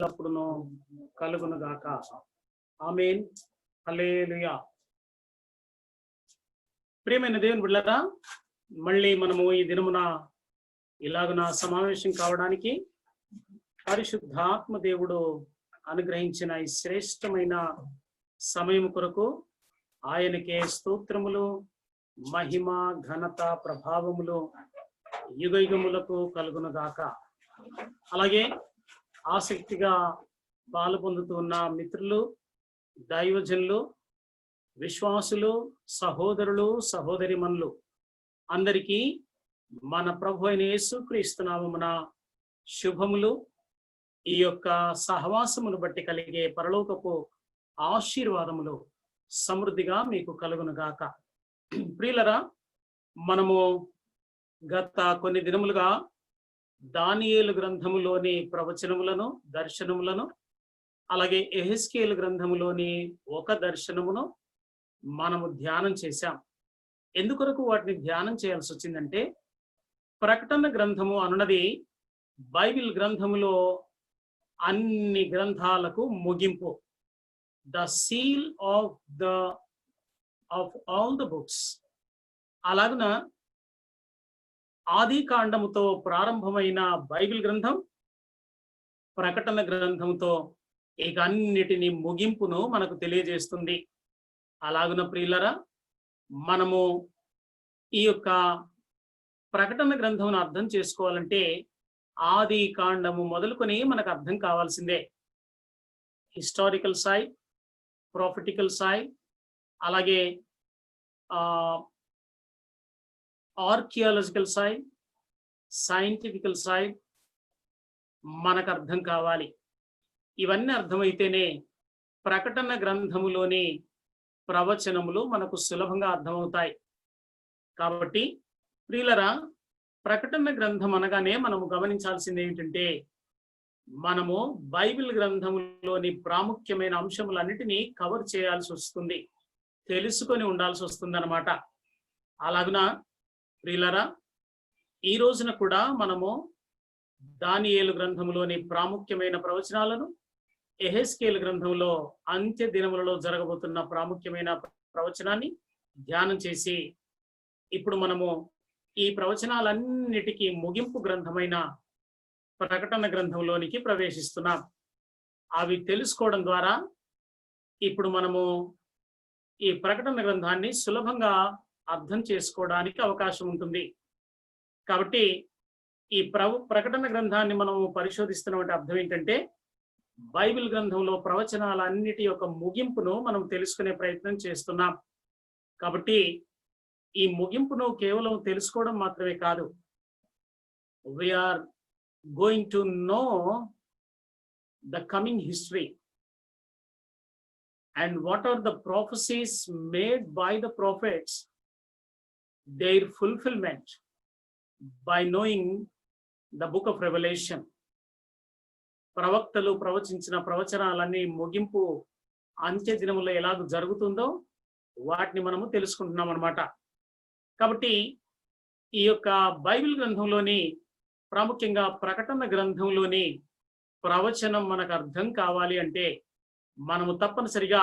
ఎల్లప్పుడూ కలుగును గాక. ఆమేన్. హల్లెలూయా. ప్రియమైన దేవుని బిడ్డలారా, మళ్ళీ మనము ఈ దినమున ఇలాగున సమావేశం కావడానికి పరిశుద్ధాత్మ దేవుడు అనుగ్రహించిన ఈ శ్రేష్టమైన సమయం కొరకు ఆయనకే స్తోత్రములు, మహిమ, ఘనత, ప్రభావములు యుగయుగములకు కలుగును గాక. అలాగే ఆసక్తిగా పాలు పొందుతున్న మిత్రులు, దైవజనులు, విశ్వాసులు, సహోదరులు, సహోదరిమణులు అందరికీ మన ప్రభు అయిన యేసుక్రీస్తు నామమున శుభములు. ఈ యొక్క సహవాసమును బట్టి కలిగే పరలోకపు ఆశీర్వాదములు సమృద్ధిగా మీకు కలుగును గాక. ప్రియులరా, మనము గత కొన్ని దినములుగా దానియేలు గ్రంథములోని ప్రవచనములను, దర్శనములను, అలాగే యెహెజ్కేలు గ్రంథములోని ఒక దర్శనమును మనము ధ్యానం చేశాం. ఎందుకొరకు వాటిని ధ్యానం చేయాల్సి వచ్చిందంటే, ప్రకటన గ్రంథము అనున్నది బైబిల్ గ్రంథములో అన్ని గ్రంథాలకు ముగింపు. The seal of all the books. అలాగున ఆది కాండముతో ప్రారంభమైన బైబిల్ గ్రంథం ప్రకటన గ్రంథంతో ఇక అన్నిటిని ముగింపును మనకు తెలియజేస్తుంది. అలాగున ప్రియులరా, మనము ఈ యొక్క ప్రకటన గ్రంథమును అర్థం చేసుకోవాలంటే ఆది కాండము మొదలుకొని మనకు అర్థం కావాల్సిందే. హిస్టారికల్ సైడ్, ప్రాఫిటికల్ సైడ్, అలాగే ఆర్కియాలజికల్ సైడ్, సైంటిఫికల్ సైడ్ మనకు అర్థం కావాలి. ఇవన్నీ అర్థమైతేనే ప్రకటన గ్రంథములోని ప్రవచనములు మనకు సులభంగా అర్థమవుతాయి. కాబట్టి ప్రియులరా, ప్రకటన గ్రంథం అనగానే మనము గమనించాల్సింది ఏంటంటే, మనము బైబిల్ గ్రంథములోని ప్రాముఖ్యమైన అంశములన్నిటినీ కవర్ చేయాల్సి వస్తుంది, తెలుసుకొని ఉండాల్సి వస్తుంది అన్నమాట. అలాగున ప్రియులరా, ఈ రోజున కూడా మనము దానియేలు గ్రంథములోని ప్రాముఖ్యమైన ప్రవచనాలను, యెహెజ్కేలు గ్రంథంలో అంత్య దినములలో జరగబోతున్న ప్రాముఖ్యమైన ప్రవచనాన్ని ధ్యానం చేసి, ఇప్పుడు మనము ఈ ప్రవచనాలన్నిటికీ ముగింపు గ్రంథమైన ప్రకటన గ్రంథంలోనికి ప్రవేశిస్తున్నాం. అవి తెలుసుకోవడం ద్వారా ఇప్పుడు మనము ఈ ప్రకటన గ్రంథాన్ని సులభంగా అర్థం చేసుకోవడానికి అవకాశం ఉంటుంది. కాబట్టి ఈ ప్రకటన గ్రంథాన్ని మనము పరిశోధిస్తున్నటువంటి అర్థం ఏంటంటే, బైబిల్ గ్రంథంలో ప్రవచనాలన్నిటి యొక్క ముగింపును మనం తెలుసుకునే ప్రయత్నం చేస్తున్నాం. కాబట్టి ఈ ముగింపును కేవలం తెలుసుకోవడం మాత్రమే కాదు, we're going to know the coming history and what are the prophecies made by the prophets, their fulfillment by knowing the book of Revelation. ప్రవక్తలు ప్రవచించిన ప్రవచనాలన్నీ ముగింపు అంత్య దినములో ఎలాగ జరుగుతుందో వాటిని మనము తెలుసుకుంటున్నాం అన్నమాట. కాబట్టి ఈ యొక్క బైబిల్ గ్రంథంలోని, ప్రాముఖ్యంగా ప్రకటన గ్రంథంలోని ప్రవచనం మనకు అర్థం కావాలి అంటే మనము తప్పనిసరిగా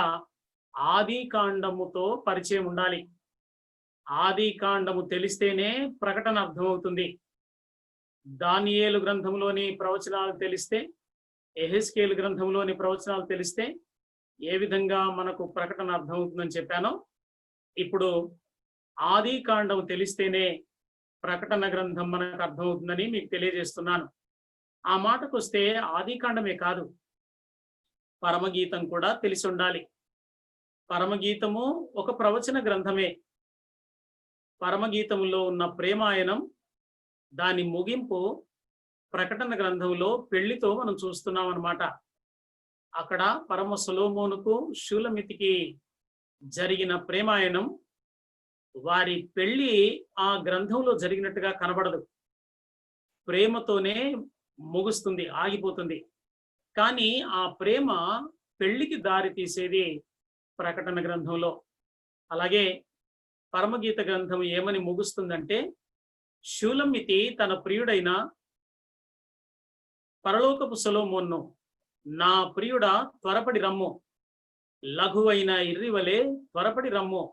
ఆది కాండముతో పరిచయం ఉండాలి. ఆది కాండము తెలిస్తేనే ప్రకటన అర్థమవుతుంది. దానియేలు గ్రంథంలోని ప్రవచనాలు తెలిస్తే, యెహెజ్కేలు గ్రంథంలోని ప్రవచనాలు తెలిస్తే ఏ విధంగా మనకు ప్రకటన అర్థమవుతుందని చెప్పానో, ఇప్పుడు ఆది కాండము తెలిస్తేనే ప్రకటన గ్రంథం మనకు అర్థమవుతుందని మీకు తెలియజేస్తున్నాను. ఆ మాటకు వస్తే ఆది కాండమే కాదు, పరమగీతం కూడా తెలిసి ఉండాలి. పరమగీతము ఒక ప్రవచన గ్రంథమే. పరమగీతములో ఉన్న ప్రేమాయణం, దాని ముగింపు ప్రకటన గ్రంథంలో పెళ్లితో మనం చూస్తున్నాం అన్నమాట. అక్కడ పరమ సొలొమోనుకు షూలమితికి జరిగిన ప్రేమాయణం, వారి పెళ్లి ఆ గ్రంథంలో జరిగినట్టుగా కనబడదు, ప్రేమతోనే ముగుస్తుంది, ఆగిపోతుంది. కానీ ఆ ప్రేమ పెళ్లికి దారి తీసేది ప్రకటన గ్రంథంలో. అలాగే పరమగీత గ్రంథం ఏమని ముగుస్తుందంటే, షూలమితి తన ప్రియుడైన పరలోకపు సొలొమోనును నా ప్రియుడా త్వరపడి రమ్ము, లఘువైన ఇర్రివలే త్వరపడి రమ్ము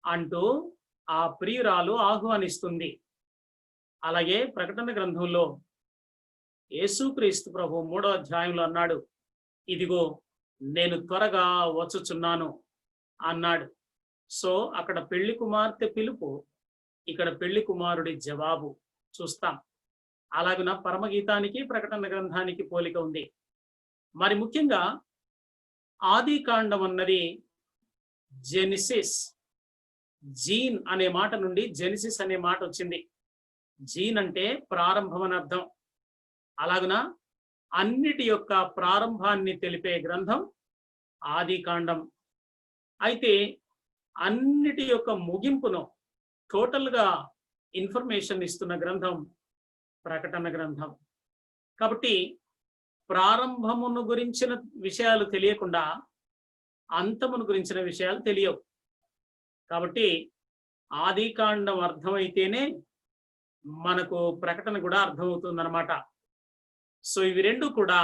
అంటూ ఆ ప్రియురాలు ఆహ్వానిస్తుంది. అలాగే ప్రకటన గ్రంథంలో యేసుక్రీస్తు ప్రభు 3వ అధ్యాయంలో అన్నాడు, ఇదిగో నేను త్వరగా వచ్చుచున్నాను అన్నాడు. సో అక్కడ పెళ్లి కుమార్తె పిలుపు, ఇక్కడ పెళ్లి కుమారుడి జవాబు చూస్తాం. అలాగున పరమగీతానికి ప్రకటన గ్రంథానికి పోలిక ఉంది. మరి ముఖ్యంగా ఆది కాండం అన్నది జెనిసిస్, జీన్ అనే మాట నుండి జెనిసిస్ అనే మాట వచ్చింది. జీన్ అంటే ప్రారంభం అని అర్థం. అలాగున అన్నిటి యొక్క ప్రారంభాన్ని తెలిపే గ్రంథం ఆది కాండం. అయితే అన్నిటి యొక్క ముగింపును టోటల్గా ఇన్ఫర్మేషన్ ఇస్తున్న గ్రంథం ప్రకటన గ్రంథం. కాబట్టి ప్రారంభమును గురించిన విషయాలు తెలియకుండా అంతమును గురించిన విషయాలు తెలియవు. కాబట్టి ఆది కాండం అర్థమైతేనే మనకు ప్రకటన కూడా అర్థమవుతుందన్నమాట. సో ఇవి రెండు కూడా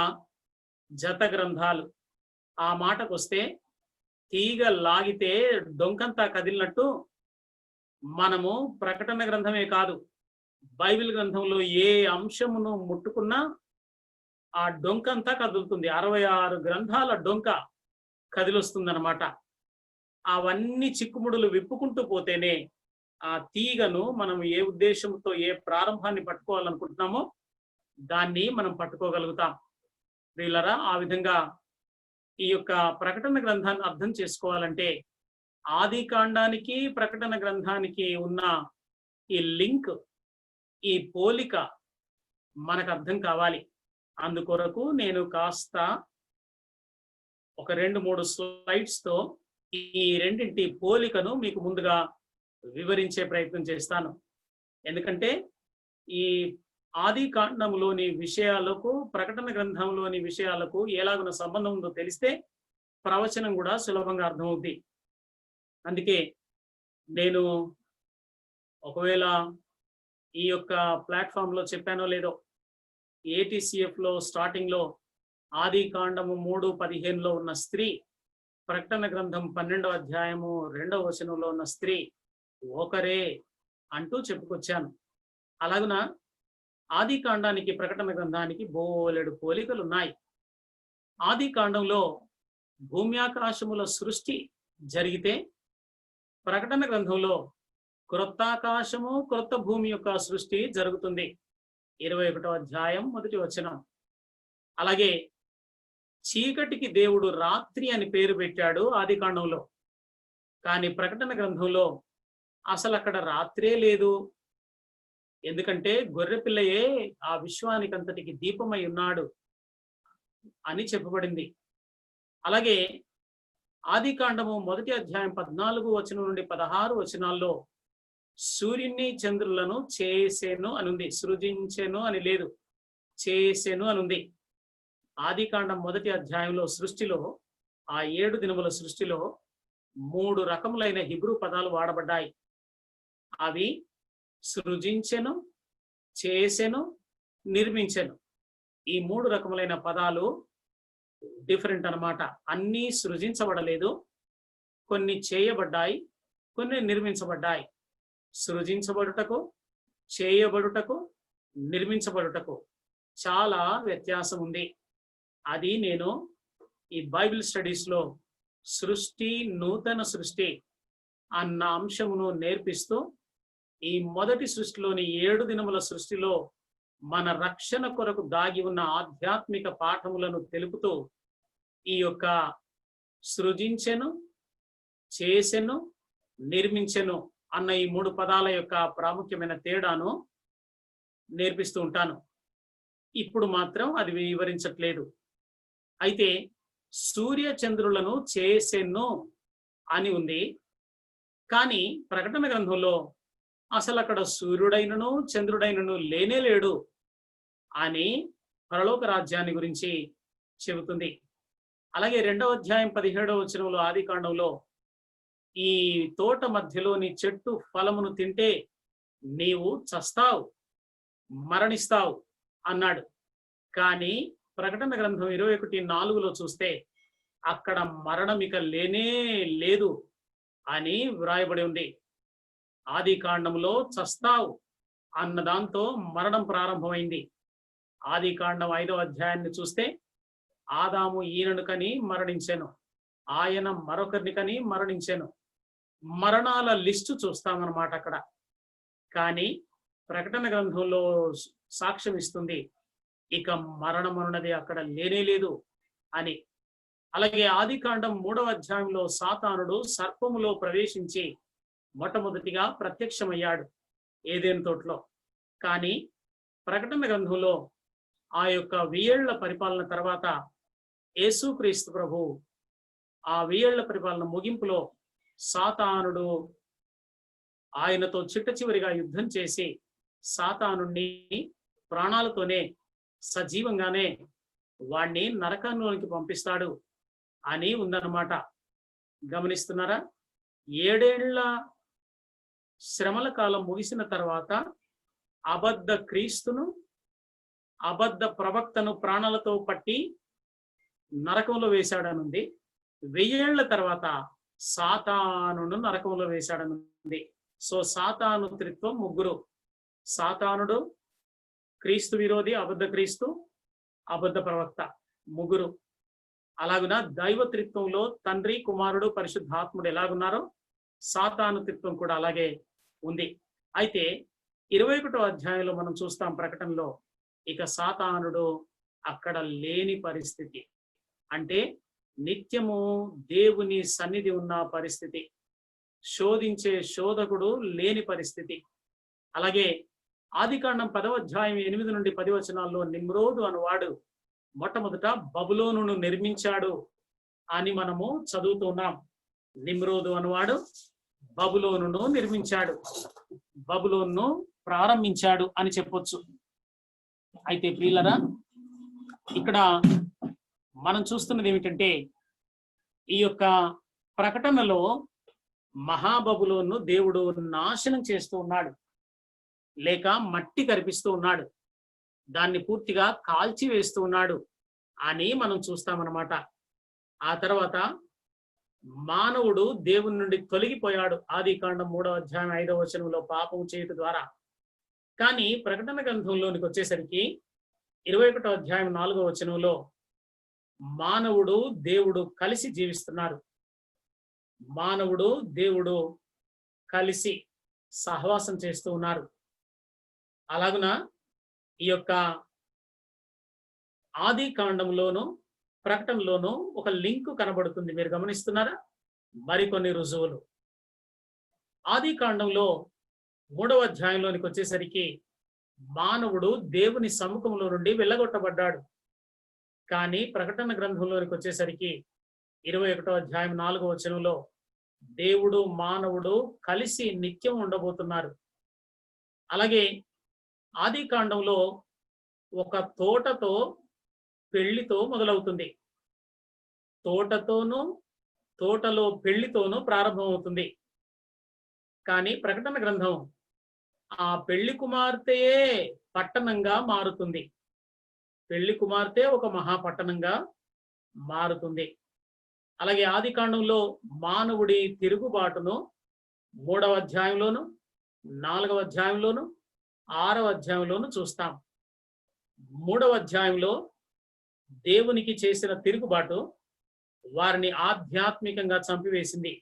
జత గ్రంథాలు. ఆ మాటకు వస్తే తీగ లాగితే డొంకంతా కదిలినట్టు మనము ప్రకటన గ్రంథమే కాదు, బైబిల్ గ్రంథంలో ఏ అంశమును ముట్టుకున్నా ఆ డొంకంతా కదులుతుంది. 66 గ్రంథాల డొంక కదిలొస్తుందన్నమాట. అవన్నీ చిక్కుముడులు విప్పుకుంటూ పోతేనే ఆ తీగను మనం ఏ ఉద్దేశంతో ఏ ప్రారంభాన్ని పట్టుకోవాలనుకుంటున్నామో దాన్ని మనం పట్టుకోగలుగుతాం. ప్రియులారా, ఆ విధంగా ఈ యొక్క ప్రకటన గ్రంథాన్ని అర్థం చేసుకోవాలంటే ఆది కాండానికి ప్రకటన గ్రంథానికి ఉన్న ఈ లింక్, ఈ పోలిక మనకు అర్థం కావాలి. అందుకొరకు నేను కాస్త ఒక 2-3 స్లైడ్స్తో ఈ రెండింటి పోలికను మీకు ముందుగా వివరించే ప్రయత్నం చేస్తాను. ఎందుకంటే ఈ ఆది కాండంలోని విషయాలకు ప్రకటన గ్రంథంలోని విషయాలకు ఎలాగున్న సంబంధం ఉందో తెలిస్తే ప్రవచనం కూడా సులభంగా అర్థమవుద్ది. అందుకే నేను ఒకవేళ ఈ యొక్క ప్లాట్ఫామ్లో చెప్పానో లేదో, ఏటీసీఎఫ్లో స్టార్టింగ్లో ఆది కాండము 3:15లో ఉన్న స్త్రీ, ప్రకటన గ్రంథం 12వ అధ్యాయము 2వ వచనంలో ఉన్న స్త్రీ ఒకరే అంటూ చెప్పుకొచ్చాను. అలాగున ఆది కాండానికి ప్రకటన గ్రంథానికి బోలెడు పోలికలు ఉన్నాయి. ఆది కాండంలో భూమి ఆకాశముల సృష్టి జరిగితే ప్రకటన గ్రంథంలో క్రొత్త ఆకాశము క్రొత్త భూమి యొక్క సృష్టి జరుగుతుంది. 21వ అధ్యాయం 1వ వచనం. అలాగే చీకటికి దేవుడు రాత్రి అని పేరు పెట్టాడు ఆది కాండంలో. కానీ ప్రకటన గ్రంథంలో అసలు అక్కడ రాత్రే లేదు. ఎందుకంటే గొర్రెపిల్లయే ఆ విశ్వానికంతటికి దీపమై ఉన్నాడు అని చెప్పబడింది. అలాగే ఆది కాండము 1వ అధ్యాయం 14వ వచనం నుండి 16 వచనాల్లో సూర్యుని చంద్రులను చేసెను అనుంది. సృజించెను అని లేదు, చేసెను అనుంది. ఆది కాండం 1వ అధ్యాయంలో సృష్టిలో, ఆ 7 దినముల సృష్టిలో 3 రకములైన హిబ్రూ పదాలు వాడబడ్డాయి. అవి సృజించెను, చేసెను, నిర్మించెను. ఈ 3 రకములైన పదాలు డిఫరెంట్ అన్నమాట. అన్నీ సృజించబడలేదు, కొన్ని చేయబడ్డాయి, కొన్ని నిర్మించబడ్డాయి. సృజించబడుటకు, చేయబడుటకు, నిర్మించబడుటకు చాలా వ్యత్యాసం ఉంది. అది నేను ఈ బైబిల్ స్టడీస్లో సృష్టి, నూతన సృష్టి అన్న అంశమును నేర్పిస్తూ ఈ మొదటి సృష్టిలోని 7 దినముల సృష్టిలో మన రక్షణ కొరకు దాగి ఉన్న ఆధ్యాత్మిక పాఠములను తెలుపుతూ ఈ యొక్క సృజించెను, చేసెను, నిర్మించెను అన్న ఈ 3 పదాల యొక్క ప్రాముఖ్యమైన తేడాను నేర్పిస్తూ ఉంటాను. ఇప్పుడు మాత్రం అది వివరించట్లేదు. అయితే సూర్య చంద్రులను చేసెను అని ఉంది. కానీ ప్రకటన గ్రంథంలో అసలు అక్కడ సూర్యుడైనను చంద్రుడైనను లేనే లేడు అని పరలోక రాజ్యాన్ని గురించి చెబుతుంది. అలాగే 2వ అధ్యాయం 17వ వచనంలో ఆది కాండంలో ఈ తోట మధ్యలోని చెట్టు ఫలమును తింటే నీవు చస్తావు, మరణిస్తావు అన్నాడు. కానీ ప్రకటన గ్రంథం 21:4 చూస్తే అక్కడ మరణం ఇక లేనే లేదు అని వ్రాయబడి ఉంది. ఆది కాండంలో చస్తావు అన్న దాంతో మరణం ప్రారంభమైంది. ఆది కాండం 5వ అధ్యాయాన్ని చూస్తే ఆదాము ఈయనను కని మరణించెను, ఆయన మరొకరిని కని మరణించెను. మరణాల లిస్టు చూస్తామన్నమాట అక్కడ. కానీ ప్రకటన గ్రంథంలో సాక్ష్యం ఇస్తుంది ఇక మరణం అన్నది అక్కడ లేనే లేదు అని. అలాగే ఆది కాండం 3వ అధ్యాయంలో సాతానుడు సర్పములో ప్రవేశించి మొట్టమొదటిగా ప్రత్యక్షమయ్యాడు ఏదెను తోటలో. కానీ ప్రకటన గ్రంథంలో ఆ యొక్క 1000 ఏళ్ల పరిపాలన తర్వాత యేసుక్రీస్తు ప్రభు ఆ 1000 ఏళ్ల పరిపాలన ముగింపులో సాతానుడు ఆయనతో చిట్ట చివరిగా యుద్ధం చేసి సాతానుణ్ణి ప్రాణాలతోనే సజీవంగానే వాణ్ణి నరకంలోనికి పంపిస్తాడు అని ఉందన్నమాట. గమనిస్తున్నారా? 7 ఏళ్ల శ్రమల కాలం ముగిసిన తర్వాత అబద్ధ క్రీస్తును, అబద్ధ ప్రవక్తను ప్రాణాలతో పట్టి నరకంలో వేశాడనుంది. 1000 ఏళ్ల తర్వాత సాతానును నరకంలో వేశాడనుంది. సో సాతాను త్రిత్వం ముగ్గురు: సాతానుడు, క్రీస్తు విరోధి, అబద్ధ క్రీస్తు, అబద్ధ ప్రవక్త, ముగ్గురు. అలాగున దైవ త్రిత్వంలో తండ్రి, కుమారుడు, పరిశుద్ధాత్ముడు ఎలాగున్నారో సాతాను త్రిత్వం కూడా అలాగే ఉంది. అయితే 21వ అధ్యాయంలో మనం చూస్తాం ప్రకటనలో ఇక సాతానుడు అక్కడ లేని పరిస్థితి. అంటే నిత్యము దేవుని సన్నిధి ఉన్న పరిస్థితి, శోధించే శోధకుడు లేని పరిస్థితి. అలాగే ఆదికాండం 10వ అధ్యాయం 8 నుండి 10 వచనాల్లో నిమ్రోదు అనువాడు మొట్టమొదట బబులోనును నిర్మించాడు అని మనము చదువుతున్నాం. నిమ్రోదు అనువాడు బబులోనును నిర్మించాడు, బబులోనును ప్రారంభించాడు అని చెప్పొచ్చు. అయితే ప్రియులరా, ఇక్కడ మనం చూస్తున్నది ఏమిటంటే ఈ యొక్క ప్రకటనలో మహాబబులోను దేవుడు నాశనం చేస్తూ ఉన్నాడు, లేక మట్టి కరిపిస్తూ ఉన్నాడు, దాన్ని పూర్తిగా కాల్చి వేస్తూ ఉన్నాడు అని మనం చూస్తామన్నమాట. ఆ తర్వాత మానవుడు దేవుని నుండి తొలగిపోయాడు ఆది కాండం 3వ అధ్యాయం 5వ వచనంలో పాపం చేయటం ద్వారా. కానీ ప్రకటన గ్రంథంలోనికి వచ్చేసరికి 21వ అధ్యాయం 4వ వచనంలో మానవుడు దేవుడు కలిసి జీవిస్తున్నారు. మానవుడు దేవుడు కలిసి సహవాసం చేస్తూ ఉన్నారు. అలాగున ఈ యొక్క ఆది కాండంలోను ప్రకటనలోను ఒక లింక్ కనబడుతుంది. మీరు గమనిస్తున్నారా? మరికొన్ని రుజువులు. ఆది కాండంలో 3వ అధ్యాయంలోనికి వచ్చేసరికి మానవుడు దేవుని సముఖంలో నుండి వెళ్ళగొట్టబడ్డాడు. కానీ ప్రకటన గ్రంథంలోనికి వచ్చేసరికి 21వ అధ్యాయం 4వ వచనంలో దేవుడు మానవుడు కలిసి నిత్యం ఉండబోతున్నారు. అలాగే ఆది కాండంలో ఒక తోటతో పెళ్లితో మొదలవుతుంది. తోటతోనూ తోటలో పెళ్లితోనూ ప్రారంభమవుతుంది. కానీ ప్రకటన గ్రంథం ఆ పెళ్లి కుమార్తెయే పట్టణంగా మారుతుంది. పెళ్లి కుమార్తె ఒక మహాపట్టణంగా మారుతుంది. అలాగే ఆది కాండంలో మానవుడి తిరుగుబాటును 3వ అధ్యాయంలోను, 4వ అధ్యాయంలోను, 6వ అధ్యాయంలోను చూస్తాం. 3వ అధ్యాయంలో దేవునికి చేసిన తిరుగుబాటు వారిని ఆధ్యాత్మికంగా చంపివేసింది.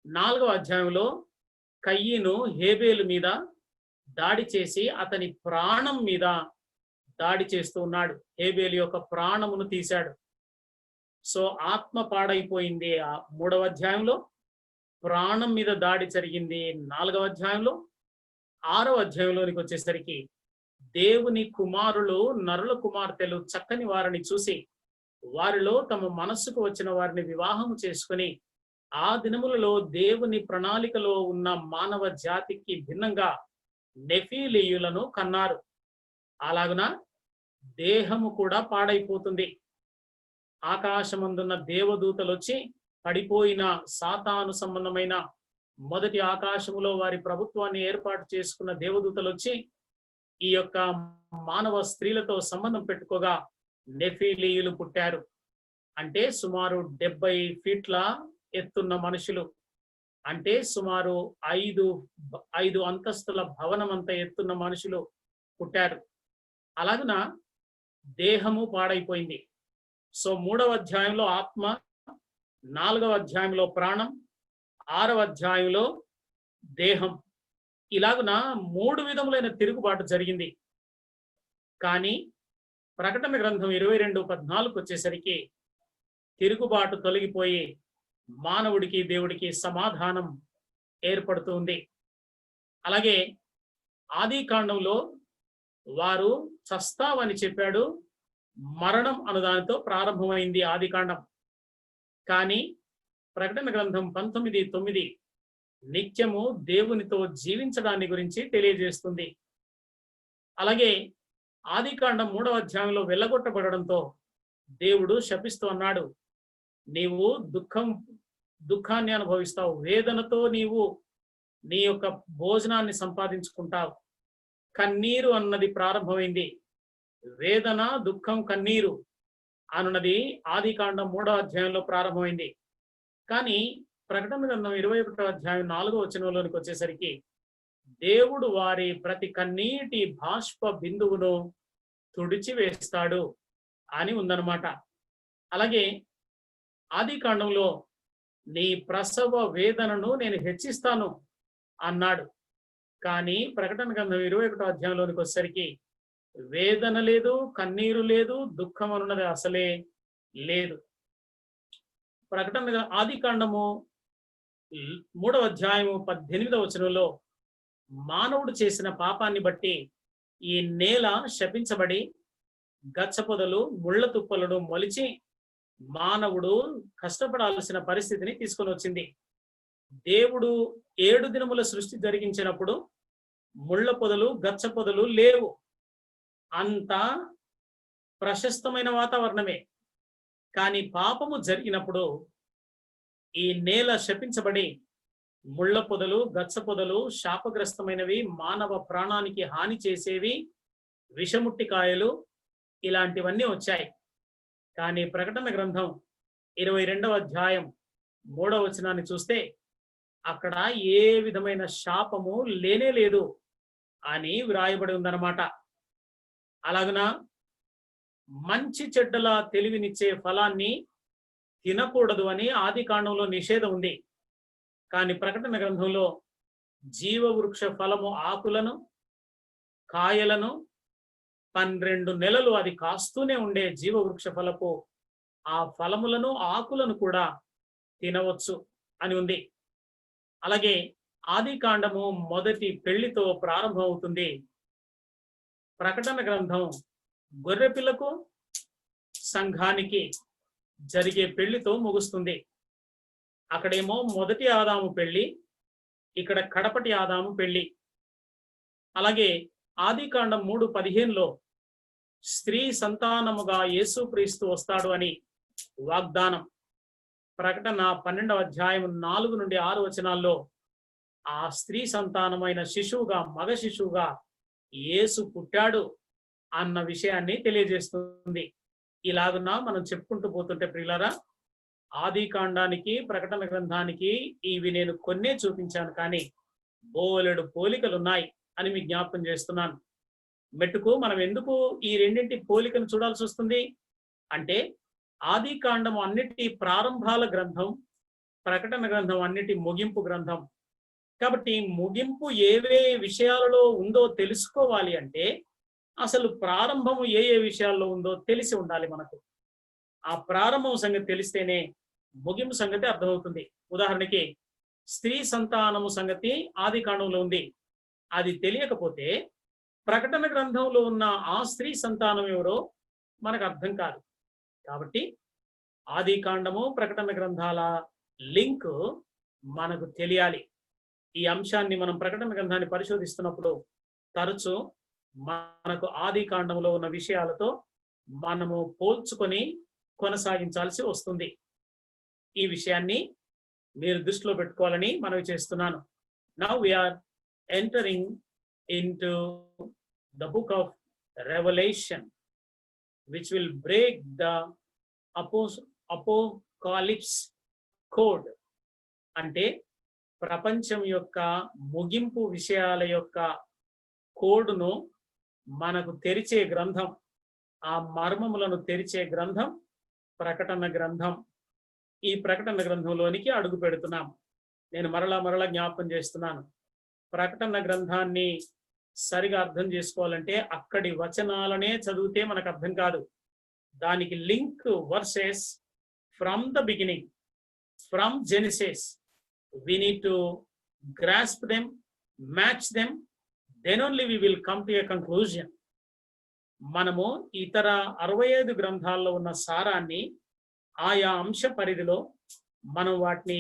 4వ అధ్యాయంలో కయ్యను హేబేలు మీద దాడి చేసి అతని ప్రాణం మీద దాడి చేస్తూ ఉన్నాడు. హేబేలు యొక్క ప్రాణమును తీశాడు. సో ఆత్మ పాడైపోయింది 3వ అధ్యాయంలో, ప్రాణం మీద దాడి జరిగింది 4వ అధ్యాయంలో. 6వ అధ్యాయంలోనికి వచ్చేసరికి దేవుని కుమారులు, నరుల కుమార్తెలు చక్కని వారిని చూసి వారిలో తమ మనస్సుకు వచ్చిన వారిని వివాహం చేసుకుని ఆ దినములలో దేవుని ప్రణాళికలో ఉన్న మానవ జాతికి భిన్నంగా నెఫీలీయులను కన్నారు. అలాగున దేహము కూడా పాడైపోతుంది. ఆకాశమందున్న దేవదూతలు వచ్చి పడిపోయిన సాతాను సంబంధమైన మొదటి ఆకాశములో వారి ప్రభుత్వాన్ని ఏర్పాటు చేసుకున్న దేవదూతలు వచ్చి ఈ యొక్క మానవ స్త్రీలతో సంబంధం పెట్టుకోగా నెఫీలీయులు పుట్టారు. అంటే సుమారు 70 ఫీట్ల ఎత్తున్న మనుషులు, అంటే సుమారు 5 అంతస్తుల భవనం అంత ఎత్తున్న మనుషులు పుట్టారు. అలాగున దేహము పాడైపోయింది. సో 3వ అధ్యాయంలో ఆత్మ, 4వ అధ్యాయంలో ప్రాణం, 6వ అధ్యాయంలో దేహం, ఇలాగున 3 విధములైన తిరుగుబాటు జరిగింది. కానీ ప్రకటన గ్రంథం 22:14 వచ్చేసరికి తిరుగుబాటు తొలగిపోయి మానవుడికి దేవుడికి సమాధానం ఏర్పడుతుంది. అలాగే ఆది కాండంలో వారు చస్తావని చెప్పాడు. మరణం అను దానితో ప్రారంభమైంది ఆది కాండం. కానీ ప్రకటన గ్రంథం 19:9 నిత్యము దేవునితో జీవించడాన్ని గురించి తెలియజేస్తుంది. అలాగే ఆది కాండం 3వ అధ్యాయంలో వెళ్ళగొట్టబడడంతో దేవుడు శపిస్తూ అన్నాడు, నీవు దుఃఖాన్ని అనుభవిస్తావు, వేదనతో నీవు నీ యొక్క భోజనాన్ని సంపాదించుకుంటావు. కన్నీరు అన్నది ప్రారంభమైంది. వేదన, దుఃఖం, కన్నీరు అనున్నది ఆది కాండం 3వ అధ్యాయంలో ప్రారంభమైంది. కానీ ప్రకటన గ్రంథం 21వ అధ్యాయం 4వ వచనంలోనికి వచ్చేసరికి దేవుడు వారి ప్రతి కన్నీటి బాష్ప బిందువును తుడిచివేస్తాడు అని ఉందన్నమాట. అలాగే ఆది కాండంలో నీ ప్రసవ వేదనను నేను హెచ్చిస్తాను అన్నాడు. కానీ ప్రకటన గ్రంథం 21వ అధ్యాయంలోనికి వచ్చేసరికి వేదన లేదు, కన్నీరు లేదు, దుఃఖం అన్నది అసలే లేదు. ప్రకటన ఆది కాండము 3వ అధ్యాయము 18వ వచనంలో మానవుడు చేసిన పాపాన్ని బట్టి ఈ నేల శపించబడి గచ్చపొదలు, ముళ్ళ తుప్పలను మొలిచి మానవుడు కష్టపడాల్సిన పరిస్థితిని తీసుకొని వచ్చింది. దేవుడు 7 దినముల సృష్టి జరిగించినప్పుడు ముళ్ళ పొదలు, గచ్చ పొదలు లేవు. అంత ప్రశస్తమైన వాతావరణమే. కానీ పాపము జరిగినప్పుడు ఈ నేల శపించబడి ముళ్ళ పొదలు, గచ్చ పొదలు, శాపగ్రస్తమైనవి, మానవ ప్రాణానికి హాని చేసేవి, విషముట్టికాయలు, ఇలాంటివన్నీ వచ్చాయి. కానీ ప్రకటన గ్రంథం 22వ అధ్యాయం 3వ వచనాన్ని చూస్తే అక్కడ ఏ విధమైన శాపము లేనే లేదు అని వ్రాయబడి ఉందన్నమాట. అలాగున మంచి చెడ్డల తెలివినిచ్చే ఫలాన్ని తినకూడదు అని ఆది కాండంలో నిషేధం ఉంది. కానీ ప్రకటన గ్రంథంలో జీవవృక్ష ఫలము ఆకులను, కాయలను 12 నెలలు అది కాస్తూనే ఉండే జీవవృక్ష ఫలపు ఆ ఫలములను, ఆకులను కూడా తినవచ్చు అని ఉంది. అలాగే ఆది కాండము మొదటి పెళ్లితో ప్రారంభం అవుతుంది. ప్రకటన గ్రంథం గొర్రెపిల్లకు, సంఘానికి జరిగే పెళ్లితో ముగుస్తుంది. అక్కడేమో మొదటి ఆదాము పెళ్లి, ఇక్కడ కడపటి ఆదాము పెళ్లి. అలాగే ఆది కాండం 3:15లో స్త్రీ సంతానముగా యేసుక్రీస్తు వస్తాడు అని వాగ్దానం. ప్రకటన 12వ అధ్యాయం 4 నుండి 6 వచనాల్లో ఆ స్త్రీ సంతానమైన శిశువుగా, మగ శిశువుగా యేసు పుట్టాడు అన్న విషయాన్ని తెలియజేస్తుంది. ఇలాగున్నా మనం చెప్పుకుంటూ పోతుంటే ప్రియులారా, ఆది కాండానికి, ప్రకటన గ్రంథానికి ఇవి నేను కొన్నే చూపించాను, కానీ బోలెడు పోలికలున్నాయి అని మీకు జ్ఞాపకం చేస్తున్నాను. మెట్టుకు మనం ఎందుకు ఈ రెండింటి పోలికను చూడాల్సి వస్తుంది అంటే, ఆది కాండము అన్నిటి ప్రారంభాల గ్రంథం, ప్రకటన గ్రంథం అన్నిటి ముగింపు గ్రంథం. కాబట్టి ముగింపు ఏవే విషయాలలో ఉందో తెలుసుకోవాలి అంటే అసలు ప్రారంభము ఏ విషయాల్లో ఉందో తెలిసి ఉండాలి మనకు. ఆ ప్రారంభం సంగతి తెలిస్తేనే ముగింపు సంగతి అర్థమవుతుంది. ఉదాహరణకి స్త్రీ సంతానము సంగతి ఆది కాండంలో ఉంది. అది తెలియకపోతే ప్రకటన గ్రంథంలో ఉన్న ఆ స్త్రీ సంతానం ఎవరో మనకు అర్థం కాదు. కాబట్టి ఆది కాండము, ప్రకటన గ్రంథాల లింక్ మనకు తెలియాలి. ఈ అంశాన్ని మనం ప్రకటన గ్రంథాన్ని పరిశోధిస్తున్నప్పుడు తరచూ మనకు ఆది కాండంలో ఉన్న విషయాలతో మనము పోల్చుకొని కొనసాగించాల్సి వస్తుంది. ఈ విషయాన్ని మీరు దృష్టిలో పెట్టుకోవాలని మనవి చేస్తున్నాను. Now we're entering into the book of revolution. which will break the apocalypse code. అంటే ప్రపంచం యొక్క ముగింపు విషయాల యొక్క కోడ్ను మనకు తెరిచే గ్రంథం, ఆ మర్మములను తెరిచే గ్రంథం ప్రకటన గ్రంథం. ఈ ప్రకటన గ్రంథంలోనికి అడుగు పెడుతున్నాం. నేను మరలా జ్ఞాపకం చేస్తున్నాను, ప్రకటన గ్రంథాన్ని సరిగా అర్థం చేసుకోవాలంటే అక్కడి వచనాలనే చదివితే మనకు అర్థం కాదు. దానికి link versus from the beginning, from genesis. we need to grasp them, match them, then only we will come to a conclusion. మనము ఇతర 65 గ్రంథాల్లో ఉన్న సారాన్ని ఆయా అంశ పరిధిలో మనం వాటిని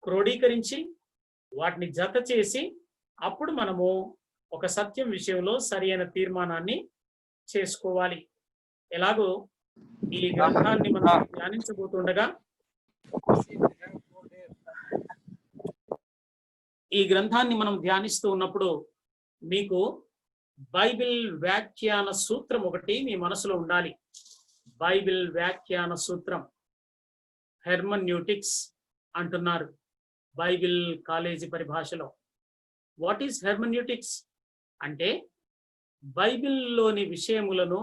క్రోడీకరించి వాటిని జత చేసి అప్పుడు మనము ఒక సత్యం విషయంలో సరైన తీర్మానాన్ని చేసుకోవాలి. ఎలాగో ఈ గ్రంథాన్ని మనం ధ్యానించబోతుండగా ఈ గ్రంథాన్ని మనం ధ్యానిస్తూ ఉన్నప్పుడు మీకు బైబిల్ వ్యాఖ్యాన సూత్రం ఒకటి మీ మనసులో ఉండాలి. బైబిల్ వ్యాఖ్యాన సూత్రం, హెర్మన్యూటిక్స్ అంటున్నారు బైబిల్ కాలేజీ పరిభాషలో. వాట్ ఈస్ హెర్మన్యూటిక్స్ అంటే బైబిల్లోని విషయములను,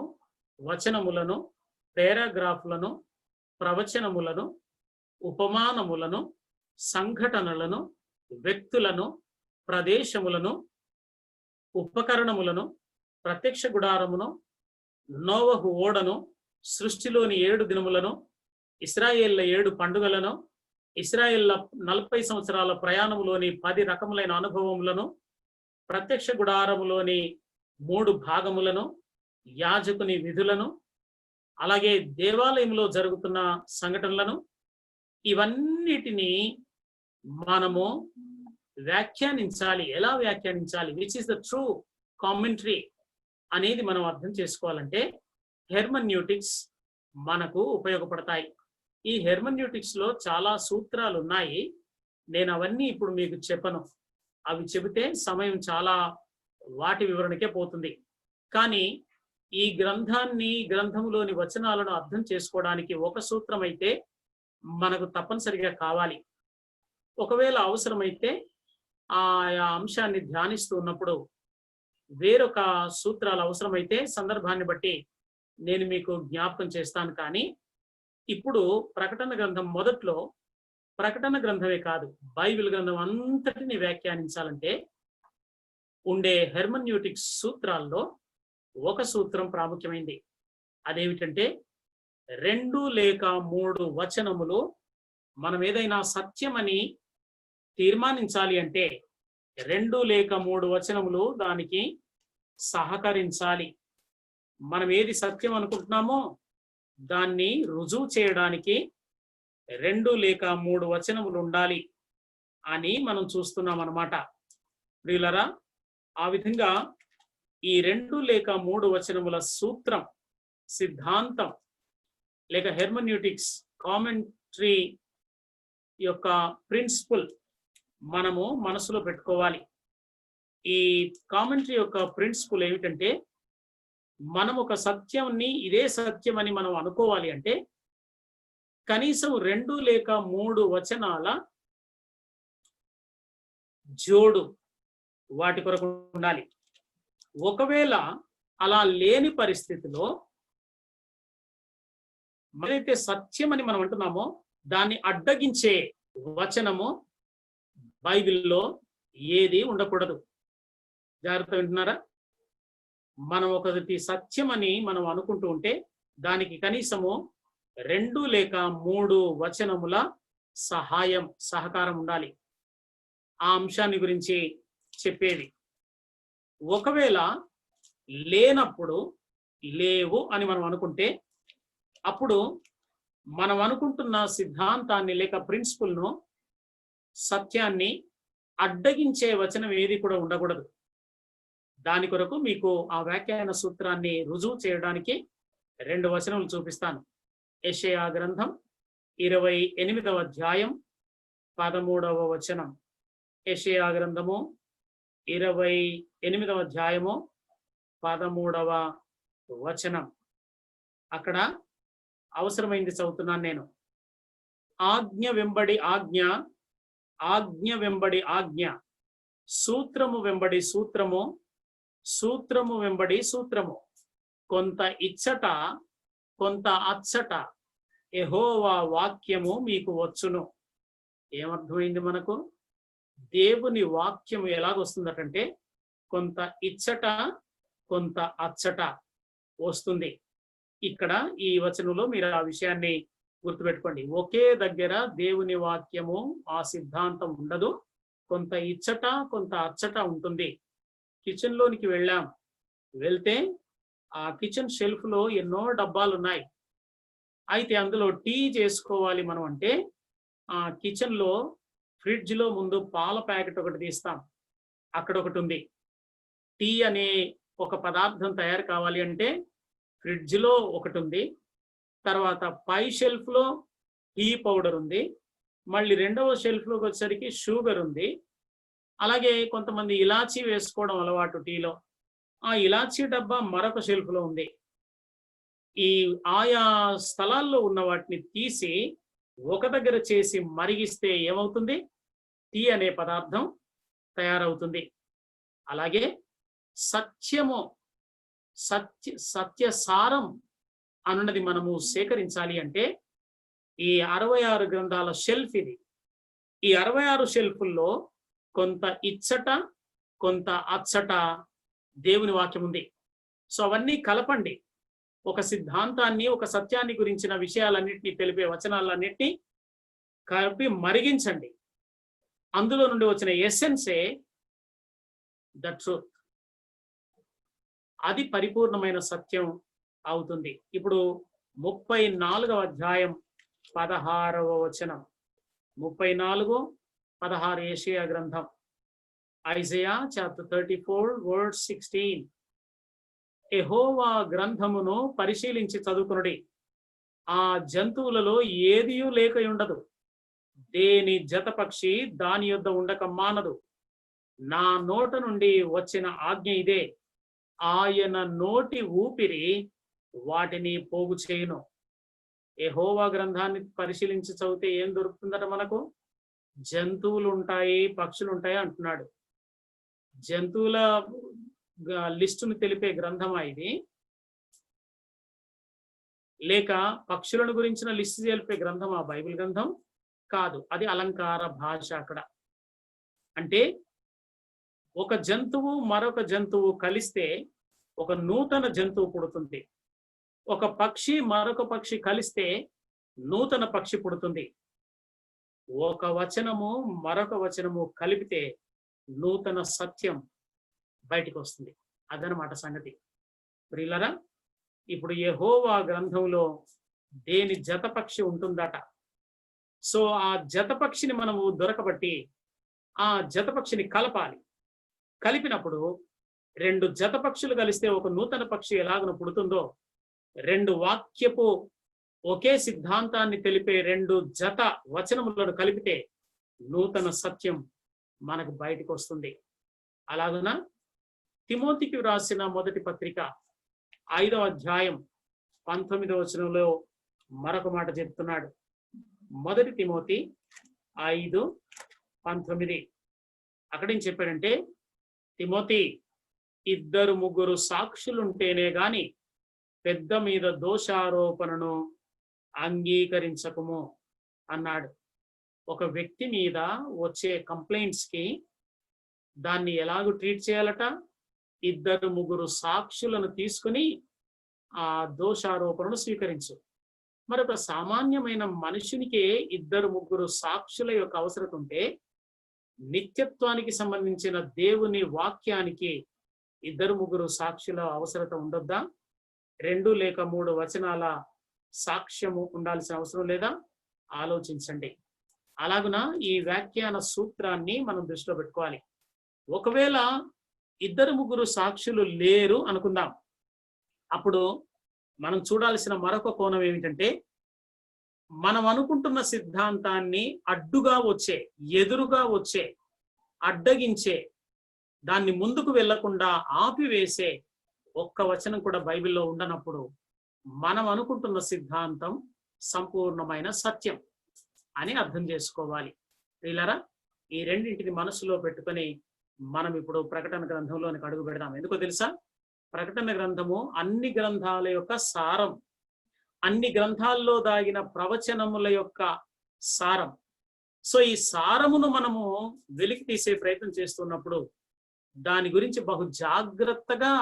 వచనములను, పారాగ్రాఫ్లను, ప్రవచనములను, ఉపమానములను, సంఘటనలను, వ్యక్తులను, ప్రదేశములను, ఉపకరణములను, ప్రత్యక్ష గుడారమును, నోవహు ఓడను, సృష్టిలోని 7 దినములను, ఇశ్రాయేళ్ల 7 పండుగలను, ఇశ్రాయేళ్ల 40 సంవత్సరాల ప్రయాణములోని 10 రకములైన అనుభవములను, ప్రత్యక్ష గుడారములోని 3 భాగములను, యాజకుని విధులను, అలాగే దేవాలయంలో జరుగుతున్న సంఘటనలను, ఇవన్నిటినీ మనము వ్యాఖ్యానించాలి. ఎలా వ్యాఖ్యానించాలి, which is the true commentary అనేది మనం అర్థం చేసుకోవాలంటే హెర్మన్యూటిక్స్ మనకు ఉపయోగపడతాయి. ఈ హెర్మన్యూటిక్స్ లో చాలా సూత్రాలు ఉన్నాయి. నేను అవన్నీ ఇప్పుడు మీకు చెప్పను. అవి చెబితే సమయం చాలా వాటి వివరణకే పోతుంది. కానీ ఈ గ్రంథంలోని వచనాలను అర్థం చేసుకోవడానికి ఒక సూత్రం అయితే మనకు తప్పనిసరిగా కావాలి. ఒకవేళ అవసరమైతే ఆ అంశాన్ని ధ్యానిస్తూ ఉన్నప్పుడు వేరొక సూత్రాలు అవసరమైతే సందర్భాన్ని బట్టి నేను మీకు జ్ఞాపకం చేస్తాను. కానీ ఇప్పుడు ప్రకటన గ్రంథం మొదట్లో ప్రకటన గ్రంథమే కాదు, బైబిల్ గ్రంథం అంతటిని వ్యాఖ్యానించాలంటే ఉండే హెర్మన్యూటిక్స్ సూత్రాల్లో ఒక సూత్రం ప్రాముఖ్యమైంది. అదేమిటంటే 2 లేక 3 వచనములు మనం ఏదైనా సత్యమని తీర్మానించాలి అంటే 2 లేక 3 వచనములు దానికి సహకరించాలి. మనం ఏది సత్యం అనుకుంటున్నామో దాన్ని రుజువు చేయడానికి 2 లేక 3 వచనములు ఉండాలి అని మనం చూస్తున్నాం అన్నమాట. ప్రియులరా, ఆ విధంగా ఈ 2 లేక 3 వచనముల సూత్రం, సిద్ధాంతం లేక హెర్మన్యూటిక్స్ కామెంటరీ యొక్క ప్రిన్సిపల్ మనము మనసులో పెట్టుకోవాలి. ఈ కామెంటరీ యొక్క ప్రిన్సిపల్ ఏమిటంటే మనం ఒక సత్యాన్ని ఇదే సత్యం అని మనం అనుకోవాలి అంటే కనీసం 2 లేక 3 వచనాల జోడు వాటి కొరకు ఉండాలి. ఒకవేళ అలా లేని పరిస్థితిలో ఏదైతే సత్యం అని మనం అంటున్నామో దాన్ని అడ్డగించే వచనము బైబిల్లో ఏది ఉండకూడదు. జాగ్రత్త వింటున్నారా? మనం ఒకటి సత్యం అని మనం అనుకుంటూ ఉంటే దానికి కనీసము 2 లేక 3 వచనముల సహకారం ఉండాలి. ఆ అంశాన్ని గురించి చెప్పేది. ఒకవేళ లేనప్పుడు, లేవు అని మనం అనుకుంటే అప్పుడు మనం అనుకుంటున్న సిద్ధాంతాన్ని లేక ప్రిన్సిపల్ను, సత్యాన్ని అడ్డగించే వచనం ఏది కూడా ఉండకూడదు. దాని కొరకు మీకు ఆ వ్యాఖ్యాన సూత్రాన్ని రుజువు చేయడానికి 2 వచనములు చూపిస్తాను. యెషయా గ్రంథం 28వ అధ్యాయం 13వ వచనం. యెషయా గ్రంథము 28వ అధ్యాయము 13వ వచనం. అక్కడ అవసరమైంది చదువుతున్నాను నేను. ఆజ్ఞ వెంబడి ఆజ్ఞ, ఆజ్ఞ వెంబడి ఆజ్ఞ, సూత్రము వెంబడి సూత్రము, సూత్రము వెంబడి సూత్రము, కొంత ఇచ్చట కొంత అచ్చట యెహోవా వాక్యము మీకు వచ్చును. ఏమర్థమైంది మనకు? దేవుని వాక్యము ఎలాగొస్తుందటంటే కొంత ఇచ్చట కొంత అచ్చట వస్తుంది. ఇక్కడ ఈ వచనంలో మీరు ఆ విషయాన్ని గుర్తుపెట్టుకోండి. ఒకే దగ్గర దేవుని వాక్యము ఆ సిద్ధాంతం ఉండదు. కొంత ఇచ్చట కొంత అచ్చట ఉంటుంది. కిచెన్ లోనికి వెళ్ళాం, వెళ్తే ఆ కిచెన్ షెల్ఫ్ లో ఎన్నో డబ్బాలు ఉన్నాయి. అయితే అందులో టీ చేసుకోవాలి మనం అంటే ఆ కిచెన్ లో ఫ్రిడ్జ్ లో ముందు పాల ప్యాకెట్ ఒకటి తీస్తాం, అక్కడ ఒకటి ఉంది. టీ అనే ఒక పదార్థం తయారు కావాలి అంటే ఫ్రిడ్జ్ లో ఒకటి ఉంది. తర్వాత పై షెల్ఫ్ లో టీ పౌడర్ ఉంది. మళ్ళీ రెండవ షెల్ఫ్ లోకి వచ్చేసరికి షుగర్ ఉంది. అలాగే కొంతమంది ఇలాచీ వేసుకోవడం అలవాటు టీలో. ఆ ఇలాచీ డబ్బా మరొక షెల్ఫ్ లో ఉంది. ఈ ఆయా స్థలాల్లో ఉన్న వాటిని తీసి ఒక దగ్గర చేసి మరిగిస్తే ఏమవుతుంది? టీ అనే పదార్థం తయారవుతుంది. అలాగే సత్యము, సత్యసారం అన్నది మనము సేకరించాలి అంటే ఈ 66 గ్రంథాల షెల్ఫ్ ఇది. ఈ 66 షెల్ఫుల్లో కొంత ఇచ్చట కొంత అచ్చట దేవుని వాక్యం ఉంది. సో అవన్నీ కలపండి. ఒక సిద్ధాంతాన్ని, ఒక సత్యాన్ని గురించిన విషయాలన్నింటినీ తెలిపే వచనాలన్నింటినీ కలిపి మరిగించండి. అందులో నుండి వచ్చిన ఎసెన్సే ద ట్రూత్. అది పరిపూర్ణమైన సత్యం అవుతుంది. ఇప్పుడు 34వ అధ్యాయం 16వ వచనం. 34:16 యెషయా గ్రంథం. Isaiah chapter 34 verse 16. యెహోవా గ్రంథమును పరిశీలించి చదువుకునుడి. ఆ జంతువులలో ఏదియూ లేక ఉండదు, దేని జతపక్షి దాని యొద్ద ఉండక మానదు. నా నోట నుండి వచ్చిన ఆజ్ఞ ఇదే, ఆయన నోటి ఊపిరి వాటిని పోగు చేయును. యెహోవా గ్రంథాన్ని పరిశీలించి చదివితే ఏం దొరుకుతుందట మనకు? జంతువులు ఉంటాయి, పక్షులు ఉంటాయి అంటున్నాడు. జంతువుల లిస్టును తెలిపే గ్రంథమా ఇది? లేక పక్షులను గురించిన లిస్టు తెలిపే గ్రంథమా బైబిల్ గ్రంథం? కాదు, అది అలంకార భాష. అక్కడ అంటే ఒక జంతువు మరొక జంతువు కలిస్తే ఒక నూతన జంతువు పుడుతుంది. ఒక పక్షి మరొక పక్షి కలిస్తే నూతన పక్షి పుడుతుంది. ఒక వచనము మరొక వచనము కలిపితే నూతన సత్యం బయటికి వస్తుంది. అదనమాట సంగతి. ప్రియులరా, ఇప్పుడు యెహోవా గ్రంథంలో దేని జతపక్షి ఉంటుందట. సో ఆ జతపక్షిని మనము దొరకబట్టి ఆ జతపక్షిని కలపాలి. కలిపినప్పుడు 2 జతపక్షులు కలిస్తే ఒక నూతన పక్షి ఎలాగను పుడుతుందో, 2 వాక్యపు ఒకే సిద్ధాంతాన్ని తెలిపే 2 జత వచనములను కలిపితే నూతన సత్యం మనకు బయటకు వస్తుంది. అలాగున తిమోతికి వ్రాసిన మొదటి పత్రిక 5వ అధ్యాయం 19వ వచనంలో మరొక మాట చెప్తున్నాడు. మొదటి తిమోతి 5:19. అక్కడేం చెప్పాడంటే, తిమోతి, 2-3 సాక్షులుంటేనే గాని పెద్ద మీద దోషారోపణను అంగీకరించకము అన్నాడు. ఒక వ్యక్తి మీద వచ్చే కంప్లైంట్స్ కి దాన్ని ఎలాగూ ట్రీట్ చేయాలట? 2-3 సాక్షులను తీసుకుని ఆ దోషారోపణను స్వీకరించు. మరొక సామాన్యమైన మనుషునికే 2-3 సాక్షుల యొక్క అవసరం ఉంటే, నిత్యత్వానికి సంబంధించిన దేవుని వాక్యానికి 2-3 సాక్షుల అవసరత ఉండొద్దా? 2 లేక 3 వచనాల సాక్ష్యము ఉండాల్సిన అవసరం లేదా? ఆలోచించండి. అలాగున ఈ వ్యాఖ్యాన సూత్రాన్ని మనం దృష్టిలో పెట్టుకోవాలి. ఒకవేళ 2-3 సాక్షులు లేరు అనుకుందాం. అప్పుడు మనం చూడాల్సిన మరొక కోణం ఏమిటంటే, మనం అనుకుంటున్న సిద్ధాంతాన్ని అడ్డుగా వచ్చే, ఎదురుగా వచ్చే, అడ్డగించే, దాన్ని ముందుకు వెళ్లకుండా ఆపివేసే ఒక్క వచనం కూడా బైబిల్లో ఉండనప్పుడు మనం అనుకుంటున్న సిద్ధాంతం సంపూర్ణమైన సత్యం అని అర్థం చేసుకోవాలి. వీళ్ళరా ఈ రెండింటిని మనసులో పెట్టుకొని మనం ఇప్పుడు ప్రకటన గ్రంథంలోనికి అడుగు పెడదాం. ఎందుకో తెలుసా? ప్రకటన గ్రంథము అన్ని గ్రంథాల యొక్క సారం, అన్ని గ్రంథాల్లో దాగిన ప్రవచనముల యొక్క సారం. సో ఈ సారమును మనము వెలికి తీసే ప్రయత్నం చేస్తున్నప్పుడు దాని గురించి బహు జాగ్రత్తగా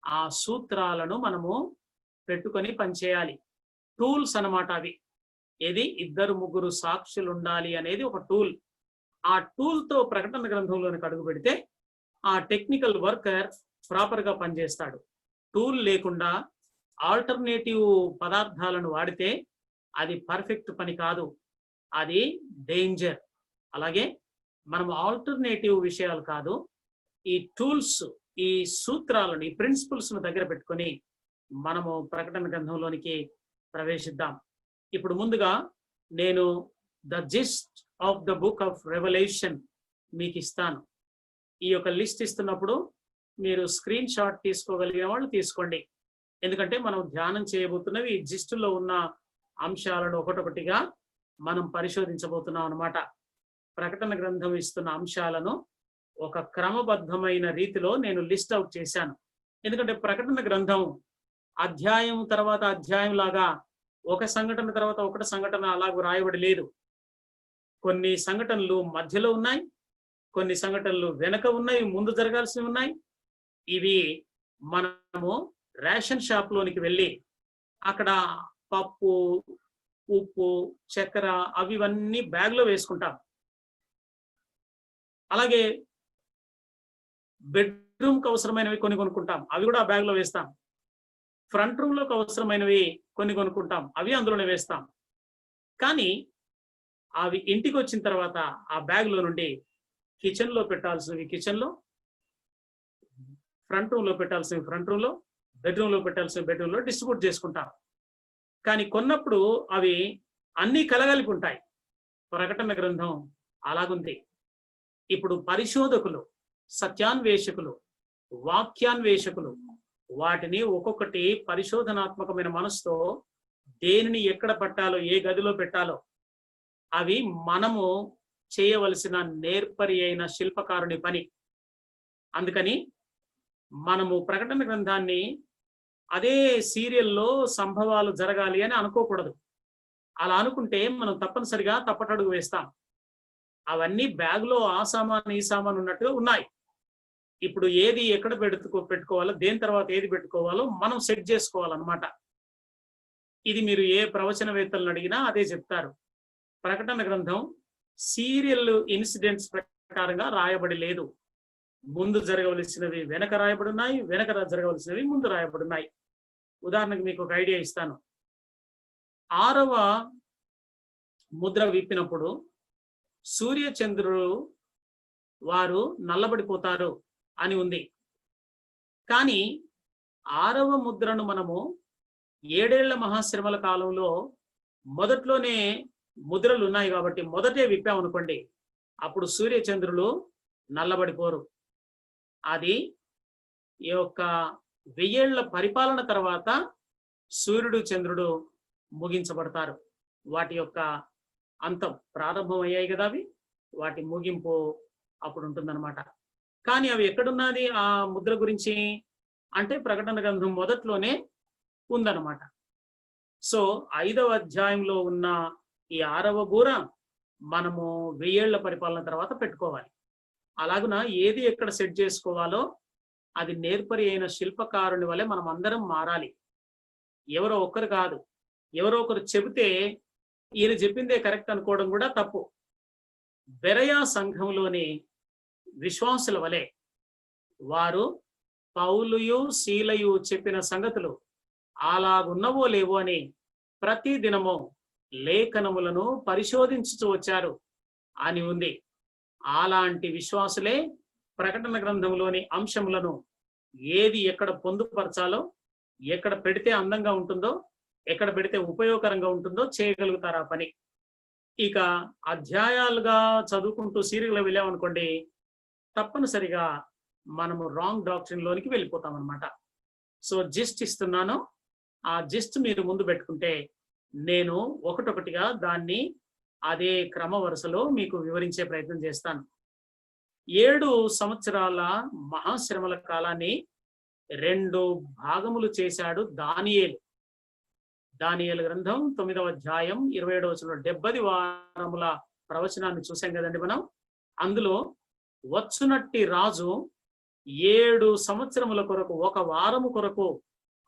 ఆ సూత్రాలను మనము పెట్టుకొని పనిచేయాలి. టూల్స్ అన్నమాట అవి. ఏది? 2-3 సాక్షులు ఉండాలి అనేది ఒక టూల్. ఆ టూల్ తో ప్రకటన గ్రంథంలోనికి అడుగు పెడితే ఆ టెక్నికల్ వర్కర్ ప్రాపర్ గా పనిచేస్తాడు. టూల్ లేకుండా ఆల్టర్నేటివ్ పదార్థాలను వాడితే అది పర్ఫెక్ట్ పని కాదు, అది డేంజర్. అలాగే మనం ఆల్టర్నేటివ్ విషయాలు కాదు, ఈ టూల్స్, ఈ సూత్రాలను, ఈ ప్రిన్సిపల్స్ ను దగ్గర పెట్టుకొని మనము ప్రకటన గ్రంథంలోనికి ప్రవేశిద్దాం. ఇప్పుడు ముందుగా నేను the gist of the book of revolution మీకు ఇస్తాను. ఈ యొక్క లిస్ట్ ఇస్తున్నప్పుడు మీరు స్క్రీన్ షాట్ తీసుకోగలిగిన వాళ్ళు తీసుకోండి. ఎందుకంటే మనం ధ్యానం చేయబోతున్నవి ఈ జిస్టులో ఉన్న అంశాలను ఒకటొకటిగా మనం పరిశోధించబోతున్నాం అన్నమాట. ప్రకటన గ్రంథం ఇస్తున్న అంశాలను ఒక క్రమబద్ధమైన రీతిలో నేను లిస్ట్ అవుట్ చేశాను. ఎందుకంటే ప్రకటన గ్రంథం అధ్యాయం తర్వాత అధ్యాయం లాగా ఒక సంఘటన తర్వాత ఒకటి సంఘటన అలాగూ రాయబడి లేదు. కొన్ని సంఘటనలు మధ్యలో ఉన్నాయి, కొన్ని సంఘటనలు వెనక ఉన్నాయి, ముందు జరగాల్సినవి ఉన్నాయి. ఇవి మనము రేషన్ షాప్ లోనికి వెళ్ళి అక్కడ పప్పు, ఉప్పు, చక్కెర అవివన్నీ బ్యాగ్ లో వేసుకుంటాం. అలాగే బెడ్రూమ్ కి అవసరమైనవి కొన్ని కొనుక్కుంటాం, అవి కూడా ఆ బ్యాగ్ లో వేస్తాం. ఫ్రంట్ రూమ్ లోకి అవసరమైనవి కొన్ని కొనుక్కుంటాం, అవి అందులోనే వేస్తాం. కానీ అవి ఇంటికి వచ్చిన తర్వాత ఆ బ్యాగ్ లో నుండి కిచెన్ లో పెట్టాల్సినవి కిచెన్ లో, ఫ్రంట్ రూమ్ లో పెట్టాల్సినవి ఫ్రంట్ రూమ్ లో, బెడ్రూమ్ లో పెట్టాల్సినవి బెడ్రూమ్ లో డిస్ట్రిబ్యూట్ చేసుకుంటాం. కానీ కొన్నప్పుడు అవి అన్ని కలగలిపి ఉంటాయి. ప్రకటన గ్రంథం అలాగుంది. ఇప్పుడు పరిశోధకులు, సత్యాన్వేషకులు, వాక్యాన్వేషకులు వాటిని ఒక్కొక్కటి పరిశోధనాత్మకమైన మనసుతో దేనిని ఎక్కడ పెట్టాలో, ఏ గదిలో పెట్టాలో అవి మనము చేయవలసిన నేర్పరి అయిన శిల్పకారుని పని. అందుకని మనము ప్రకటన గ్రంథాన్ని అదే సీరియల్లో సంభవాలు జరగాలి అని అనుకోకూడదు. అలా అనుకుంటే మనం తప్పనిసరిగా తప్పటడుగు వేస్తాం. అవన్నీ బ్యాగ్లో ఆ సామాన్ ఈ సామాన్ ఉన్నట్టుగా ఉన్నాయి. ఇప్పుడు ఏది ఎక్కడ పెట్టుకోవాలో, దేని తర్వాత ఏది పెట్టుకోవాలో మనం సెట్ చేసుకోవాలన్నమాట. ఇది మీరు ఏ ప్రవచనవేత్తలను అడిగినా అదే చెప్తారు. ప్రకటన గ్రంథం సీరియల్ ఇన్సిడెంట్స్ ప్రకారంగా రాయబడి లేదు. ముందు జరగవలసినవి వెనక రాయబడి ఉన్నాయి, వెనక జరగవలసినవి ముందు రాయబడి ఉన్నాయి. ఉదాహరణకు మీకు ఒక ఐడియా ఇస్తాను. 6వ ముద్ర విప్పినప్పుడు సూర్య చంద్రుడు వారు నల్లబడిపోతారు అని ఉంది. కానీ 6వ ముద్రను మనము 7 ఏళ్ల మహాశ్రమల కాలంలో మొదట్లోనే ముద్రలు ఉన్నాయి కాబట్టి మొదటే విప్పామనుకోండి, అప్పుడు సూర్య చంద్రులు నల్లబడిపోరు. అది ఈ యొక్క 1000 ఏళ్ల పరిపాలన తర్వాత సూర్యుడు చంద్రుడు ముగించబడతారు. వాటి యొక్క అంతం ప్రారంభం అయ్యాయి కదా, అవి వాటి ముగింపు అప్పుడు ఉంటుందన్నమాట. కానీ అవి ఎక్కడున్నది ఆ ముద్ర గురించి అంటే ప్రకటన గ్రంథం మొదట్లోనే ఉందన్నమాట. సో 5వ అధ్యాయంలో ఉన్న ఈ 6వ బూర మనము 1000 ఏళ్ల పరిపాలన తర్వాత పెట్టుకోవాలి. అలాగున ఏది ఎక్కడ సెట్ చేసుకోవాలో అది నేర్పరి అయిన శిల్పకారుని వలె మనం అందరం మారాలి. ఎవరో ఒక్కరు కాదు, ఎవరో ఒకరు చెబితే ఈయన చెప్పిందే కరెక్ట్ అనుకోవడం కూడా తప్పు. బెరయా సంఘంలోని విశ్వాసుల వలె వారు పౌలుయు శీలయు చెప్పిన సంగతులు అలాగున్నవో లేవో అని ప్రతి దినము లేఖనములను పరిశోధించుతూ వచ్చారు అని ఉంది. అలాంటి విశ్వాసులే ప్రకటన గ్రంథంలోని అంశములను ఏది ఎక్కడ పొందుపరచాలో, ఎక్కడ పెడితే అందంగా ఉంటుందో, ఎక్కడ పెడితే ఉపయోగకరంగా ఉంటుందో చేయగలుగుతారు ఆ పని. ఇక అధ్యాయాలుగా చదువుకుంటూ సీరియల్గా వెళ్ళామనుకోండి, తప్పనిసరిగా మనము రాంగ్ డాక్ట్రిన్ లోనికి వెళ్ళిపోతాం అనమాట. సో జిస్ట్ ఇస్తున్నాను, జస్ట్ మీరు ముందు పెట్టుకుంటే నేను ఒకటొకటిగా దాన్ని అదే క్రమ వరుసలో మీకు వివరించే ప్రయత్నం చేస్తాను. 7 సంవత్సరాల మహాశ్రమల కాలాన్ని 2 భాగములు చేశాడు దానియేలు. దానియేలు గ్రంథం 9వ అధ్యాయం 27వ వచనంలో 70 వారముల ప్రవచనాన్ని చూసాం కదండి మనం. అందులో వచ్చునట్టి రాజు 7 సంవత్సరముల కొరకు, 1 వారము కొరకు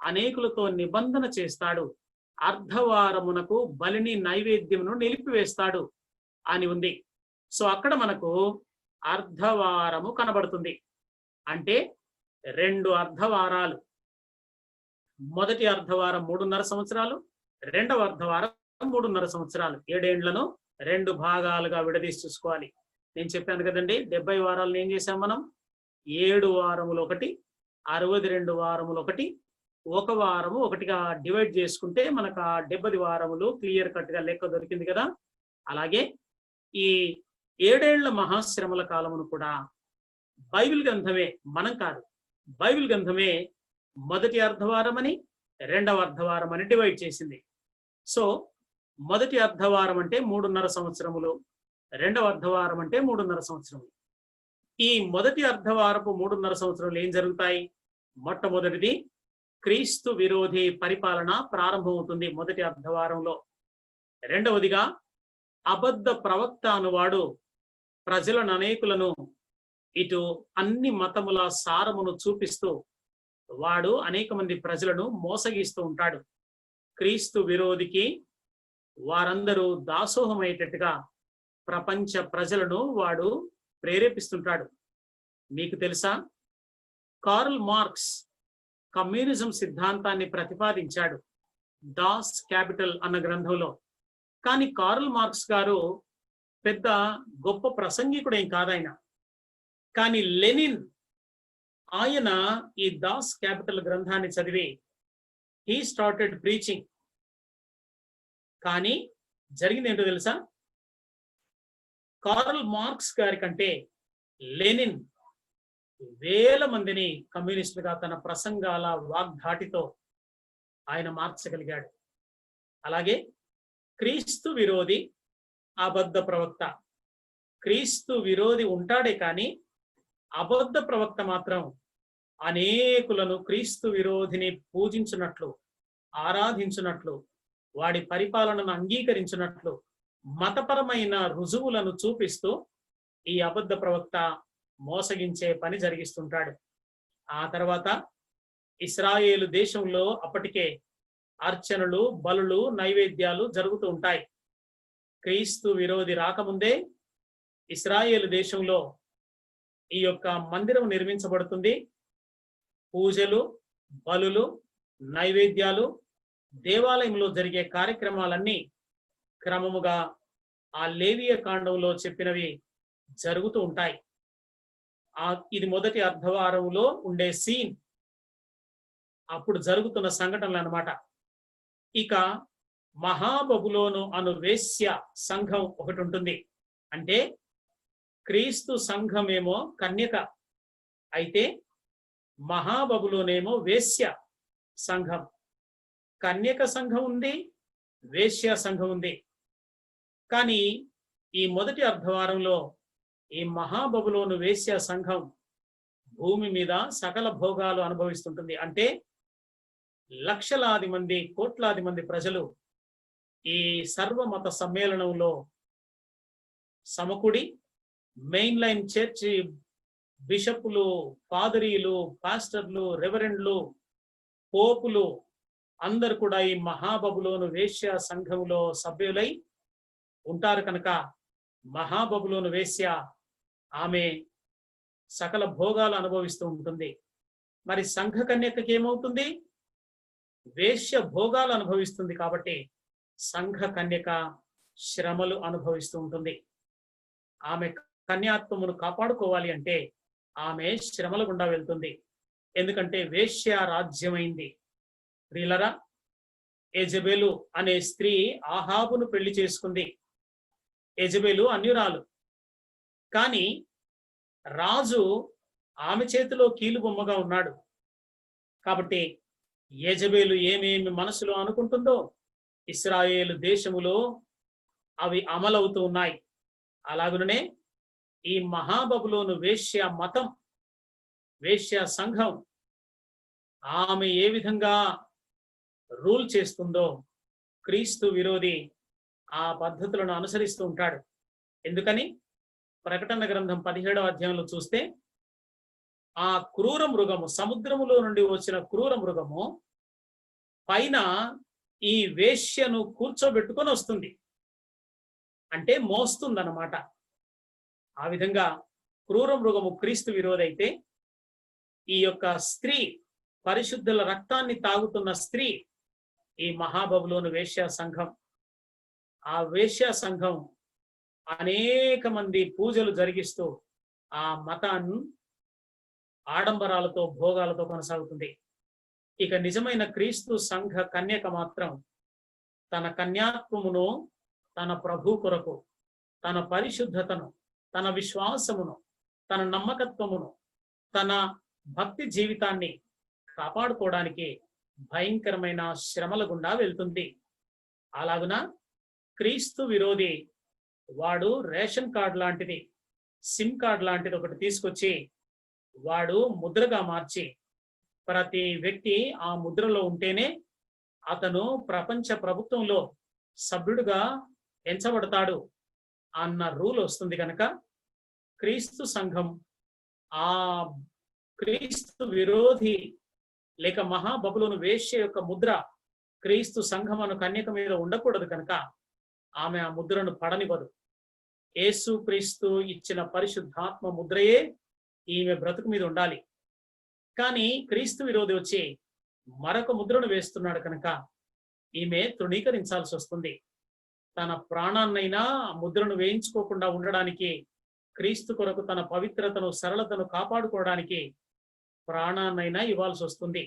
అనేకులతో నిబంధన చేస్తాడు, అర్ధవారమునకు బలిని నైవేద్యమును నిలిపివేస్తాడు అని ఉంది. సో అక్కడ మనకు అర్ధవారము కనబడుతుంది. అంటే 2 అర్ధవారాలు. మొదటి అర్ధవారం 3.5 సంవత్సరాలు, రెండవ అర్ధవారం 3.5 సంవత్సరాలు. 7 ఏండ్లను 2 భాగాలుగా విడదీసి చూసుకోవాలి. నేను చెప్పాను కదండి, 70 వారాలను ఏం చేశాం మనం? 7 వారములు ఒకటి, 62 వారములు ఒకటి, 1 వారము ఒకటిగా డివైడ్ చేసుకుంటే మనకు ఆ 70 వారములు క్లియర్ కట్ గా లెక్క దొరికింది కదా. అలాగే ఈ 7 ఏళ్ల మహాశ్రమల కాలమును కూడా బైబిల్ గ్రంథమే, మనం కాదు, బైబిల్ గ్రంథమే మొదటి అర్ధవారం అని, రెండవ అర్ధవారం అని డివైడ్ చేసింది. సో మొదటి అర్ధవారం అంటే 3.5 సంవత్సరములు, రెండవ అర్ధవారం అంటే 3.5 సంవత్సరములు. ఈ మొదటి అర్ధవారపు 3.5 సంవత్సరాలు ఏం జరుగుతాయి? మొట్టమొదటిది క్రీస్తు విరోధి పరిపాలన ప్రారంభమవుతుంది మొదటి అర్ధవారంలో. రెండవదిగా అబద్ధ ప్రవక్త అనువాడు ప్రజలను అనేకులను ఇటు అన్ని మతముల సారమును చూపిస్తూ వాడు అనేక మంది ప్రజలను మోసగిస్తూ ఉంటాడు. క్రీస్తు విరోధికి వారందరూ దాసోహమయ్యేటట్టుగా ప్రపంచ ప్రజలను వాడు ప్రేరేపిస్తుంటాడు. మీకు తెలుసా, కార్ల్ మార్క్స్ కమ్యూనిజం సిద్ధాంతాన్ని ప్రతిపాదించాడు దాస్ క్యాపిటల్ అన్న గ్రంథంలో. కానీ కార్ల్ మార్క్స్ గారు పెద్ద గొప్ప ప్రసంగికుడు ఏం కాదాయన. కానీ లెనిన్ ఆయన ఈ దాస్ క్యాపిటల్ గ్రంథాన్ని చదివి హీ స్టార్టెడ్ ప్రీచింగ్. కానీ జరిగింది ఏంటో తెలుసా? కార్ల్ మార్క్స్ గారి కంటే లెనిన్ వేల మందిని కమ్యూనిస్టులుగా తన ప్రసంగాల వాగ్ధాటితో ఆయన మార్చగలిగాడు. అలాగే క్రీస్తు విరోధి అబద్ధ ప్రవక్త, క్రీస్తు విరోధి ఉంటాడే కానీ అబద్ధ ప్రవక్త మాత్రం అనేకులను క్రీస్తు విరోధిని పూజించినట్లు, ఆరాధించినట్లు, వాడి పరిపాలనను అంగీకరించినట్లు మతపరమైన రుజువులను చూపిస్తూ ఈ అబద్ధ ప్రవక్త మోసగించే పని జరిగిస్తుంటాడు. ఆ తర్వాత ఇశ్రాయేలు దేశంలో అప్పటికే అర్చనలు, బలులు, నైవేద్యాలు జరుగుతూ ఉంటాయి. క్రీస్తు విరోధి రాకముందే ఇశ్రాయేలు దేశంలో ఈ యొక్క మందిరం నిర్మించబడుతుంది. పూజలు, బలులు, నైవేద్యాలు, దేవాలయంలో జరిగే కార్యక్రమాలన్నీ క్రమముగా ఆ లేవియ కాండంలో చెప్పినవి జరుగుతూ ఉంటాయి. ఇది మొదటి అర్ధవారంలో ఉండే సీన్, అప్పుడు జరుగుతున్న సంఘటనలు అన్నమాట. ఇక మహాబబులోను అను వేశ్య సంఘం ఒకటి ఉంటుంది. అంటే క్రీస్తు సంఘమేమో కన్యక అయితే మహాబబులోనేమో వేశ్య సంఘం. కన్యక సంఘం ఉంది, వేశ్య సంఘం ఉంది. కానీ ఈ మొదటి అర్ధవారంలో ఈ మహాబబులోను వేశ్య సంఘం భూమి మీద సకల భోగాలు అనుభవిస్తుంటుంది. అంటే లక్షలాది మంది, కోట్లాది మంది ప్రజలు ఈ సర్వమత సమ్మేళనంలో సమకూడి మెయిన్ లైన్ చర్చి బిషపులు, పాదరీలు, పాస్టర్లు, రెవరెండ్లు, పోపులు అందరు కూడా ఈ మహాబబులోను వేశ్య సంఘంలో సభ్యులై ఉంటారు. కనుక మహాబబులోను వేశ్య ఆమె సకల భోగాలు అనుభవిస్తూ ఉంటుంది. మరి సంఘ కన్యకకి ఏమవుతుంది? వేశ్య భోగాలు అనుభవిస్తుంది. కాబట్టి సంఘ కన్యక శ్రమలు అనుభవిస్తూ ఉంటుంది. ఆమె కన్యాత్వమును కాపాడుకోవాలి అంటే ఆమె శ్రమల గుండా వెళ్తుంది. ఎందుకంటే వేశ్య రాజ్యమైంది. ప్రియులరా, యెజబెలు అనే స్త్రీ ఆహాబును పెళ్లి చేసుకుంది. యెజబెలు అన్యురాలు. కానీ రాజు ఆమె చేతిలో కీలుబొమ్మగా ఉన్నాడు. కాబట్టి యెజబేలు ఏమేమి మనసులో అనుకుంటుందో ఇశ్రాయేలు దేశములో అవి అమలవుతూ ఉన్నాయి. అలాగుననే ఈ మహాబబులోను వేశ్య మతం, వేశ్య సంఘం, ఆమె ఏ విధంగా రూల్ చేస్తుందో క్రీస్తు విరోధి ఆ పద్ధతులను అనుసరిస్తూ ఉంటాడు. ఎందుకని? ప్రకటన గ్రంథం 17వ అధ్యాయంలో చూస్తే ఆ క్రూర మృగము, సముద్రములో నుండి వచ్చిన క్రూర మృగము పైన ఈ వేశ్యను కూర్చోబెట్టుకొని వస్తుంది, అంటే మోస్తుందన్నమాట. ఆ విధంగా క్రూర మృగము క్రీస్తు విరోధైతే ఈ యొక్క స్త్రీ, పరిశుద్ధుల రక్తాన్ని తాగుతున్న స్త్రీ ఈ మహాబబులోను వేశ్య సంఘం. ఆ వేశ్య సంఘం అనేక మంది పూజలు జరిగిస్తూ ఆ మతాన్ని ఆడంబరాలతో, భోగాలతో కొనసాగుతుంది. ఇక నిజమైన క్రీస్తు సంఘ కన్యక మాత్రం తన కన్యాత్వమును, తన ప్రభు కొరకు, తన పరిశుద్ధతను, తన విశ్వాసమును, తన నమ్మకత్వమును, తన భక్తి జీవితాన్ని కాపాడుకోవడానికి భయంకరమైన శ్రమల గుండా వెళ్తుంది. అలాగున క్రీస్తు విరోధి వాడు రేషన్ కార్డ్ లాంటిది, సిమ్ కార్డ్ లాంటిది ఒకటి తీసుకొచ్చి వాడు ముద్రగా మార్చి, ప్రతి వ్యక్తి ఆ ముద్రలో ఉంటేనే అతను ప్రపంచ ప్రభుత్వంలో సభ్యుడుగా ఎంచబడతాడు అన్న రూల్ వస్తుంది కనుక క్రీస్తు సంఘం ఆ క్రీస్తు విరోధి లేక మహాబబులోను వేశ్య యొక్క ముద్ర క్రీస్తు సంఘం అను కన్యక మీద ఉండకూడదు కనుక ఆమె ఆ ముద్రను పడనివ్వదు. యేసు క్రీస్తు ఇచ్చిన పరిశుద్ధాత్మ ముద్రయే ఈమె బ్రతుకు మీద ఉండాలి. కానీ క్రీస్తు విరోధి వచ్చి మరొక ముద్రను వేస్తున్నాడు కనుక ఈమె తృణీకరించాల్సి వస్తుంది. తన ప్రాణాన్నైనా ముద్రను వేయించుకోకుండా ఉండడానికి, క్రీస్తు కొరకు తన పవిత్రతను, సరళతను కాపాడుకోవడానికి ప్రాణాన్నైనా ఇవ్వాల్సి వస్తుంది.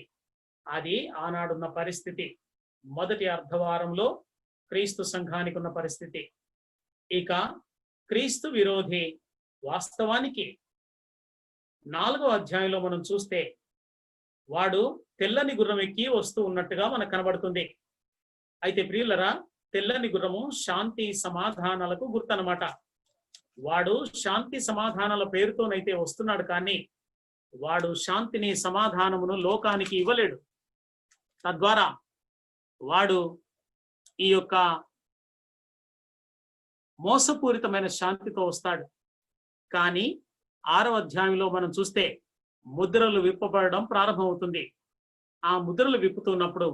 అది ఆనాడున్న పరిస్థితి, మొదటి అర్ధవారంలో క్రీస్తు సంఘానికి ఉన్న పరిస్థితి. ఇక క్రీస్తు విరోధి వాస్తవానికి 4వ అధ్యాయంలో మనం చూస్తే వాడు తెల్లని గుర్రం ఎక్కి వస్తూ ఉన్నట్టుగా మనకు కనబడుతుంది. అయితే ప్రియులరా, తెల్లని గుర్రము శాంతి సమాధానాలకు గుర్తనమాట. వాడు శాంతి సమాధానాల పేరుతోనైతే వస్తున్నాడు, కానీ వాడు శాంతిని, సమాధానమును లోకానికి ఇవ్వలేడు. తద్వారా వాడు ఈ యొక్క మోసపూరితమైన శాంతితో వస్తాడు. కానీ 6వ అధ్యాయంలో మనం చూస్తే ముద్రలు విప్పబడడం ప్రారంభమవుతుంది. ఆ ముద్రలు విప్పుతున్నప్పుడు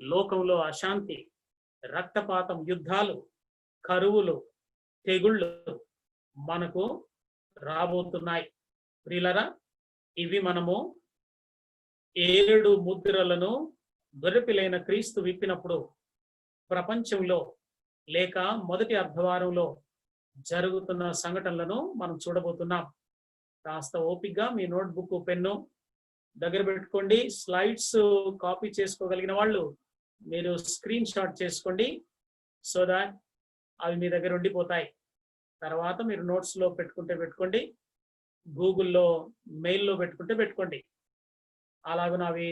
లోకంలో అశాంతి, రక్తపాతం, యుద్ధాలు, కరువులు, తెగుళ్ళు మనకు రాబోతున్నాయి. ప్రియులరా, ఇవి మనము 7 ముద్రలను గొర్రెపిల్లైన క్రీస్తు విప్పినప్పుడు ప్రపంచంలో లేక మొదటి అర్ధవారంలో జరుగుతున్న సంఘటనలను మనం చూడబోతున్నాం. కాస్త ఓపికగా మీ నోట్బుక్, పెన్ను దగ్గర పెట్టుకోండి. స్లైడ్స్ కాపీ చేసుకోగలిగిన వాళ్ళు మీరు స్క్రీన్ షాట్ చేసుకోండి, సో దాట్ అవి మీ దగ్గర ఉండిపోతాయి. తర్వాత మీరు నోట్స్లో పెట్టుకోండి, గూగుల్లో మెయిల్లో పెట్టుకోండి. అలాగ అవి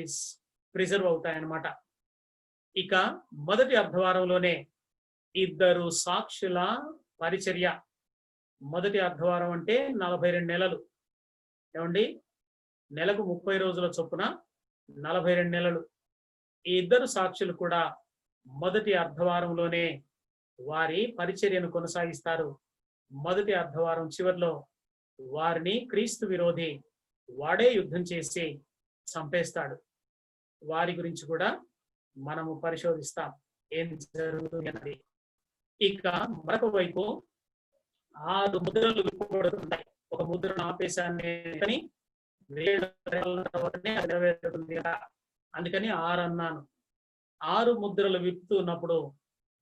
ప్రిజర్వ్ అవుతాయన్నమాట. ఇక మొదటి అర్ధవారంలోనే 2 సాక్షుల పరిచర్య. మొదటి అర్ధవారం అంటే 42 నెలలు. ఏమండి, నెలకు 30 రోజుల చొప్పున 42 నెలలు. ఈ 2 సాక్షులు కూడా మొదటి అర్ధవారంలోనే వారి పరిచర్యను కొనసాగిస్తారు. మొదటి అర్ధవారం చివరిలో వారిని క్రీస్తు విరోధి వాడే యుద్ధం చేసి చంపేస్తాడు. వారి గురించి కూడా మనము పరిశోధిస్తాం ఏం జరుగుతుంది అన్నది. ఇక మరొక వైపు 6 ముద్రలు విప్పబడుతున్నాయి. ఒక ముద్రను ఆపేశాన్ని నెరవేరుతుంది కదా, అందుకని 6 అన్నాను. 6 ముద్రలు విప్పుతున్నప్పుడు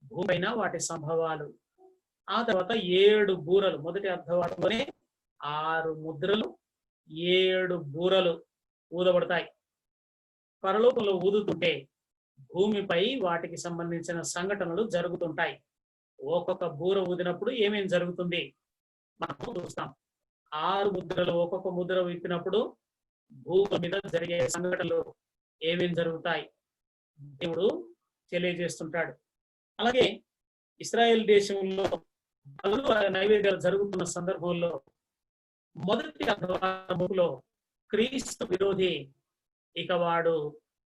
భూమైనా వాటి సంభవాలు, ఆ తర్వాత 7 బూరలు. మొదటి అర్ధవారంలోనే 6 ముద్రలు, 7 బూరలు ఊదబడతాయి. పరలోకంలో ఊదుతుంటే భూమిపై వాటికి సంబంధించిన సంఘటనలు జరుగుతుంటాయి. ఒక్కొక్క బూర ఊదినప్పుడు ఏమేం జరుగుతుంది మనం చూస్తాం. 6 ముద్రలు, ఒక్కొక్క ముద్ర విప్పినప్పుడు భూమి మీద జరిగే సంఘటనలు ఏమేం జరుగుతాయి. దేవుడు తెలియజేస్తుంటాడు. అలాగే ఇస్రాయేల్ దేశంలో బలులు నైవేద్యాలు జరుగుతున్న సందర్భంలో మొదటి అర్థవారములో క్రీస్తు విరోధి ఇక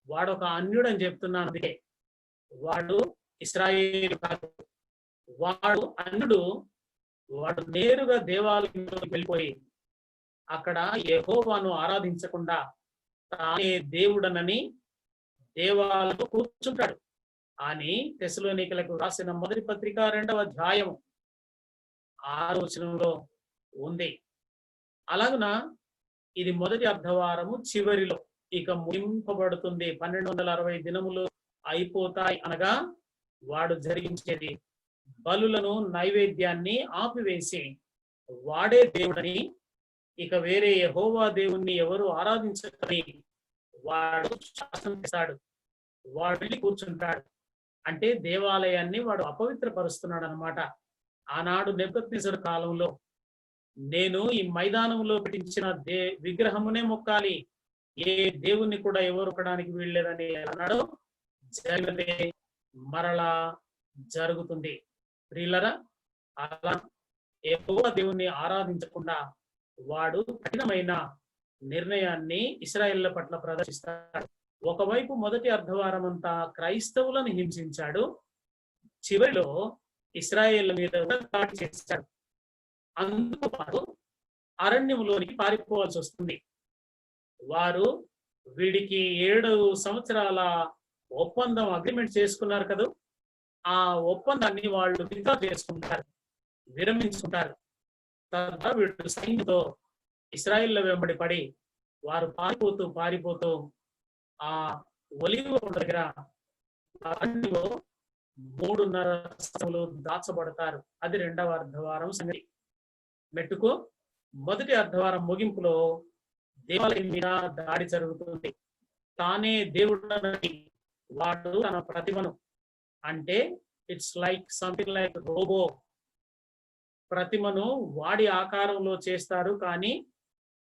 వాడొక అన్యుడు అని చెప్తున్నాను. అందుకే వాడు ఇశ్రాయేలు కాదు, వాడు అన్యుడు. వాడు నేరుగా దేవాలయంలోకి వెళ్ళిపోయి అక్కడ యెహోవాను ఆరాధించకుండా తానే దేవుడనని దేవాలయంలో కూర్చుంటాడు అని తెస్సలోనికలకు రాసిన మొదటి పత్రిక 2వ అధ్యాయం 6వ వచనంలో ఉంది. అలాగున ఇది మొదటి అర్ధవారము చివరిలో ఇక ముగింపబడుతుంది. 1260 దినములు అయిపోతాయి అనగా వాడు జరిగించేది బలులను నైవేద్యాన్ని ఆపివేసి వాడే దేవుడని, ఇక వేరే యెహోవా దేవుణ్ణి ఎవరు ఆరాధించకని వాడు శాసనం చేస్తాడు. వాడు వెళ్ళి కూర్చుంటాడు. అంటే దేవాలయాన్ని వాడు అపవిత్రపరుస్తున్నాడు అనమాట. ఆనాడు నెబుకద్నెజరు కాలంలో నేను ఈ మైదానంలో పెట్టించిన విగ్రహమునే మొక్కాలి, ఏ దేవుణ్ణి కూడా ఎవరు ఒక్కడానికి వీల్లేదని అన్నాడు. జరిగితే మరలా జరుగుతుంది. ప్రియులరా, అలా యెహోవా దేవుణ్ణి ఆరాధించకుండా వాడు కఠినమైన నిర్ణయాన్ని ఇశ్రాయేళ్ల పట్ల ప్రదర్శిస్తాడు. ఒకవైపు మొదటి అర్ధవారం అంతా క్రైస్తవులను హింసించాడు, చివరిలో ఇశ్రాయేళ్ల మీద దాడి చేశాడు. అందుకు వారు అరణ్యంలోనికి పారిపోవాల్సి వస్తుంది. వారు వీడికి 7 సంవత్సరాల ఒప్పందం అగ్రిమెంట్ చేసుకున్నారు కదా, ఆ ఒప్పందాన్ని వాళ్ళు విత్డ్రా చేసుకుంటారు, విరమించుకుంటారు. తర్వాత వీడు సైన్యంతో ఇశ్రాయేళ్ల వెంబడి పడి వారు పారిపోతూ ఆ ఒలివ దగ్గర 3.5 సంవత్సరాలు దాచబడతారు. అది 2వ అర్ధవారం సంగతి. మెట్టుకు మొదటి అర్ధవారం ముగింపులో దేవాలయం మీద దాడి జరుగుతుంది. తానే దేవుడని వాడు తన ప్రతిమను, అంటే it's like something like robot ప్రతిమను వాడి ఆకారంలో చేస్తారు, కానీ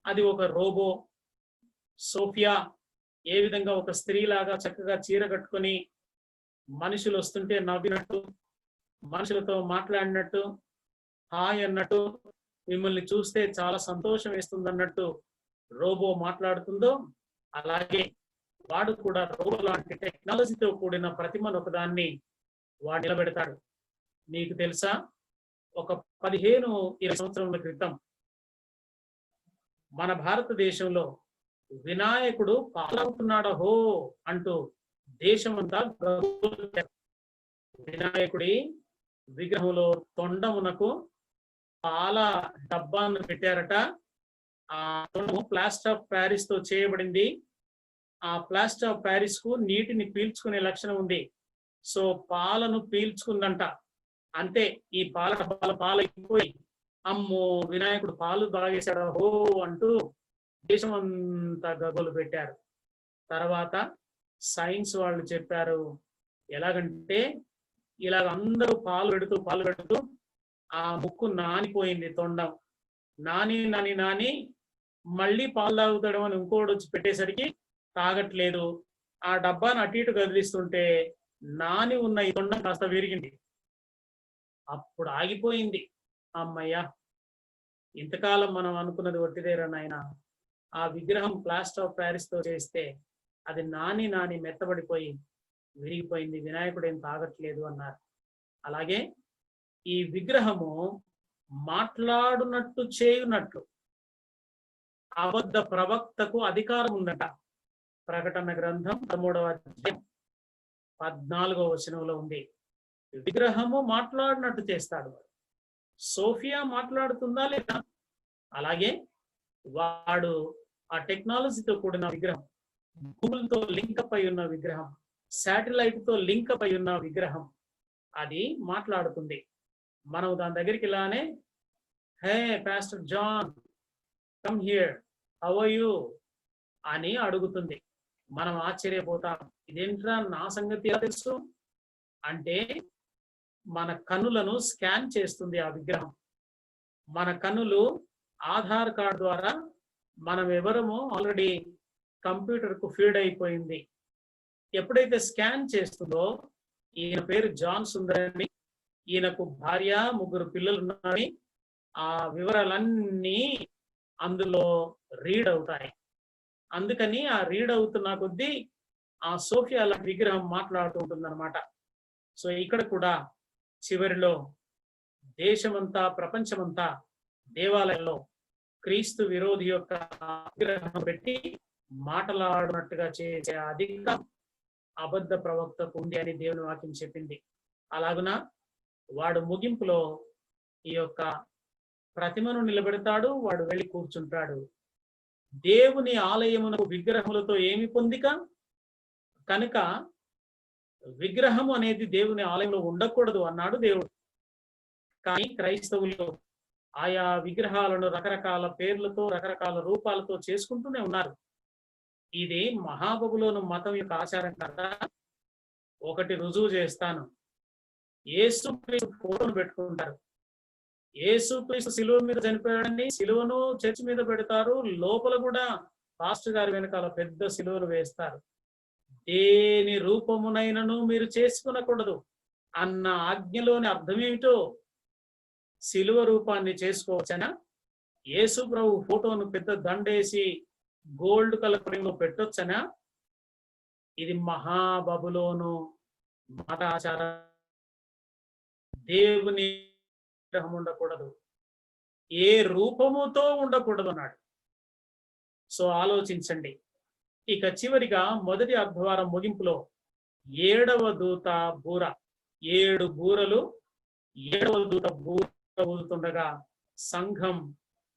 అది ఒక రోబో. సోఫియా ఏ విధంగా ఒక స్త్రీలాగా చక్కగా చీర కట్టుకొని మనుషులు వస్తుంటే నవ్వినట్టు, మనుషులతో మాట్లాడినట్టు, హాయ్ అన్నట్టు, మిమ్మల్ని చూస్తే చాలా సంతోషం వేస్తుంది అన్నట్టు రోబో మాట్లాడుతుందో, అలాగే వాడు కూడా రోబో లాంటి టెక్నాలజీతో కూడిన ప్రతిమను ఒకదాన్ని వాడు నిలబెడతాడు. మీకు తెలుసా, ఒక 15-20 సంవత్సరాల క్రితం మన భారతదేశంలో వినాయకుడు పాలవుతున్నాడు హో అంటూ దేశమంతా వినాయకుడి విగ్రహంలో తొండమునకు పాల డబ్బాను పెట్టారట. ఆ తొండము ప్లాస్టర్ ఆఫ్ ప్యారిస్ తో చేయబడింది. ఆ ప్లాస్టర్ ఆఫ్ ప్యారిస్ కు నీటిని పీల్చుకునే లక్షణం ఉంది. సో పాలను పీల్చుకుందంట. అంతే, ఈ పాల డబ్బాల పాలైపోయి అమ్మో వినాయకుడు పాలు తాగేశాడు హో అంటూ దేశమంతా గగ్గోలు పెట్టారు. తర్వాత సైన్స్ వాళ్ళు చెప్పారు, ఎలాగంటే ఇలాగ అందరూ పాలు పెడుతూ ఆ ముక్కు నానిపోయింది, తొండం నాని మళ్ళీ పాలు తాగుతాడు అని ఇంకోటి వచ్చి పెట్టేసరికి తాగట్లేదు. ఆ డబ్బాను అటు ఇటు కదిలిస్తుంటే నాని ఉన్న ఈ తొండం కాస్త విరిగింది. అప్పుడు ఆగిపోయింది. అమ్మయ్యా, ఇంతకాలం మనం అనుకున్నది ఒట్టిదేరా నాయన, ఆ విగ్రహం ప్లాస్టర్ ఆఫ్ ప్యారిస్ తో చేస్తే అది నాని మెత్తబడిపోయి విరిగిపోయింది, వినాయకుడు ఏం తాగట్లేదు అన్నారు. అలాగే ఈ విగ్రహము మాట్లాడునట్టు చేయునట్లు అబద్ధ ప్రవక్తకు అధికారం ఉందట. ప్రకటన గ్రంథం 13వ అధ్యాయం 14వ వచనంలో ఉంది. విగ్రహము మాట్లాడినట్టు చేస్తాడు. సోఫియా మాట్లాడుతుందా లేదా? అలాగే వాడు ఆ టెక్నాలజీతో కూడిన విగ్రహం, గూగుల్తో లింకప్ అయి ఉన్న విగ్రహం, శాటిలైట్ తో లింకప్ అయి ఉన్న విగ్రహం, అది మాట్లాడుతుంది. మనం దాని దగ్గరికి ఇలానే hey pastor John come here, how are you అని అడుగుతుంది. మనం ఆశ్చర్యపోతాం, ఇదేంట్రా నా సంగతి ఎలా తెలుసు అంటే మన కన్నులను స్కాన్ చేస్తుంది ఆ విగ్రహం. మన కన్నులు ఆధార్ కార్డు ద్వారా మనం ఎవరమో ఆల్రెడీ కంప్యూటర్ కు ఫీడ్ అయిపోయింది. ఎప్పుడైతే స్కాన్ చేస్తుందో, ఈయన పేరు జాన్ సుందర్ అని, ఈయనకు భార్య, 3 పిల్లలు ఉన్నారని, ఆ వివరాలన్నీ అందులో రీడ్ అవుతాయి. అందుకని ఆ రీడ్ అవుతున్న కొద్దీ ఆ సోఫియా లాంటి విగ్రహం మాట్లాడుతూ ఉంటుందన్నమాట. సో ఇక్కడ కూడా చివరిలో దేశమంతా, ప్రపంచమంతా దేవాలయంలో క్రీస్తు విరోధి యొక్క విగ్రహం పెట్టి మాట్లాడినట్టుగా చేసే అధికారం అబద్ధ ప్రవక్తకు ఉంది అని దేవుని వాక్యం చెప్పింది. అలాగున వాడు ముగింపులో ఈ యొక్క ప్రతిమను నిలబెడతాడు, వాడు వెళ్ళి కూర్చుంటాడు. దేవుని ఆలయమునకు విగ్రహములతో ఏమి పొందిక? కనుక విగ్రహము అనేది దేవుని ఆలయంలో ఉండకూడదు అన్నాడు దేవుడు. కానీ క్రైస్తవులు ఆయా విగ్రహాలను రకరకాల పేర్లతో, రకరకాల రూపాలతో చేసుకుంటూనే ఉన్నారు. ఇది మహాబబులోను మతం యొక్క ఆచారం కదా. ఒకటి రుజువు చేస్తాను. యేసుక్రీస్తు ఫోటోను పెట్టుకుంటారు. యేసుక్రీస్తు సిలువ మీద చనిపోయాడని సిలువను చర్చి మీద పెడతారు. లోపల కూడా పాస్టర్ గారి వెనకాల పెద్ద సిలువను వేస్తారు. దేని రూపమునైనను మీరు చేసుకునకూడదు అన్న ఆజ్ఞలోని అర్థం ఏమిటో సిలువ రూపాన్ని చేసుకోవచ్చనా? యేసు ప్రభు ఫోటోను పెద్ద దండేసి గోల్డ్ కలర్ పెట్టొచ్చనా? ఇది మహాబబులోను మత ఆచారం. దేవుని విగ్రహం ఉండకూడదు, ఏ రూపముతో ఉండకూడదు అన్నాడు. సో ఆలోచించండి. ఇక చివరిగా మొదటి అర్ధవారం ముగింపులో 7వ దూత బూర, 7 బూరలు, 7వ దూత బూర ఊదుతుండగా సంఘం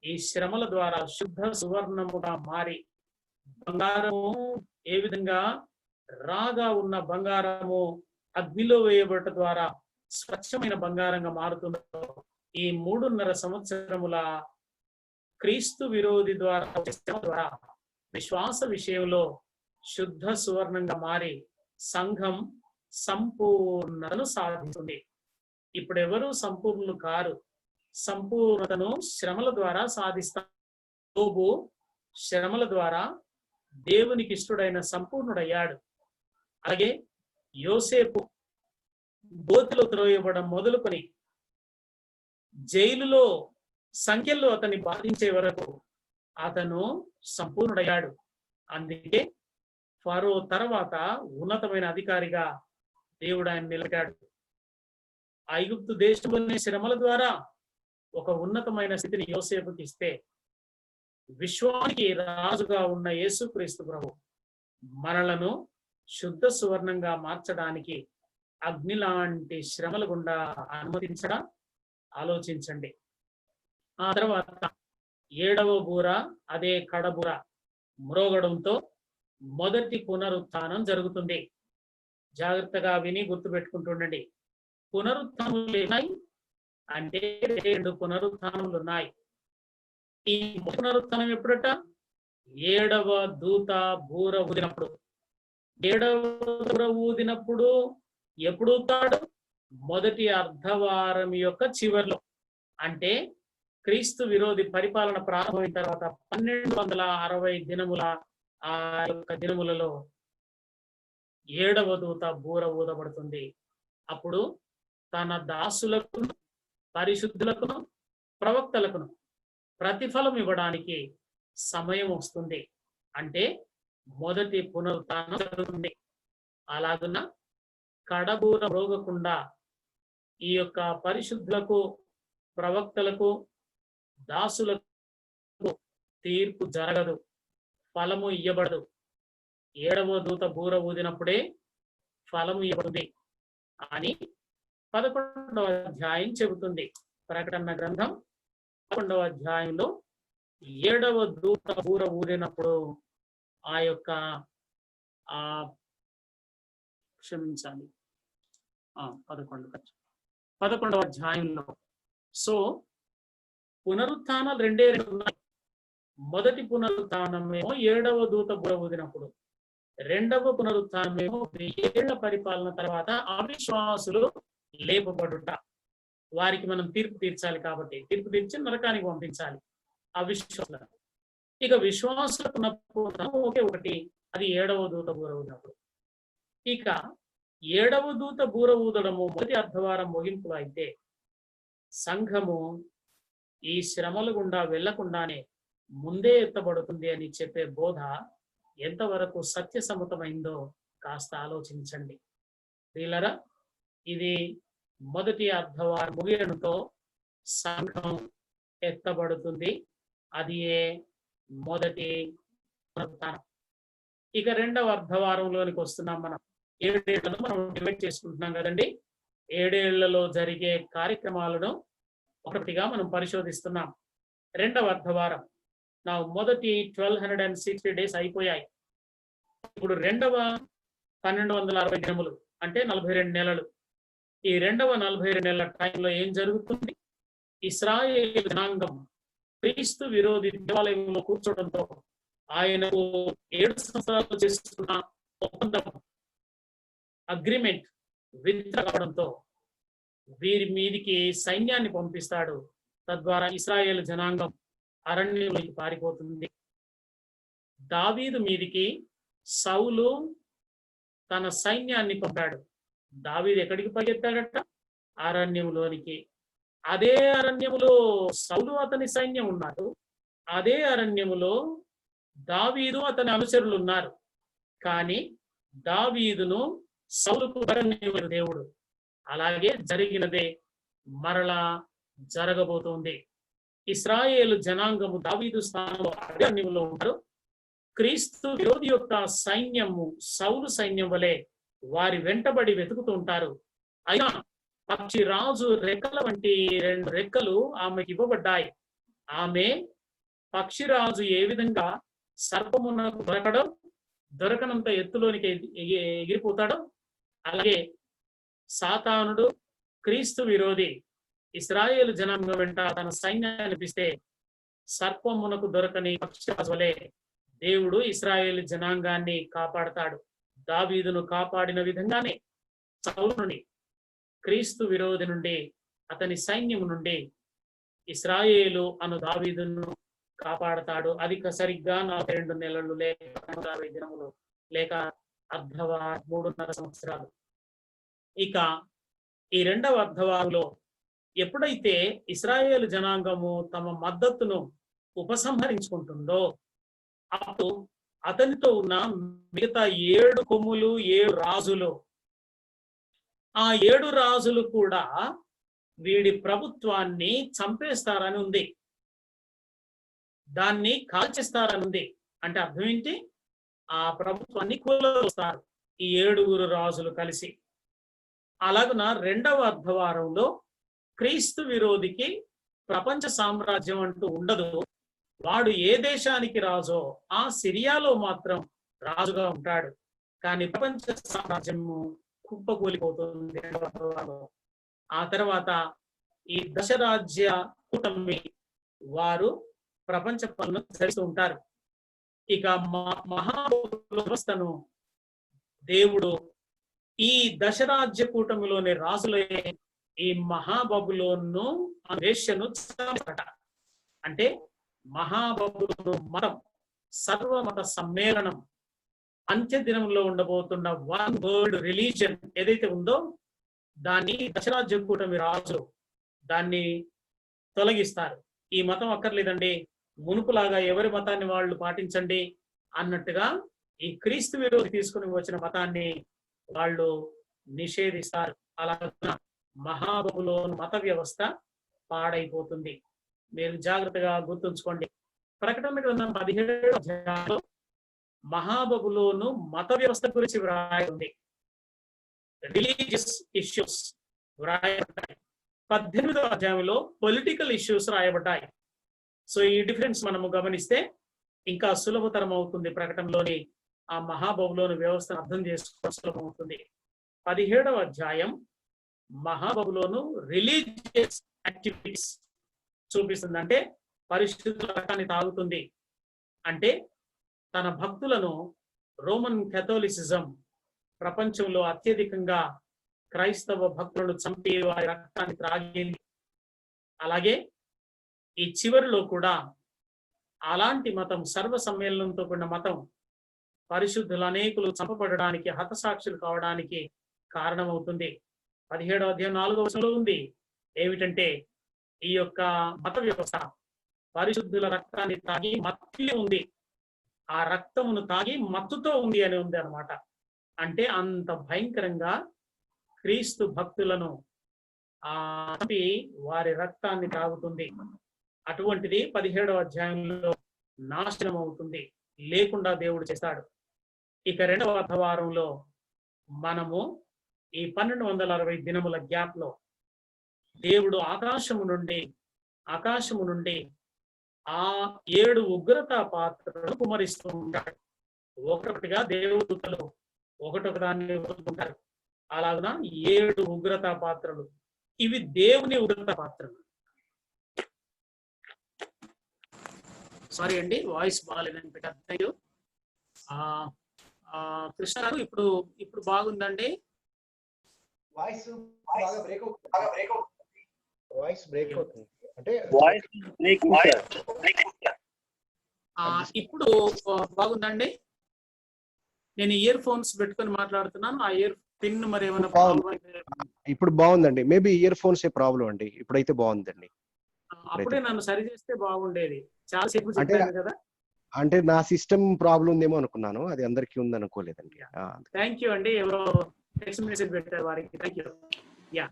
ఈ శ్రమల ద్వారా శుద్ధ సువర్ణముగా మారి, బంగారము ఏ విధంగా రాగా ఉన్న బంగారము అగ్నిలో వేయబడట ద్వారా స్వచ్ఛమైన బంగారంగా మారుతుందో, ఈ 3.5 సంవత్సరముల క్రీస్తు విరోధి ద్వారా విశ్వాస విషయంలో శుద్ధ సువర్ణంగా మారి సంఘం సంపూర్ణతను సాధిస్తుంది. ఇప్పుడు ఎవరు సంపూర్ణులు కారు. సంపూర్ణతను శ్రమల ద్వారా సాధిస్తారు. యోబు శ్రమల ద్వారా దేవునికి ఇష్టడైన సంపూర్ణుడయ్యాడు. అలాగే యోసేపు గోతిలో త్రోయబడం మొదలుకొని జైలులో సంఖ్యల్లో అతన్ని బాధించే వరకు అతను సంపూర్ణుడయ్యాడు. అందుకే ఫరో తర్వాత ఉన్నతమైన అధికారిగా దేవుడు ఆయన నిలబెట్టాడు. ఐగుప్తు దేశంలోని శ్రమల ద్వారా ఒక ఉన్నతమైన స్థితిని యోసేపుకి ఇస్తే, విశ్వానికి రాజుగా ఉన్న యేసుక్రీస్తు ప్రభు మనలను శుద్ధ సువర్ణంగా మార్చడానికి అగ్ని లాంటి శ్రమల గుండా అనుమతించడా? ఆలోచించండి. ఆ తర్వాత 7వ బూర, అదే కడబూర మ్రోగడంతో మొదటి పునరుత్థానం జరుగుతుంది. జాగ్రత్తగా విని గుర్తుపెట్టుకుంటుండండి. పునరుత్థానములు ఉన్నాయి అంటే 2 పునరుత్థానములు ఉన్నాయి. ఈ పునరుత్థానం ఎప్పుడట? 7వ దూత బూర ఊదినప్పుడు. 7వ బూర ఊదినప్పుడు ఎప్పుడు ఊతాడు? మొదటి అర్ధవారం యొక్క చివర్లో. అంటే క్రీస్తు విరోధి పరిపాలన ప్రారంభమైన తర్వాత 1260 దినముల ఆ యొక్క దినములలో 7వ దూత బూర ఊదబడుతుంది. అప్పుడు తన దాసులకు, పరిశుద్ధులకు, ప్రవక్తలకును ప్రతిఫలం ఇవ్వడానికి సమయం వస్తుంది. అంటే మొదటి పునరుత్థానం జరుగుతుంది. అలాగున కడబూర మ్రోగకుండా ఈ యొక్క పరిశుద్ధులకు, ప్రవక్తలకు, దాసులకు తీర్పు జరగదు, ఫలము ఇయ్యబడదు. 7వ దూత బూర ఊదినప్పుడే ఫలము ఇవ్వబడుతుంది అని 11వ అధ్యాయం చెబుతుంది. ప్రకటన గ్రంథం 11వ అధ్యాయంలో 7వ దూత బూర ఊదినప్పుడు ఆ యొక్క క్షమించాలి 11వ అధ్యాయంలో. సో పునరుత్థానాలు 2 ఉన్నాయి. మొదటి పునరుత్థానమేమో 7వ దూత బూర ఊదినప్పుడు, 2వ పునరుత్థానమేమో 1000 ఏళ్ల పరిపాలన తర్వాత అవిశ్వాసులు లేపబడుట. వారికి మనం తీర్పు తీర్చాలి కాబట్టి తీర్పు తీర్చి నరకానికి పంపించాలి అవిశ్వాసులను. ఇక విశ్వాసులకు ఒకే ఒకటి, అది 7వ దూత బూర ఊదినప్పుడు. ఇక 7వ దూత బూర ఊదడము మొదటి అర్ధవారం ముగింపులో అయితే సంఘము ఈ శ్రమల గుండా వెళ్లకుండానే ముందే ఎత్తబడుతుంది అని చెప్పే బోధ ఎంతవరకు సత్యసమ్మతమైందో కాస్త ఆలోచించండి. ప్రియులారా, ఇది మొదటి అర్ధవారం ముగియడంతో సంఘం ఎత్తబడుతుంది. అది మొదటి పునరుత్థానం. ఇక రెండవ అర్ధవారంలోనికి వస్తున్నాం. మనం 7 ఏళ్లను మనం డివైడ్ చేసుకుంటున్నాం కదండి. 7 ఏళ్లలో జరిగే కార్యక్రమాలను ఒకటిగా మనం పరిశోధిస్తున్నాం. రెండవ అర్ధవారం నా మొదటి 1260 డేస్ అయిపోయాయి. ఇప్పుడు రెండవ 1260 దినములు అంటే 42 నెలలు. ఈ రెండవ 42 నెలల టైంలో ఏం జరుగుతుంది? ఇశ్రాయేలు జనాంగం క్రీస్తు విరోధి దేవాలయంలో కూర్చోవడంతో ఆయనకు 7 సంవత్సరాలు చేసుకున్న ఒప్పందం అగ్రిమెంట్ విత్డ్రా కావడంతో వీరి మీదికి సైన్యాన్ని పంపిస్తాడు. తద్వారా ఇశ్రాయేలు జనాంగం అరణ్యంలోకి పారిపోతుంది. దావీదు మీదికి సౌలు తన సైన్యాన్ని పంపాడు. దావీదు ఎక్కడికి పరిగెత్తాడట? అరణ్యంలోనికి. అదే అరణ్యములో సౌలు అతని సైన్యం ఉన్నారు. అదే అరణ్యములో దావీదు అతని అనుచరులు ఉన్నారు. కానీ దావీదును సౌలుకు అరణ్యమైన దేవుడు. అలాగే జరిగినదే మరలా జరగబోతోంది. ఇశ్రాయేలు జనాంగము దావీదు స్థానంలో అరణ్యంలో ఉన్నారు. క్రీస్తు విరోధి యొక్క సైన్యము సౌలు సైన్యం వలె వారి వెంటబడి వెతుకుతూ ఉంటారు. అయినా పక్షి రాజు రెక్కల వంటి 2 రెక్కలు ఆమెకి ఇవ్వబడ్డాయి. ఆమె పక్షిరాజు ఏ విధంగా సర్పమునకు దొరకనంత ఎత్తులోనికి ఎగిరిపోతాడో అలాగే సాతానుడు క్రీస్తు విరోధి ఇశ్రాయేలు జనాంగం వెంట తన సైన్యాన్ని పిస్తే సర్పమునకు దొరకని పక్షిరాజు వలె దేవుడు ఇశ్రాయేలు జనాంగాన్ని కాపాడతాడు. దావీదును కాపాడిన విధంగానే సౌలుని క్రీస్తు విరోధి నుండి అతని సైన్యం నుండి ఇశ్రాయేలు అను దావీదును కాపాడతాడు. అది సరిగ్గా 42 నెలలు లేక 60 దినములు లేక అర్ధవారం 3.5 సంవత్సరాలు. ఇక ఈ రెండవ అర్ధవారంలో ఎప్పుడైతే ఇశ్రాయేలు జనాంగము తమ మద్దతును ఉపసంహరించుకుంటుందో అప్పుడు అతనితో ఉన్న మిగతా 7 కొమ్ములు 7 రాజులు, ఆ 7 రాజులు కూడా వీడి ప్రభుత్వాన్ని చంపేస్తారని ఉంది. దాన్ని కాల్చేస్తారని ఉంది. అంటే అర్థం ఏంటి? ఆ ప్రభుత్వాన్ని కూలదోస్తారు ఈ 7 రాజులు కలిసి. అలాగున రెండవ అర్ధవారంలో క్రీస్తు విరోధికి ప్రపంచ సామ్రాజ్యం అంటూ ఉండదు. వాడు ఏ దేశానికి రాజో ఆ సిరియాలో మాత్రం రాజుగా ఉంటాడు. కానీ ప్రపంచ సామ్రాజ్యము కుప్పకూలిపోతుంది. ఆ తర్వాత ఈ దశరాజ్య కూటమి వారు ప్రపంచ పాలన జరిస్తూ ఉంటారు. ఇక మహావ్యవస్థను దేవుడు ఈ దశరాజ్య కూటమిలోని రాజులే ఈ మహాబబులోను వేశ్యను అంటే మహాబబులోను మతం సర్వమత సమ్మేళనం అంత్య దినంలో ఉండబోతున్న 1 వరల్డ్ రిలీజియన్ ఏదైతే ఉందో దాన్ని దశరాజ్య కూటమి రాజు దాన్ని తొలగిస్తారు. ఈ మతం అక్కర్లేదండి, మునుపులాగా ఎవరి మతాన్ని వాళ్ళు పాటించండి అన్నట్టుగా ఈ క్రీస్తు విరోధి తీసుకుని వచ్చిన మతాన్ని వాళ్ళు నిషేధిస్తారు. అలా మహాబబులోను మత వ్యవస్థ పాడైపోతుంది. మీరు జాగ్రత్తగా గుర్తుంచుకోండి. ప్రకటన గ్రంథం 17వ అధ్యాయంలో మహాబబులోను మత వ్యవస్థ గురించి వ్రాయింది. రిలీజియస్ ఇష్యూస్ వ్రాయబడ్డాయి. 18వ అధ్యాయంలో పొలిటికల్ ఇష్యూస్ రాయబడ్డాయి. సో ఈ డిఫరెన్స్ మనము గమనిస్తే ఇంకా సులభతరం అవుతుంది. ప్రకటనలోని ఆ మహాబబులోను వ్యవస్థను అర్థం చేసుకోవడం సులభం అవుతుంది. 17వ అధ్యాయం మహాబబులోను రిలీజియస్ యాక్టివిటీస్ చూపిస్తుంది. అంటే పరిశుద్ధ రకాన్ని తాగుతుంది. అంటే తన భక్తులను రోమన్ కేథోలిసిజం ప్రపంచంలో అత్యధికంగా క్రైస్తవ భక్తులను చంపి వారి రక్తాన్ని త్రాగింది. అలాగే ఈ చివరిలో కూడా అలాంటి మతం సర్వ సమ్మేళనంతో కూడిన మతం పరిశుద్ధులు అనేకులు చంపబడడానికి, హతసాక్షులు కావడానికి కారణమవుతుంది. 17వ అధ్యాయం 4వ వచనంలో ఉంది ఏమిటంటే, ఈ యొక్క మత వ్యవస్థ పరిశుద్ధుల రక్తాన్ని తాగి మత్తులో ఉంది, ఆ రక్తమును తాగి మత్తుతో ఉంది అని ఉంది అనమాట. అంటే అంత భయంకరంగా క్రీస్తు భక్తులను చంపి వారి రక్తాన్ని తాగుతుంది. అటువంటిది 17వ అధ్యాయంలో నాశనం అవుతుంది, లేకుండా దేవుడు చేస్తాడు. ఇక 2వ అర్ధవారంలో మనము ఈ 1260 దినముల గ్యాప్ లో దేవుడు ఆకాశము నుండి ఆ 7 ఉగ్రతా పాత్రలను కుమరిస్తూ ఉంటాడు. ఒకటిగా దేవదూతలు ఒకటొక దాన్ని వదులుకుంటారు. అలాగున 7 ఉగ్రతా పాత్రలు, ఇవి దేవుని ఉగ్రత పాత్రలు. సారీ అండి, వాయిస్ బాగాలేదని పెట్టారు. కృష్ణ గారు ఇప్పుడు బాగుందండి. వాయిస్ బ్రేక్ అవుతుంది అంటే ఇప్పుడు బాగుందండి. నేను ఇయర్ ఫోన్స్ పెట్టుకొని మాట్లాడుతున్నాను. ఆ ఇయర్ పిన్ మరి ఏమైనా ఇప్పుడు బాగుందండి. మేబీ ఇయర్ ఫోన్స్ ఏ ప్రాబ్లం అండి. ఇప్పుడైతే బాగుందండి. అప్పుడే నన్ను సరి చేస్తే బాగుండేది. చాలా సేపు చెప్పాను కదా. అంటే నా సిస్టమ్ ప్రాబ్లం ఉందేమో అనుకున్నాను, అది అందరికీ ఉంది అనుకోలేదండి. థ్యాంక్ యూ అండి. ఎవరో టెక్స్ట్ మెసేజ్ పెట్టారు, వారికి థ్యాంక్ యూ. యా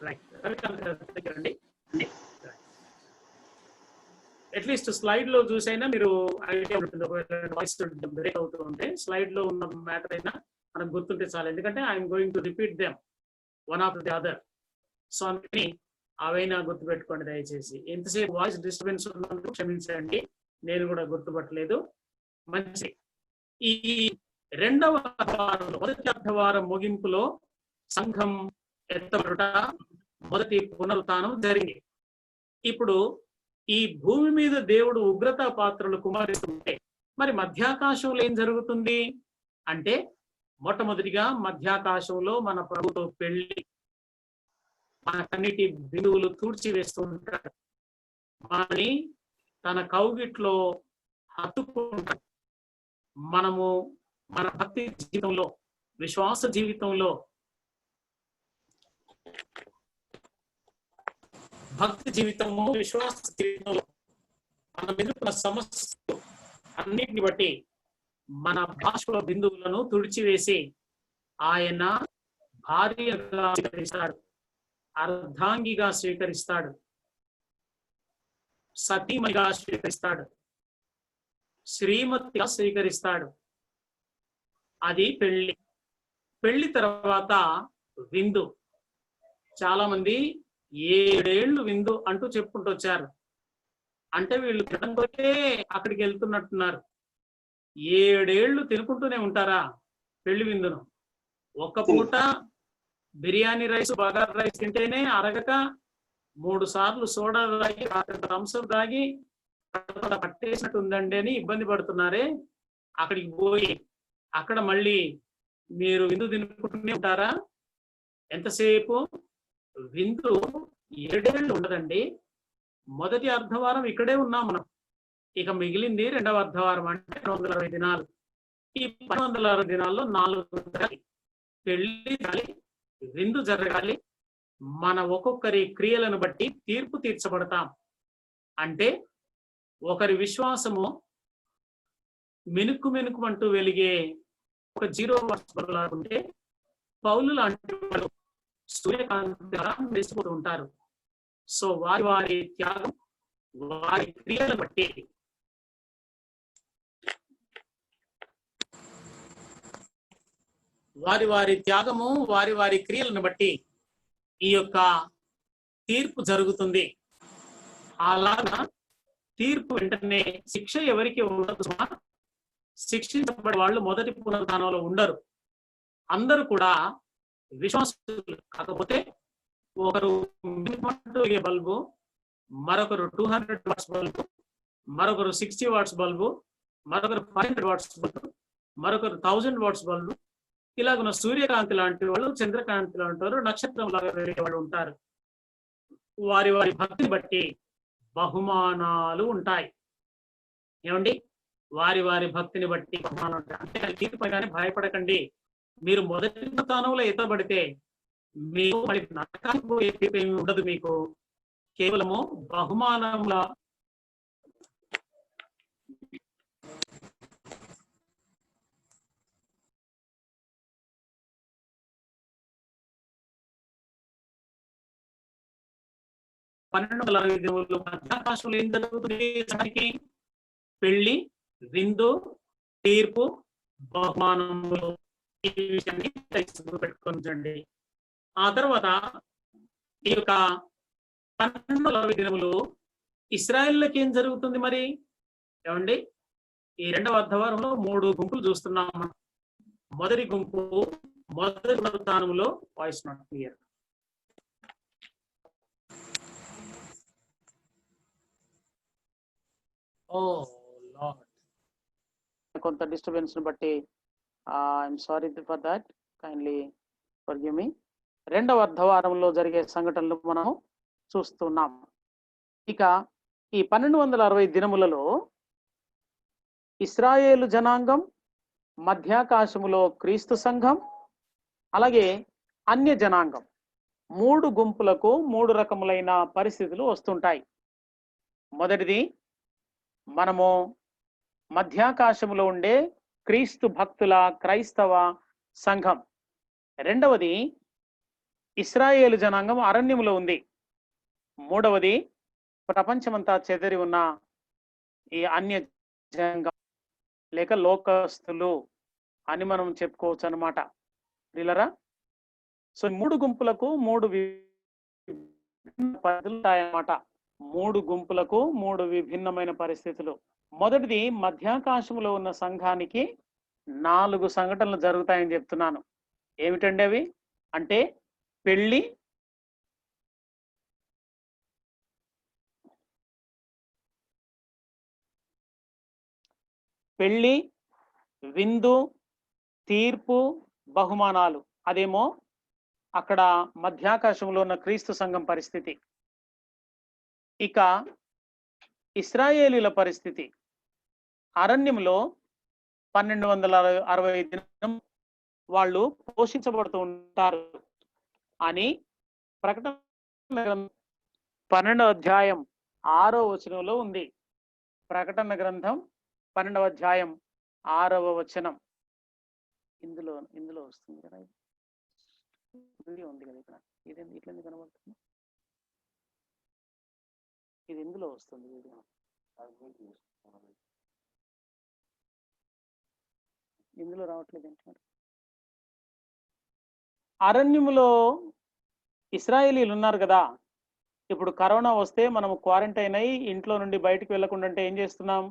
రైట్ అండి. అట్లీస్ట్ స్లైడ్ లో చూసైనా మీరు ఐడియా ఉంటుంది. వాయిస్ బ్రేక్ అవుతూ ఉంటే స్లైడ్ లో ఉన్న మ్యాటర్ అయినా మనకు గుర్తుంటే చాలు. ఎందుకంటే I'm going to repeat them one after the other. So అందుకని అవైనా గుర్తుపెట్టుకోండి దయచేసి. ఎంతసేపు వాయిస్ డిస్టర్బెన్స్ ఉన్నందుకు క్షమించండి, నేను కూడా గుర్తుపట్టలేదు. మంచి ఈ 2వ అర్ధవారంలో, మొదటి అర్ధవారం ముగింపులో సంఘం ఎత్తబడుట, మొదటి పునరుత్థానం జరిగింది. ఇప్పుడు ఈ భూమి మీద దేవుడు ఉగ్రతా పాత్రలు కుమరిస్తుంటే మరి మధ్యాకాశంలో ఏం జరుగుతుంది అంటే, మొట్టమొదటిగా మధ్యాకాశంలో మన ప్రభుతో పెళ్లి, మన కన్నిటి బిందువులు తుడిచివేస్తూ ఉంటాడు, మనని తన కౌగిట్లో హత్తుకుంటాడు. మనము మన భక్తి జీవితంలో, విశ్వాస జీవితంలో, విశ్వాస జీవితంలో మనం ఎదుర్కొన్న సమస్యలు అన్నిటిని బట్టి మన బాష్ప బిందువులను తుడిచివేసి ఆయన భార్యగా స్వీకరిస్తాడు, అర్ధాంగిగా స్వీకరిస్తాడు, సతీమణిగా స్వీకరిస్తాడు, శ్రీమతిగా స్వీకరిస్తాడు. అది పెళ్లి. పెళ్లి తర్వాత విందు. చాలా మంది 7 ఏళ్ళు విందు అంటూ చెప్పుకుంటూ వచ్చారు. అంటే వీళ్ళు తినకపోతే అక్కడికి వెళ్తున్నట్టున్నారు. 7 ఏళ్ళు తినుకుంటూనే ఉంటారా పెళ్లి విందును? ఒక్క పూట బిర్యానీ రైస్, బగారా రైస్ తింటేనే అరగక 3 సార్లు సోడా తాగి, థమ్స్అప్ తాగి పట్టేసినట్టు ఉందండి అని ఇబ్బంది పడుతున్నారే. అక్కడికి పోయి అక్కడ మళ్ళీ మీరు విందు తినుకుంటూనే ఉంటారా? ఎంతసేపు? విందు 7 ఏళ్ళు ఉండదండి. మొదటి అర్ధవారం ఇక్కడే ఉన్నాం మనం. ఇక మిగిలింది 2వ అర్ధవారం, అంటే 260 దినాలు. ఈ 260 దినాల్లో 4 జరగాలి. పెళ్లి జరగాలి, విందు జరగాలి. మన ఒక్కొక్కరి క్రియలను బట్టి తీర్పు తీర్చబడతాం. అంటే ఒకరి విశ్వాసము మెనుకు వెలిగే ఒక 0 వాట్స్ ఉంటే, పౌలు లాంటి వాళ్ళు సూర్యకాంతి ద్వారా మెరిసిపోతూ ఉంటారు. సో వారి త్యాగం, వారి క్రియలను బట్టి వారి త్యాగము, వారి క్రియలను బట్టి ఈ యొక్క తీర్పు జరుగుతుంది. అలాగా తీర్పు వెంటనే శిక్ష ఎవరికి ఉండదు. శిక్షించబడే వాళ్ళు మొదటి పునరుత్థానంలో ఉండరు. అందరూ కూడా విశ్వాసులు. కాకపోతే ఒకరు బల్బు, మరొకరు 200 వాట్స్ బల్బు, మరొకరు 60 వాట్స్ బల్బు, మరొకరు 500 వాట్స్ బల్బు, మరొకరు 1000 వాట్స్ బల్బు. ఇలాగ సూర్యకాంతి లాంటి వాళ్ళు, చంద్రకాంతి లాంటి వాళ్ళు, నక్షత్రం లాగా వెళ్ళే వాళ్ళు ఉంటారు. వారి భక్తిని బట్టి బహుమానాలు ఉంటాయి. ఏమండి? వారి వారి భక్తిని బట్టి అంటే దీనిపైగానే భయపడకండి. మీరు మొదటి స్థానంలో ఎత్తబడితే మీకు మరి నరకానికి పోయే తీర్పు ఏమి ఉండదు. మీకు కేవలము బహుమానముల $1260 మధ్యాకాశంలో ఏం జరుగుతుంది? సంఘానికి పెళ్లి, విందు, తీర్పు, బహుమానములు, ఈ విషయాన్ని పెట్టుకోండి. ఆ తర్వాత ఈ యొక్క 1260 దినములు ఇశ్రాయేలుకి ఏం జరుగుతుంది మరి? ఏమండి, ఈ రెండవ అర్ధవారంలో 3 గుంపులు చూస్తున్నాం మనం. మొదటి గుంపు మొదటి పునరుత్థానములో voice not clear. O Lord, కొంత డిస్టర్బెన్స్ బట్టి I'm sorry for that, kindly forgive me. రెండవ అర్ధవారంలో జరిగే సంఘటనలు మనం చూస్తున్నాం. ఇక ఈ 1260 దినములలో ఇశ్రాయేలు జనాంగం, మధ్యాకాశములో క్రీస్తు సంఘం, అలాగే అన్య జనాంగం, 3 గుంపులకు 3 రకములైన పరిస్థితులు వస్తుంటాయి. మొదటిది మనము మధ్యాకాశములో ఉండే క్రీస్తు భక్తుల క్రైస్తవ సంఘం. రెండవది ఇశ్రాయేలు జనాంగం అరణ్యములో ఉంది. మూడవది ప్రపంచమంతా చెదరి ఉన్న ఈ అన్య జనాంగం లేక లోకస్తులు అని మనం చెప్పుకోవచ్చు అన్నమాట. ప్రియులారా, సో 3 గుంపులకు 3 పరిస్థితులు ఉంటాయన్నమాట. 3 గుంపులకు 3 విభిన్నమైన పరిస్థితులు. మొదటిది మధ్యాకాశంలో ఉన్న సంఘానికి 4 సంఘటనలు జరుగుతాయని చెప్తున్నాను. ఏమిటండి అవి? అంటే పెళ్లి, విందు, తీర్పు, బహుమానాలు. అదేమో అక్కడ మధ్యాకాశంలో ఉన్న క్రీస్తు సంఘం పరిస్థితి. ఇక ఇశ్రాయేలీల పరిస్థితి, అరణ్యంలో 1260 దినం వాళ్ళు పోషించబడుతూ ఉంటారు అని ప్రకటన 12వ అధ్యాయం 6వ వచనంలో ఉంది. ప్రకటన గ్రంథం 12వ అధ్యాయం 6వ వచనం. ఇందులో వస్తుంది కదా, వీడియో ఉంది కదా ఇక్కడ. ఇది ఇట్లా కనబడుతుంది, ఇది ఎందులో వస్తుంది వీడియో? ఇందులో రావట్లేదు అంటున్నారు. అరణ్యములో ఇశ్రాయేలీలు ఉన్నారు కదా. ఇప్పుడు కరోనా వస్తే మనం క్వారంటైన్ అయ్యి ఇంట్లో నుండి బయటకు వెళ్ళకుండా అంటే ఏం చేస్తున్నాం?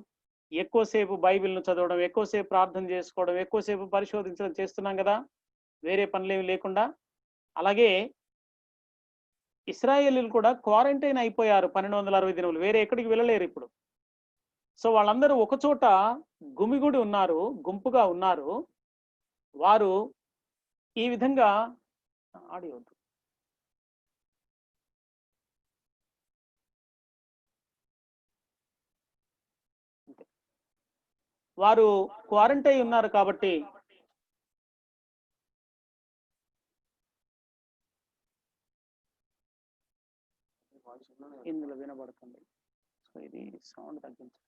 ఎక్కువసేపు బైబిల్ను చదవడం, ఎక్కువసేపు ప్రార్థన చేసుకోవడం, ఎక్కువసేపు పరిశోధించడం చేస్తున్నాం కదా, వేరే పనులేమి లేకుండా. అలాగే ఇశ్రాయేలీలు కూడా క్వారంటైన్ అయిపోయారు 1260 దినములు, వేరే ఎక్కడికి వెళ్ళలేరు ఇప్పుడు. సో వాళ్ళందరూ ఒక చోట గుమిగుడి ఉన్నారు, గుంపుగా ఉన్నారు. వారు ఈ విధంగా ఆడియో వారు క్వారంటైన్ ఉన్నారు కాబట్టి ఇందులో వినబడుతుంది. సో ఇది సౌండ్ తగ్గించు.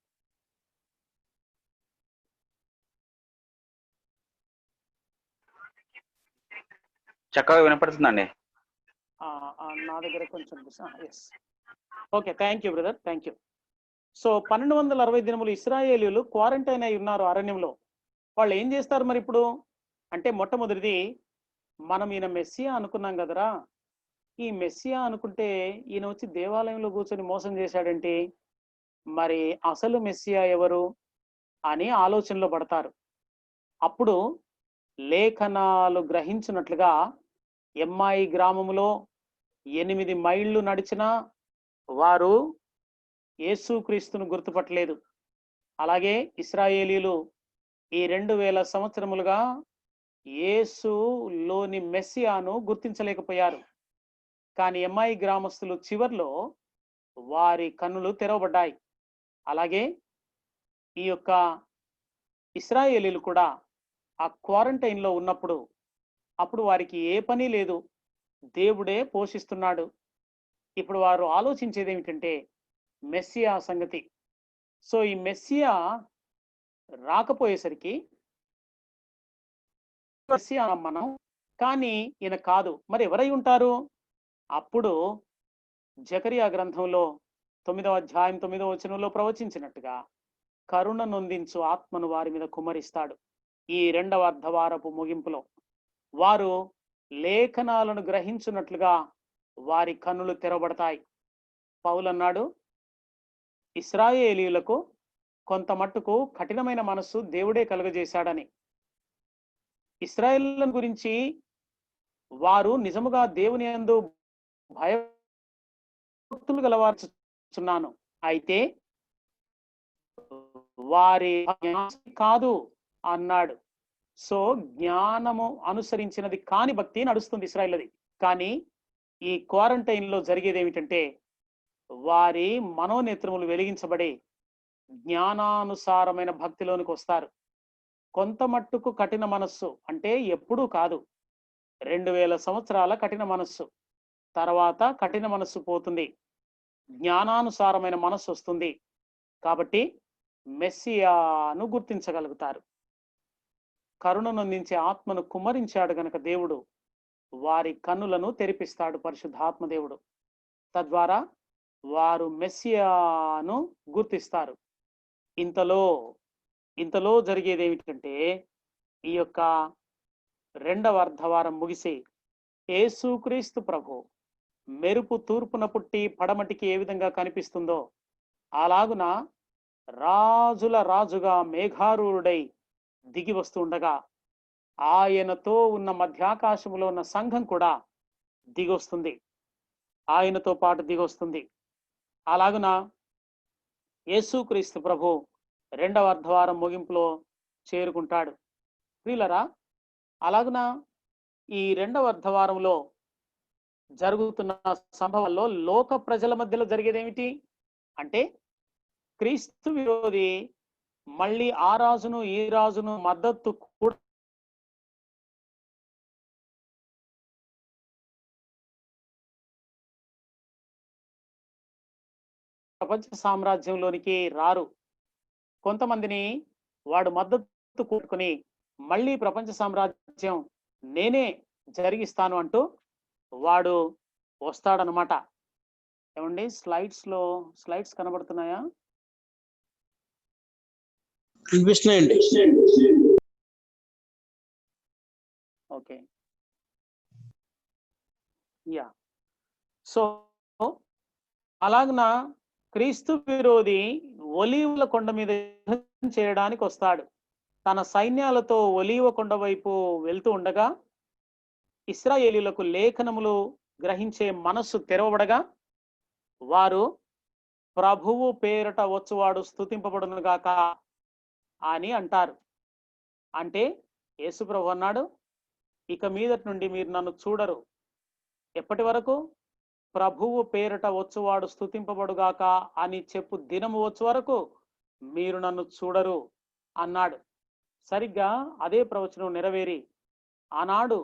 చక్కగా వినపడుతుందండి. నా దగ్గర కొంచెం yes, okay, thank you brother, thank you. So 1260 దినములు ఇశ్రాయేలీలు క్వారంటైన్ అయి ఉన్నారు అరణ్యంలో. వాళ్ళు ఏం చేస్తారు మరి ఇప్పుడు అంటే, మొట్టమొదటిది మనం ఈయన మెస్సియా అనుకున్నాం కదరా, ఈ మెస్సియా అనుకుంటే ఈయన వచ్చి దేవాలయంలో కూర్చొని మోసం చేశాడేంటి, మరి అసలు మెస్సియా ఎవరు అని ఆలోచనలో పడతారు. అప్పుడు లేఖనాలు గ్రహించినట్లుగా ఎమ్మాయి గ్రామములో 8 మైళ్ళు నడిచినా వారు యేసుక్రీస్తును గుర్తుపట్టలేదు. అలాగే ఇశ్రాయేలీలు ఈ 2000 సంవత్సరములుగా యేసులోని మెస్సియాను గుర్తించలేకపోయారు. కానీ ఎమ్మాయి గ్రామస్తులు చివర్లో వారి కన్నులు తెరవబడ్డాయి. అలాగే ఈ యొక్క ఇశ్రాయేలీలు కూడా ఆ క్వారంటైన్ లో ఉన్నప్పుడు అప్పుడు వారికి ఏ పని లేదు, దేవుడే పోషిస్తున్నాడు. ఇప్పుడు వారు ఆలోచించేది ఏమిటంటే మెస్సియా సంగతి. సో ఈ మెస్సియా రాకపోయేసరికి మెస్సియా మనం, కానీ ఈయన కాదు, మరి ఎవరై ఉంటారు? అప్పుడు జకరియా గ్రంథంలో 9వ అధ్యాయం 9వ వచనంలో ప్రవచించినట్టుగా కరుణ నొందించు ఆత్మను వారి మీద కుమ్మరిస్తాడు. ఈ రెండవ అర్ధవారపు ముగింపులో వారు లేఖనాలను గ్రహించున్నట్లుగా వారి కన్నులు తెరవబడతాయి. పౌలు అన్నాడు, ఇశ్రాయేలీయులకు కొంత మట్టుకు కఠినమైన మనస్సు దేవుడే కలుగజేశాడని. ఇశ్రాయేలుల గురించి వారు నిజముగా దేవుని యందు భయభక్తులు గలవారుచున్నాను, అయితే వారి కాదు అన్నాడు. సో జ్ఞానము అనుసరించినది కాని భక్తి నడుస్తుంది ఇశ్రాయేలుది. కానీ ఈ క్వారంటైన్ లో జరిగేది ఏమిటంటే వారి మనోనేత్రములు వెలిగించబడి జ్ఞానానుసారమైన భక్తిలోనికి వస్తారు. కొంత మట్టుకు కఠిన మనస్సు అంటే ఎప్పుడూ కాదు, 2000 సంవత్సరాల కఠిన మనస్సు తర్వాత కఠిన మనస్సు పోతుంది, జ్ఞానానుసారమైన మనస్సు వస్తుంది. కాబట్టి మెస్సియాను గుర్తించగలుగుతారు. కరుణ నొందించే ఆత్మను కుమ్మరించాడు గనక దేవుడు వారి కన్నులను తెరిపిస్తాడు పరిశుద్ధాత్మ దేవుడు. తద్వారా వారు మెస్సియాను గుర్తిస్తారు. ఇంతలో జరిగేది ఏమిటంటే ఈ యొక్క రెండవ అర్ధవారం ముగిసి యేసుక్రీస్తు ప్రభు మెరుపు తూర్పున పుట్టి పడమటికి ఏ విధంగా కనిపిస్తుందో అలాగున రాజుల రాజుగా మేఘారూఢుడై దిగి వస్తుండగా ఆయనతో ఉన్న మధ్యాకాశములో ఉన్న సంఘం కూడా దిగొస్తుంది, ఆయనతో పాటు దిగొస్తుంది. అలాగున యేసుక్రీస్తు ప్రభు రెండవ అర్ధవారం ముగింపులో చేరుకుంటాడు. ప్రియులరా, అలాగున ఈ రెండవ అర్ధవారంలో జరుగుతున్న సంభవాల్లో లోక ప్రజల మధ్యలో జరిగేది ఏమిటి అంటే క్రీస్తు విరోధి మళ్ళీ ఆ రాజును ఈ రాజును మద్దతు కూడా ప్రపంచ సామ్రాజ్యంలోనికి రారు. కొంతమందిని వాడు మద్దతు కూడుకొని మళ్ళీ ప్రపంచ సామ్రాజ్యం నేనే జరిగిస్తాను అంటూ వాడు వస్తాడనమాట. ఏమండి, స్లైడ్స్ కనబడుతున్నాయా? కనిపిస్తున్నాయండి. Okay, yeah. సో అలాగన క్రీస్తు విరోధి ఒలీవుల కొండ మీద యుద్ధం చేయడానికి వస్తాడు. తన సైన్యాలతో ఒలీవ కొండ వైపు వెళ్తూ ఉండగా ఇశ్రాయేలీయులకు లేఖనములు గ్రహించే మనస్సు తెరవబడగా వారు ప్రభువు పేరట వచ్చువాడు స్తుతింపబడును గాక అని అంటారు. అంటే యేసు ప్రభు అన్నాడు, ఇక మీదటి నుండి మీరు నన్ను చూడరు. ఎప్పటి వరకు? ప్రభువు పేరట వచ్చువాడు స్తుతింపబడుగాక అని చెప్పు దినము వచ్చు వరకు మీరు నన్ను చూడరు అన్నాడు. సరిగ్గా అదే ప్రవచనం నెరవేరి ఆనాడు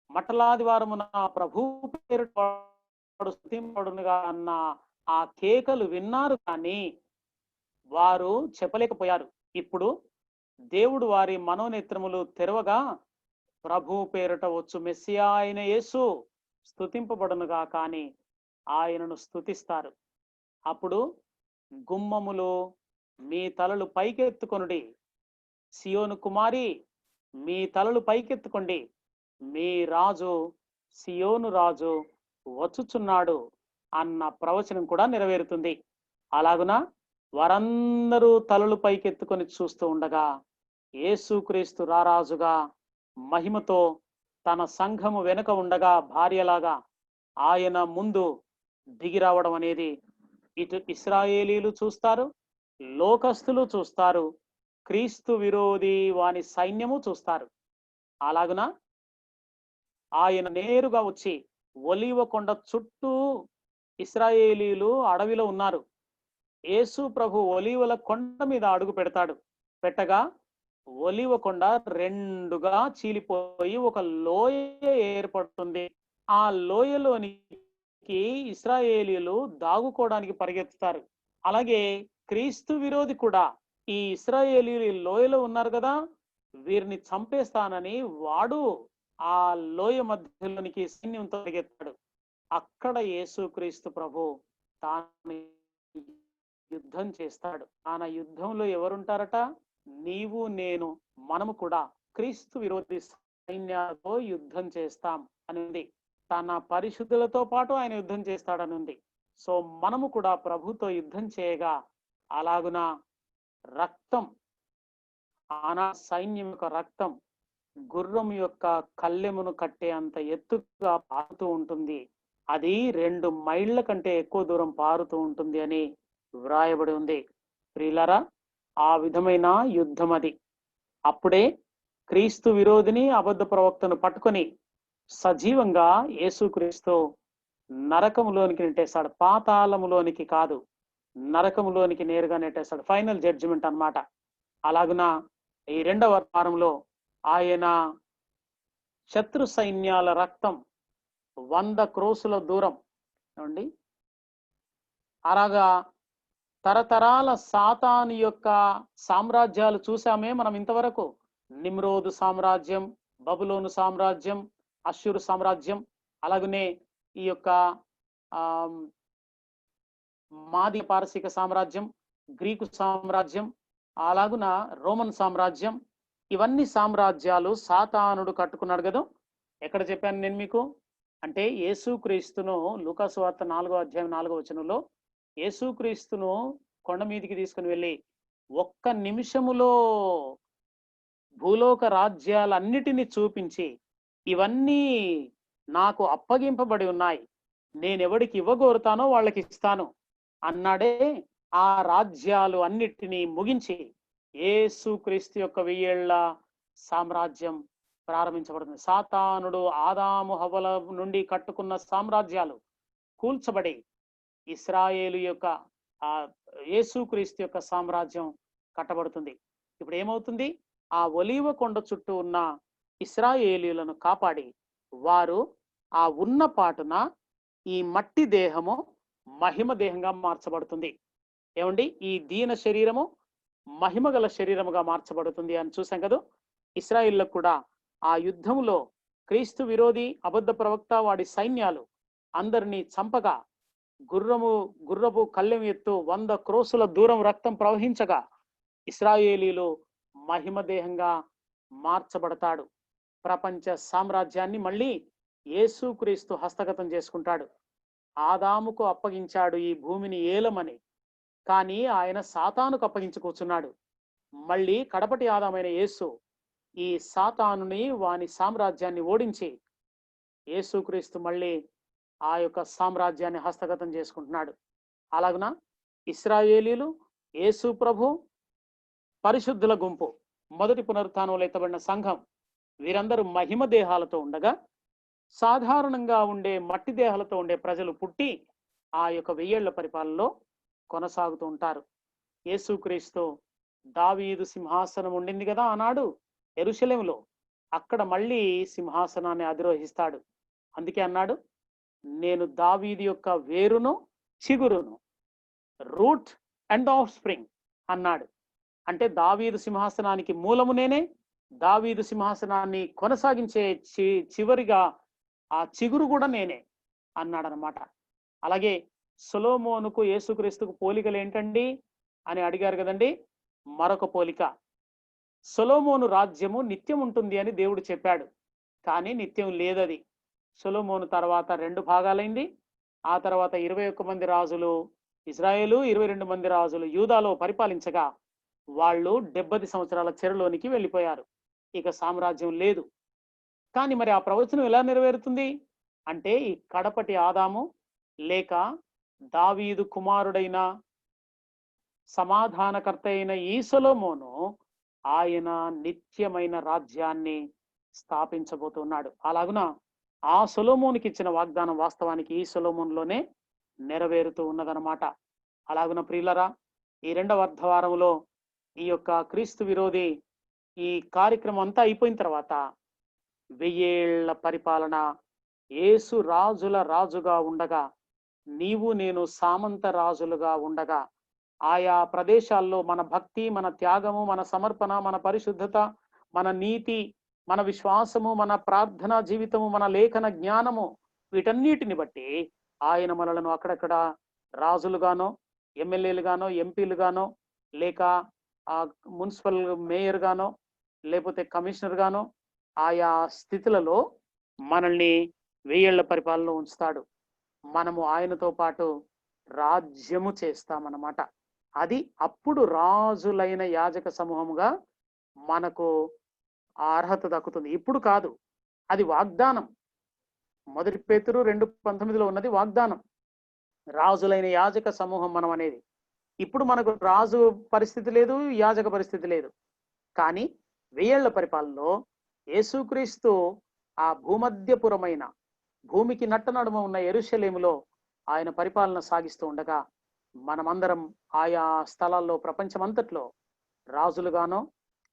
మట్టలాదివారమున ప్రభువు పేరట స్తుతింపబడునుగా అన్న ఆ కేకలు విన్నారు, కానీ వారు చెప్పలేకపోయారు. ఇప్పుడు దేవుడు వారి మనోనేత్రములు తెరవగా ప్రభువు పేరట వచ్చు మెస్సియా అయిన యేసు స్తుతింపబడునుగా కానీ ఆయనను స్తుతిస్తారు. అప్పుడు గుమ్మములు మీ తలలు పైకెత్తుకొనుడి, సియోను కుమారి మీ తలలు పైకెత్తుకోండి, మీ రాజు సియోను రాజు వచ్చుచున్నాడు అన్న ప్రవచనం కూడా నెరవేరుతుంది. అలాగున వారందరూ తలలు పైకెత్తుకొని చూస్తూ ఉండగా యేసుక్రీస్తు రారాజుగా మహిమతో తన సంఘము వెనుక ఉండగా భార్యలాగా ఆయన ముందు దిగి రావడం అనేది ఇటు ఇశ్రాయేలీలు చూస్తారు, లోకస్తులు చూస్తారు, క్రీస్తు విరోధి వాని సైన్యము చూస్తారు. అలాగున ఆయన నేరుగా వచ్చి ఒలీవ కొండ చుట్టూ ఇశ్రాయేలీలు అడవిలో ఉన్నారు. యేసు ప్రభు ఒలీవల కొండ మీద అడుగు పెట్టగా ఒలివ కొండ రెండుగా చీలిపోయి ఒక లోయ ఏర్పడుతుంది. ఆ లోయలోనికి ఇశ్రాయేలీయులు దాగుకోవడానికి పరిగెత్తుతారు. అలాగే క్రీస్తు విరోధి కూడా ఈ ఇశ్రాయేలీయులు ఈ లోయలో ఉన్నారు కదా, వీరిని చంపేస్తానని వాడు ఆ లోయ మధ్యలోనికి సైన్యంతో పరిగెత్తాడు. అక్కడ యేసుక్రీస్తు ప్రభు తాను యుద్ధం చేస్తాడు. ఆయన యుద్ధంలో ఎవరుంటారట? నీవు నేను మనము కూడా క్రీస్తు విరోధి సైన్యాలతో యుద్ధం చేస్తాం అని ఉంది. తన పరిశుద్ధులతో పాటు ఆయన యుద్ధం చేస్తాడని ఉంది. సో మనము కూడా ప్రభుతో యుద్ధం చేయగా అలాగున రక్తం, ఆనా సైన్యం యొక్క రక్తం గుర్రం యొక్క కళ్ళెమును కట్టే అంత ఎత్తుగా పారుతూ ఉంటుంది. అది 2 మైళ్ళ కంటే ఎక్కువ దూరం పారుతూ ఉంటుంది అని వ్రాయబడి ఉంది. ప్రియులారా, ఆ విధమైన యుద్ధం అది. అప్పుడే క్రీస్తు విరోధిని, అబద్ధ ప్రవక్తను పట్టుకొని సజీవంగా యేసుక్రీస్తు నరకములోనికి నెట్టేశాడు. పాతాళములోనికి కాదు, నరకములోనికి నేరుగా నెట్టేశాడు. ఫైనల్ జడ్జిమెంట్ అన్నమాట. అలాగున ఈ 2వ వారంలో ఆయన శత్రు సైన్యాల రక్తం 100 క్రోసుల దూరం ఏమండి, అలాగా తరతరాల సాతాను యొక్క సామ్రాజ్యాలు చూసామే మనం ఇంతవరకు. నిమ్రోదు సామ్రాజ్యం, బబులోను సామ్రాజ్యం, అష్షూరు సామ్రాజ్యం, అలాగనే ఈ యొక్క మాది పారసీక సామ్రాజ్యం, గ్రీకు సామ్రాజ్యం, అలాగున రోమన్ సామ్రాజ్యం. ఇవన్నీ సామ్రాజ్యాలు సాతానుడు కట్టుకున్నాడు కదా. ఎక్కడ చెప్పాను నేను మీకు అంటే, యేసుక్రీస్తును లూకాసు వార్త 4వ అధ్యాయం 4వ వచనంలో యేసుక్రీస్తును కొండ మీదికి తీసుకుని వెళ్ళి 1 నిమిషములో భూలోక రాజ్యాలన్నిటినీ చూపించి, ఇవన్నీ నాకు అప్పగింపబడి ఉన్నాయి, నేనెవడికి ఇవ్వగోరుతానో వాళ్ళకి ఇస్తాను అన్నాడే. ఆ రాజ్యాలు అన్నిటినీ ముగించి యేసుక్రీస్తు యొక్క 1000 ఏళ్ల సామ్రాజ్యం ప్రారంభించబడుతుంది. సాతానుడు ఆదాము హవ్వల నుండి కట్టుకున్న సామ్రాజ్యాలు కూల్చబడి ఇశ్రాయేలు యొక్క ఆ యేసుక్రీస్తు యొక్క సామ్రాజ్యం కట్టబడుతుంది. ఇప్పుడు ఏమవుతుంది? ఆ ఒలీవ కొండ చుట్టూ ఉన్న ఇశ్రాయేలీయులను కాపాడి వారు ఆ ఉన్న పాటున ఈ మట్టి దేహము మహిమ దేహంగా మార్చబడుతుంది. ఏమండి, ఈ దీన శరీరము మహిమ గల శరీరముగా మార్చబడుతుంది అని చూసాం కదా. ఇశ్రాయేలులకు కూడా ఆ యుద్ధంలో క్రీస్తు విరోధి, అబద్ధ ప్రవక్త, వాడి సైన్యాలు అందరినీ చంపగా గుర్రపు కళ్ళెం ఎత్తు 100 క్రోసుల దూరం రక్తం ప్రవహించగా ఇశ్రాయేలీలు మహిమ దేహంగా మార్చబడతాడు. ప్రపంచ సామ్రాజ్యాన్ని మళ్ళీ యేసుక్రీస్తు హస్తగతం చేసుకుంటాడు. ఆదాముకు అప్పగించాడు ఈ భూమిని ఏలమని, కానీ ఆయన సాతానుకు అప్పగించి కూర్చున్నాడు. మళ్ళీ కడపటి ఆదామైన యేసు ఈ సాతానుని, వాని సామ్రాజ్యాన్ని ఓడించి యేసుక్రీస్తు మళ్ళీ ఆ యొక్క సామ్రాజ్యాన్ని హస్తగతం చేసుకుంటున్నాడు. అలాగున ఇశ్రాయేలీలు, యేసు ప్రభు, పరిశుద్ధుల గుంపు, మొదటి పునరుత్థానంలో ఎత్తబడిన సంఘం, వీరందరూ మహిమ దేహాలతో ఉండగా సాధారణంగా ఉండే మట్టి దేహాలతో ఉండే ప్రజలు పుట్టి ఆ యొక్క 1000 ఏళ్ల పరిపాలనలో కొనసాగుతూ ఉంటారు. యేసుక్రీస్తు దావీదు సింహాసనం ఉండింది కదా ఆనాడు యెరూషలేములో, అక్కడ మళ్ళీ సింహాసనాన్ని అధిరోహిస్తాడు. అందుకే అన్నాడు, నేను దావీదు యొక్క వేరును చిగురును, రూట్ అండ్ ఆఫ్ స్ప్రింగ్ అన్నాడు. అంటే దావీదు సింహాసనానికి మూలము నేనే, దావీదు సింహాసనాన్ని కొనసాగించే చివరిగా ఆ చిగురు కూడా నేనే అన్నాడనమాట. అలాగే సొలొమోనుకు యేసుక్రీస్తుకు పోలికలు ఏంటండి అని అడిగారు కదండి. మరొక పోలిక, సొలొమోను రాజ్యము నిత్యం ఉంటుంది అని దేవుడు చెప్పాడు, కానీ నిత్యం లేదది. సొలొమోను తర్వాత 2 భాగాలైంది. ఆ తర్వాత 21 మంది రాజులు ఇజ్రాయేలు, 22 మంది రాజులు యూదాలో పరిపాలించగా వాళ్ళు 70 సంవత్సరాల చెరలోనికి వెళ్ళిపోయారు. ఇక సామ్రాజ్యం లేదు. కానీ మరి ఆ ప్రవచనం ఎలా నెరవేరుతుంది అంటే, ఈ కడపటి ఆదాము లేక దావీదు కుమారుడైన సమాధానకర్త అయిన ఈ సొలొమోను ఆయన నిత్యమైన రాజ్యాన్ని స్థాపించబోతున్నాడు. అలాగున ఆ సొలొమోనుకి ఇచ్చిన వాగ్దానం వాస్తవానికి ఈ సొలొమోనులోనే నెరవేరుతూ ఉన్నదనమాట. అలాగున ప్రియులరా, ఈ 2వ అర్ధవారంలో ఈ యొక్క క్రీస్తు విరోధి ఈ కార్యక్రమం అంతా అయిపోయిన తర్వాత 1000 ఏళ్ల పరిపాలన, యేసు రాజుల రాజుగా ఉండగా, నీవు నేను సామంత రాజులుగా ఉండగా, ఆయా ప్రదేశాల్లో మన భక్తి, మన త్యాగము, మన సమర్పణ, మన పరిశుద్ధత, మన నీతి, మన విశ్వాసము, మన ప్రార్థనా జీవితము, మన లేఖన జ్ఞానము, వీటన్నిటిని బట్టి ఆయన మనలను అక్కడక్కడ రాజులుగానో, ఎమ్మెల్యేలుగానో, ఎంపీలుగానో, లేక మున్సిపల్ మేయర్ గానో, లేకపోతే కమిషనర్ గానో, ఆయా స్థితులలో మనల్ని 1000 ఏళ్ల పరిపాలనలో ఉంచుతాడు. మనము ఆయనతో పాటు రాజ్యము చేస్తామన్నమాట. అది అప్పుడు రాజులైన యాజక సమూహముగా మనకు ఆ అర్హత దక్కుతుంది. ఇప్పుడు కాదు, అది వాగ్దానం. 1 పేతురు 2:19 ఉన్నది వాగ్దానం. రాజులైన యాజక సమూహం మనం అనేది. ఇప్పుడు మనకు రాజు పరిస్థితి లేదు, యాజక పరిస్థితి లేదు. కానీ 1000 ఏళ్ల పరిపాలనలో యేసుక్రీస్తు ఆ భూమధ్యపురమైన, భూమికి నట్టనడుమ ఉన్న యెరూషలేములో ఆయన పరిపాలన సాగిస్తూ ఉండగా, మనమందరం ఆయా స్థలాల్లో ప్రపంచమంతట్లో రాజులుగానో,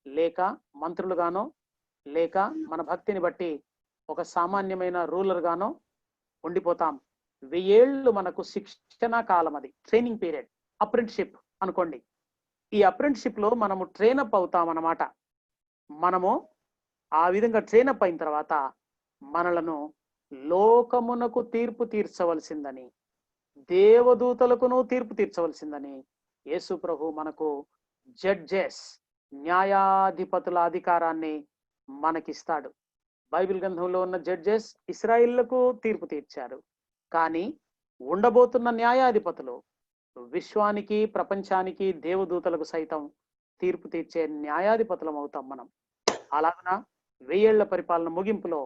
లేక మంత్రులుగానో, లేక మన భక్తిని బట్టి ఒక సామాన్యమైన రూలర్ గానో ఉండిపోతాం. 1000 ఏళ్ళు మనకు శిక్షణ కాలం, అది ట్రైనింగ్ పీరియడ్, అప్రెంటిషిప్ అనుకోండి. ఈ అప్రెంటిషిప్ లో మనము ట్రైనప్ అవుతాం అన్నమాట. మనము ఆ విధంగా ట్రైనప్ అయిన తర్వాత మనలను లోకమునకు తీర్పు తీర్చవలసిందని, దేవదూతలకును తీర్పు తీర్చవలసిందని యేసు ప్రభు మనకు జడ్జెస్, న్యాయాధిపతుల అధికారాన్ని మనకిస్తాడు. బైబిల్ గ్రంథంలో ఉన్న జడ్జెస్ ఇశ్రాయేలులకు తీర్పు తీర్చారు. కానీ ఉండబోతున్న న్యాయాధిపతులు విశ్వానికి, ప్రపంచానికి, దేవదూతలకు సైతం తీర్పు తీర్చే న్యాయాధిపతులం అవుతాం మనం. అలాగన 1000 ఏళ్ల పరిపాలన ముగింపులో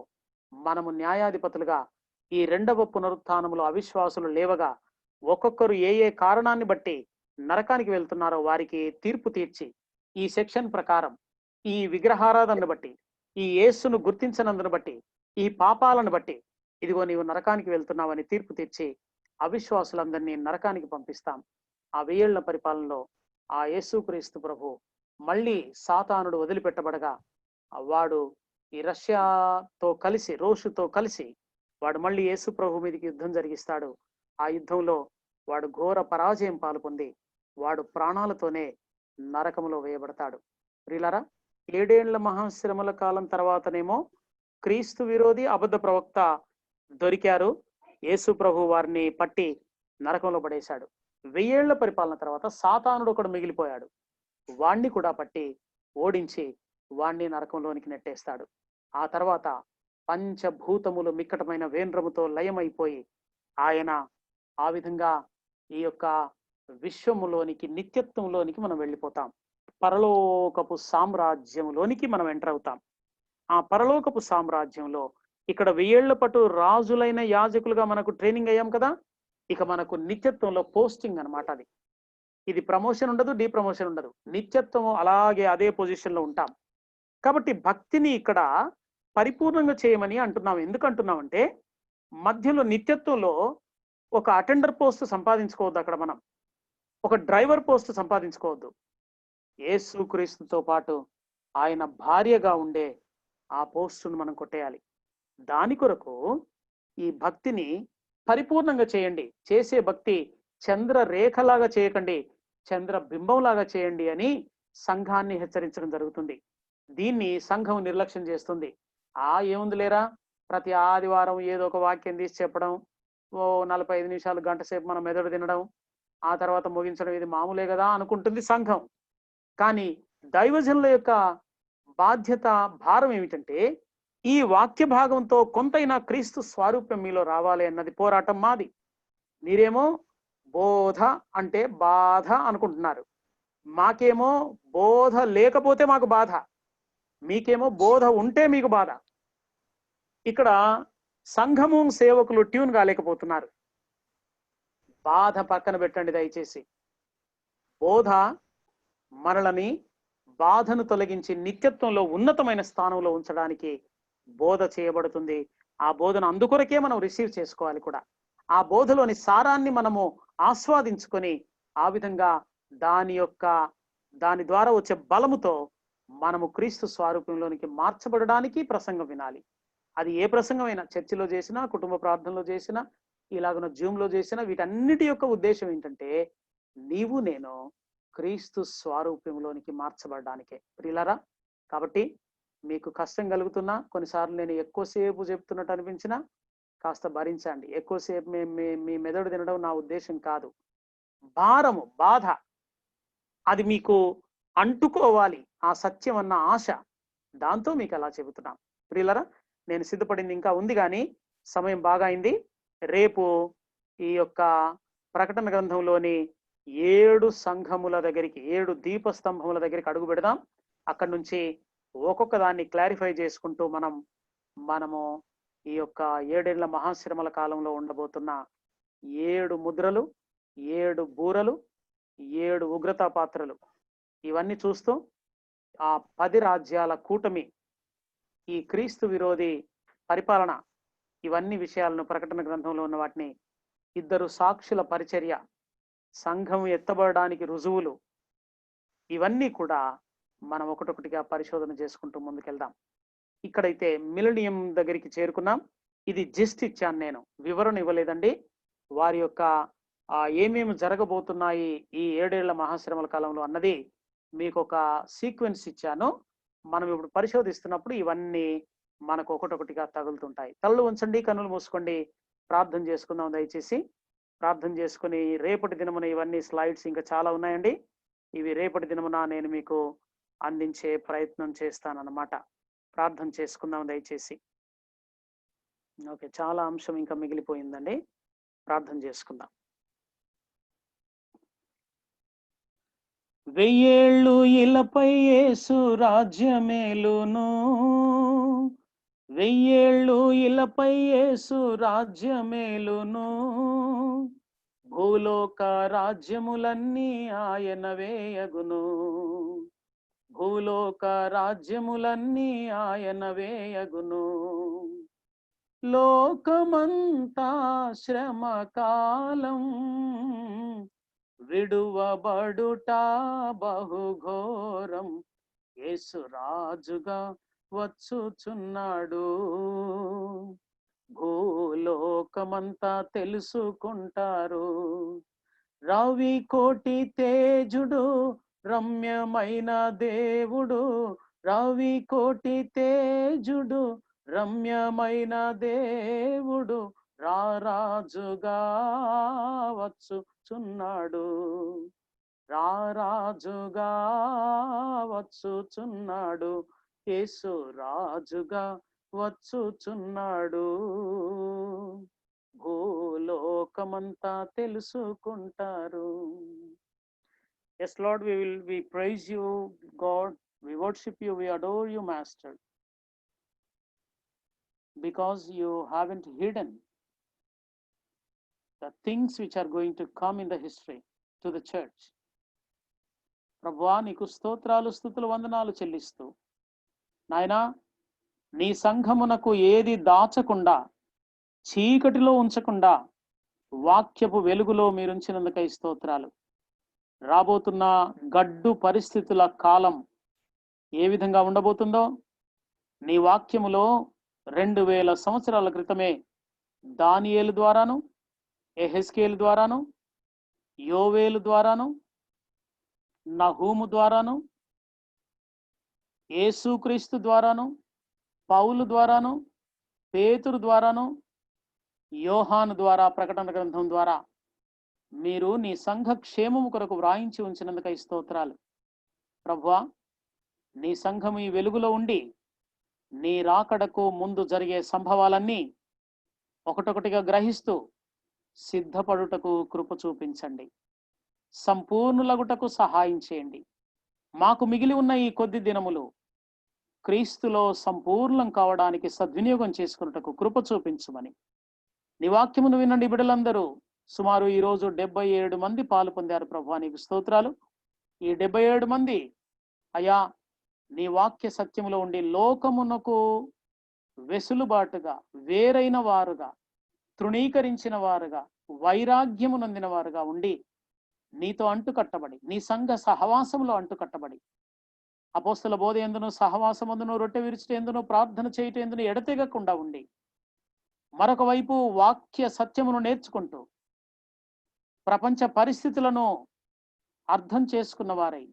మనము న్యాయాధిపతులుగా ఈ 2వ పునరుత్థానములో అవిశ్వాసులు లేవగా, ఒక్కొక్కరు ఏ ఏ కారణాన్ని బట్టి నరకానికి వెళ్తున్నారో వారికి తీర్పు తీర్చి, ఈ సెక్షన్ ప్రకారం, ఈ విగ్రహారాధనను బట్టి, ఈ యేసును గుర్తించనందును బట్టి, ఈ పాపాలను బట్టి, ఇదిగో నీవు నరకానికి వెళ్తున్నావని తీర్పు తీర్చి అవిశ్వాసులందరినీ నరకానికి పంపిస్తాం. ఆ 1000 ఏళ్ల పరిపాలనలో ఆ యేసుక్రీస్తు ప్రభు మళ్ళీ సాతానుడు వదిలిపెట్టబడగా, వాడు ఈ రష్యాతో కలిసి, రోషుతో కలిసి వాడు మళ్ళీ యేసు ప్రభు మీదకి యుద్ధం జరిగిస్తాడు. ఆ యుద్ధంలో వాడు ఘోర పరాజయం పాల్పొంది వాడు ప్రాణాలతోనే నరకములో వేయబడతాడు. ప్రియులారా, 7 ఏళ్ల మహాశ్రమల కాలం తర్వాతనేమో క్రీస్తు విరోధి అబద్ధ ప్రవక్త దొరికారు. యేసు ప్రభు వారిని పట్టి నరకంలో పడేశాడు. 1000 ఏళ్ల పరిపాలన తర్వాత సాతానుడు ఒకడు మిగిలిపోయాడు. వాణ్ణి కూడా పట్టి ఓడించి వాణ్ణి నరకంలోనికి నెట్టేస్తాడు. ఆ తర్వాత పంచభూతములు మిక్కటమైన వేంద్రముతో లయమైపోయి ఆయన ఆ విధంగా ఈ యొక్క విశ్వములోనికి, నిత్యత్వంలోనికి మనం వెళ్ళిపోతాం. పరలోకపు సామ్రాజ్యంలోనికి మనం ఎంటర్ అవుతాం. ఆ పరలోకపు సామ్రాజ్యంలో ఇక్కడ 1000 ఏళ్ల పాటు రాజులైన యాజకులుగా మనకు ట్రైనింగ్ అయ్యాం కదా, ఇక మనకు నిత్యత్వంలో పోస్టింగ్ అన్నమాట. అది ఇది ప్రమోషన్ ఉండదు, డీప్రమోషన్ ఉండదు, నిత్యత్వం అలాగే అదే పొజిషన్ లో ఉంటాం. కాబట్టి భక్తిని ఇక్కడ పరిపూర్ణంగా చేయమని అంటున్నాం. ఎందుకు అంటున్నామంటే, మధ్యలో నిత్యత్వంలో ఒక అటెండర్ పోస్ట్ సంపాదించుకోవద్దు. అక్కడ మనం ఒక డ్రైవర్ పోస్ట్ సంపాదించుకోవద్దు. యేసుక్రీస్తుతో పాటు ఆయన భార్యగా ఉండే ఆ పోస్టును మనం కొట్టేయాలి. దాని కొరకు ఈ భక్తిని పరిపూర్ణంగా చేయండి. చేసే భక్తి చంద్ర రేఖలాగా చేయకండి, చంద్ర బింబంలాగా చేయండి అని సంఘాన్ని హెచ్చరించడం జరుగుతుంది. దీన్ని సంఘం నిర్లక్ష్యం చేస్తుంది. ఏముంది లేరా, ప్రతి ఆదివారం ఏదో ఒక వాక్యం తీసి చెప్పడం, 45 నిమిషాలు, గంట సేపు మనం మెదడు తినడం, ఆ తర్వాత ముగించడం, ఇది మామూలే కదా అనుకుంటుంది సంఘం. కానీ దైవజనుల యొక్క బాధ్యత, భారం ఏమిటంటే, ఈ వాక్య భాగంతో కొంతైనా క్రీస్తు స్వారూప్యం మీలో రావాలి అన్నది పోరాటం మాది. మీరేమో బోధ అంటే బాధ అనుకుంటున్నారు, మాకేమో బోధ లేకపోతే మాకు బాధ, మీకేమో బోధ ఉంటే మీకు బాధ. ఇక్కడ సంఘము, సేవకులు ట్యూన్ కాలేకపోతున్నారు. బాధ పక్కన పెట్టండి దయచేసి. బోధ మనలని బాధను తొలగించి నిత్యత్వంలో ఉన్నతమైన స్థానంలో ఉంచడానికి బోధ చేయబడుతుంది. ఆ బోధను అందుకొరకే మనం రిసీవ్ చేసుకోవాలి కూడా. ఆ బోధలోని సారాన్ని మనము ఆస్వాదించుకొని ఆ విధంగా దాని ద్వారా వచ్చే బలముతో మనము క్రీస్తు స్వరూపంలోనికి మార్చబడడానికి ప్రసంగం వినాలి. అది ఏ ప్రసంగమైనా, చర్చిలో చేసినా, కుటుంబ ప్రార్థనలో చేసినా, ఇలాగున జూమ్లో చేసినా, వీటన్నిటి యొక్క ఉద్దేశం ఏంటంటే నీవు నేను క్రీస్తు స్వరూపంలోనికి మార్చబడడానికే ప్రియులారా. కాబట్టి మీకు కష్టం కలుగుతున్నా, కొన్నిసార్లు నేను ఎక్కువసేపు చెప్తున్నట్టు అనిపించినా కాస్త భరించండి. ఎక్కువసేపు మీ మెదడు తినడం నా ఉద్దేశం కాదు. భారము, బాధ అది మీకు అంటుకోవాలి, ఆ సత్యం అన్న ఆశ, దాంతో మీకు అలా చెబుతున్నాం ప్రియులరా. నేను సిద్ధపడింది ఇంకా ఉంది, కానీ సమయం బాగా అయింది. రేపు ఈ యొక్క ప్రకటన గ్రంథంలోని 7 సంఘముల దగ్గరికి, 7 దీపస్తంభముల దగ్గరికి అడుగు పెడదాం. అక్కడి నుంచి ఒక్కొక్క దాన్ని క్లారిఫై చేసుకుంటూ మనము ఈ యొక్క 7 ఏళ్ల మహాశ్రమల కాలంలో ఉండబోతున్న 7 ముద్రలు, 7 బూరలు, 7 ఉగ్రతా పాత్రలు, ఇవన్నీ చూస్తూ ఆ 10 రాజ్యాల కూటమి, ఈ క్రీస్తు విరోధి పరిపాలన, ఇవన్నీ విషయాలను, ప్రకటన గ్రంథంలో ఉన్న వాటిని, 2 సాక్షుల పరిచర్య, సంఘం ఎత్తబడడానికి రుజువులు, ఇవన్నీ కూడా మనం ఒకటొకటిగా పరిశోధన చేసుకుంటూ ముందుకెళ్దాం. ఇక్కడైతే మిలినియం దగ్గరికి చేరుకున్నాం. ఇది జస్ట్ ఇచ్చాను, నేను వివరణ ఇవ్వలేదండి. వారి యొక్క ఏమేమి జరగబోతున్నాయి ఈ 7 ఏళ్ల మహాశ్రమల కాలంలో అన్నది మీకు ఒక సీక్వెన్స్ ఇచ్చాను. మనం ఇప్పుడు పరిశోధిస్తున్నప్పుడు ఇవన్నీ మనకు ఒకటొకటిగా తగులుతుంటాయి. కళ్ళు ఉంచండి, కన్నులు మూసుకోండి, ప్రార్థన చేసుకుందాం. దయచేసి ప్రార్థన చేసుకుని రేపటి దినమున ఇవన్నీ స్లైడ్స్ ఇంకా చాలా ఉన్నాయండి, ఇవి రేపటి దినమున నేను మీకు అందించే ప్రయత్నం చేస్తానన్నమాట. ప్రార్థన చేసుకుందాం దయచేసి. ఓకే, చాలా అంశం ఇంకా మిగిలిపోయిందండి, ప్రార్థన చేసుకుందాం. 1000 ఏళ్ళు ఇలపై యేసు రాజ్యమేలును, 1000 ఏళ్ళు ఇలపై యేసు రాజ్యమేలును, భూలోక రాజ్యములన్నీ ఆయన వేయగును, భూలోక రాజ్యములన్నీ ఆయన వేయగును, లోకమంతా శ్రమకాలం, విడువబడుట బహుఘోరం, యేసు రాజుగా వచ్చుచున్నాడు, భూలోకమంతా తెలుసుకుంటారు, రవి కోటి తేజుడు రమ్యమైన దేవుడు, రవి కోటి తేజుడు రమ్యమైన దేవుడు, రారాజుగా వచ్చుచున్నాడు, రారాజుగా వచ్చుచున్నాడు, యేసు రాజుగా వచ్చుచున్నాడు, భూలోకమంతా తెలుసుకుంటారు. Yes, Lord, we praise you, God, we worship you, we adore you, Master, because you haven't hidden the things which are going to come in the history to the church. ప్రభువా, నీకు స్తోత్రాలు, స్తుతులు, వందనాలు చెల్లిస్తూ, నాయనా, నీ సంఘమునకు ఏది దాచకుండా, చీకటిలో ఉంచకుండా వాక్యపు వెలుగులో మీరుంచినందుకై స్తోత్రాలు. రాబోతున్న గడ్డు పరిస్థితుల కాలం ఏ విధంగా ఉండబోతుందో నీ వాక్యములో 2000 సంవత్సరాల క్రితమే దానియేలు ద్వారాను, యెహెజ్కేలు ద్వారాను, యోవేలు ద్వారాను, నహూము ద్వారాను, యేసుక్రీస్తు ద్వారాను, పౌలు ద్వారాను, పేతురు ద్వారాను, యోహాను ద్వారా, ప్రకటన గ్రంథం ద్వారా మీరు నీ సంఘ క్షేమము కొరకు వ్రాయించి ఉంచినందుకై స్తోత్రాలు. ప్రభువా, నీ సంఘము ఈ వెలుగులో ఉండి నీ రాకడకు ముందు జరిగే సంభవాలన్నీ ఒకటొకటిగా గ్రహిస్తూ సిద్ధపడుటకు కృప చూపించండి, సంపూర్ణులగుటకు సహాయం చేయండి. మాకు మిగిలి ఉన్న ఈ కొద్ది దినములు క్రీస్తులో సంపూర్ణం కావడానికి సద్వినియోగం చేసుకున్నటకు కృప చూపించుమని నీ వాక్యమును వినండి. బిడ్డలందరూ సుమారు ఈరోజు 77 మంది పాలు పొందారు. ప్రభువా, నీకు స్తోత్రాలు. ఈ 77 మంది అయా నీ వాక్య సత్యములో ఉండి లోకమునకు వెసులుబాటుగా, వేరైన వారుగా, తృణీకరించిన వారుగా, వైరాగ్యము నొందిన వారుగా ఉండి నీతో అంటుకట్టబడి, నీ సంఘ సహవాసంలో అంటుకట్టబడి అపోస్తల బోధ ఎందును, సహవాసమందును, రొట్టె విరుచుట ఎందును, ప్రార్థన చేయుట ఎందును ఎడతెగకుండా ఉండి, మరొక వైపు వాక్య సత్యమును నేర్చుకుంటూ ప్రపంచ పరిస్థితులను అర్థం చేసుకున్న వారై,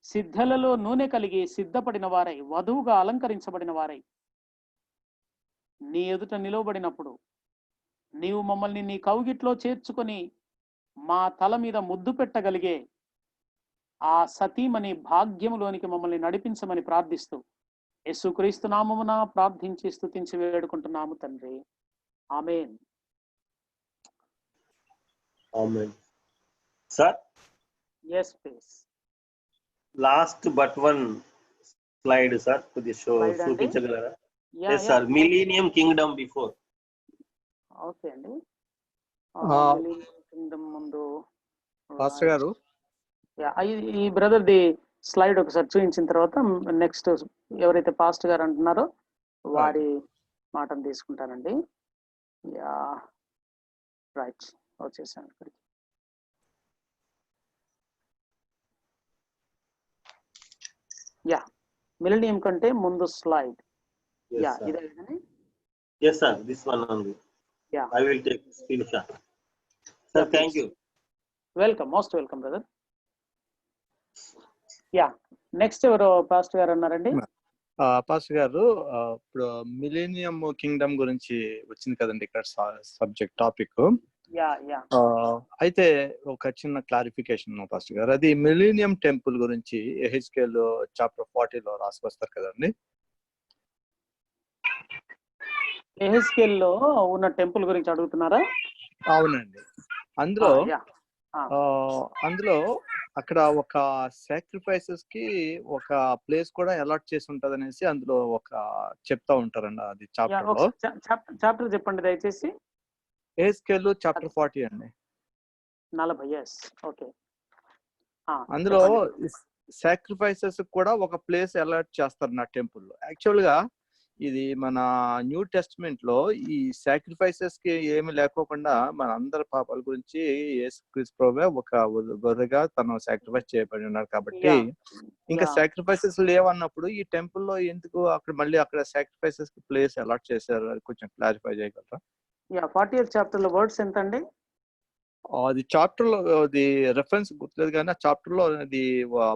సిద్ధలలో నూనె కలిగి సిద్ధపడిన వారై, వధువుగా అలంకరించబడిన వారై నీ ఎదుట నిలవబడినప్పుడు నీవు మమ్మల్ని నీ కౌగిట్లో చేర్చుకొని మా తల మీద ముద్దు పెట్టగలిగే ఆ సతీమణి భాగ్యములోనికి మమ్మల్ని నడిపించమని ప్రార్థిస్తూ యేసుక్రీస్తు నామమున ప్రార్థించి స్తుతించి వేడుకుంటున్నాము తండ్రి. ఆమేన్. Amen. Sir, yes please. last but one slide, sir, to the show. Slide అండి? చూపించగలరా? Yeah, Yes, sir. Millennium Kingdom before. Okay అండి. ముందు పాస్టర్ గారు ఈ బ్రదర్ ది స్లైడ్ ఒకసారి చూపించిన తర్వాత నెక్స్ట్ ఎవరైతే పాస్ట్ గారు అంటున్నారో వారి మాటను తీసుకుంటానండి. యా రైట్, వచ్చేసాను ఇక్కడికి. యా, మిలినియం కంటే ముందు స్లైడ్. Yes, yeah, sir. ఇదే కదండి. Yes, sir. This one only. Yeah. I will take screenshot. Sir, Yeah, thank please. you. Welcome, most welcome brother. Yeah, next ఎవరు పాస్ట్ గారు అన్నారండి? పాస్టర్ గారు, ఇప్పుడు మిలీనియం కింగ్డమ్ గురించి వచ్చింది కదండి ఇక్కడ సబ్జెక్ట్ టాపిక్. యా యా అయితే ఒక చిన్న క్లారిఫికేషన్ పాస్టర్ గారు, అది మిలీనియం టెంపుల్ గురించి ఎహెచ్కేల్ చాప్టర్ 40లో రాసుకొస్తారు కదండి. ఎహెచ్కేల్ లో ఉన్న టెంపుల్ గురించి అడుగుతున్నారా? అవునండి. అందులో యా, అందులో అక్కడ ఒక సాక్రిఫైసెస్ కి ఒక ప్లేస్ కూడా అలాట్ చేసి ఉంటది అనేసి అందులో ఒక చెప్తా ఉంటారండి. అది చాప్టర్ లో చాప్టర్ చెప్పండి దయచేసి. ఎహెచ్కేల్ చాప్టర్ 40 అండి. 40. yes, okay. అందులో సాక్రిఫైసెస్ కూడా ఒక ప్లేస్ అలాట్ చేస్తారు నా టెంపుల్. యాక్చువల్ గా ఇది మన న్యూ టెస్ట్మెంట్ లో ఈ సాక్రిఫైసెస్ కి ఏమి లేకోకుండా మన అందరి పాపాల గురించి యేసుక్రీస్తు ప్రభువే ఒక గొర్రెగా తను సాక్రిఫైస్ చేయబడి ఉన్నారు కాబట్టి ఇంకా సాక్రిఫైసెస్ లేవన్నప్పుడు ఈ టెంపుల్ లో ఎందుకు అక్కడ మళ్ళీ అక్కడ సాక్రిఫైసెస్ కి ప్లేస్ అలాట్ చేశారు, అది కొంచెం క్లారిఫై చేయగలరా? 40th చాప్టర్ లో వర్డ్స్ ఎంత అండి? అది చాప్టర్ లో అది రెఫరెన్స్ గుర్తులేదు కానీ ఆ చాప్టర్ లో అది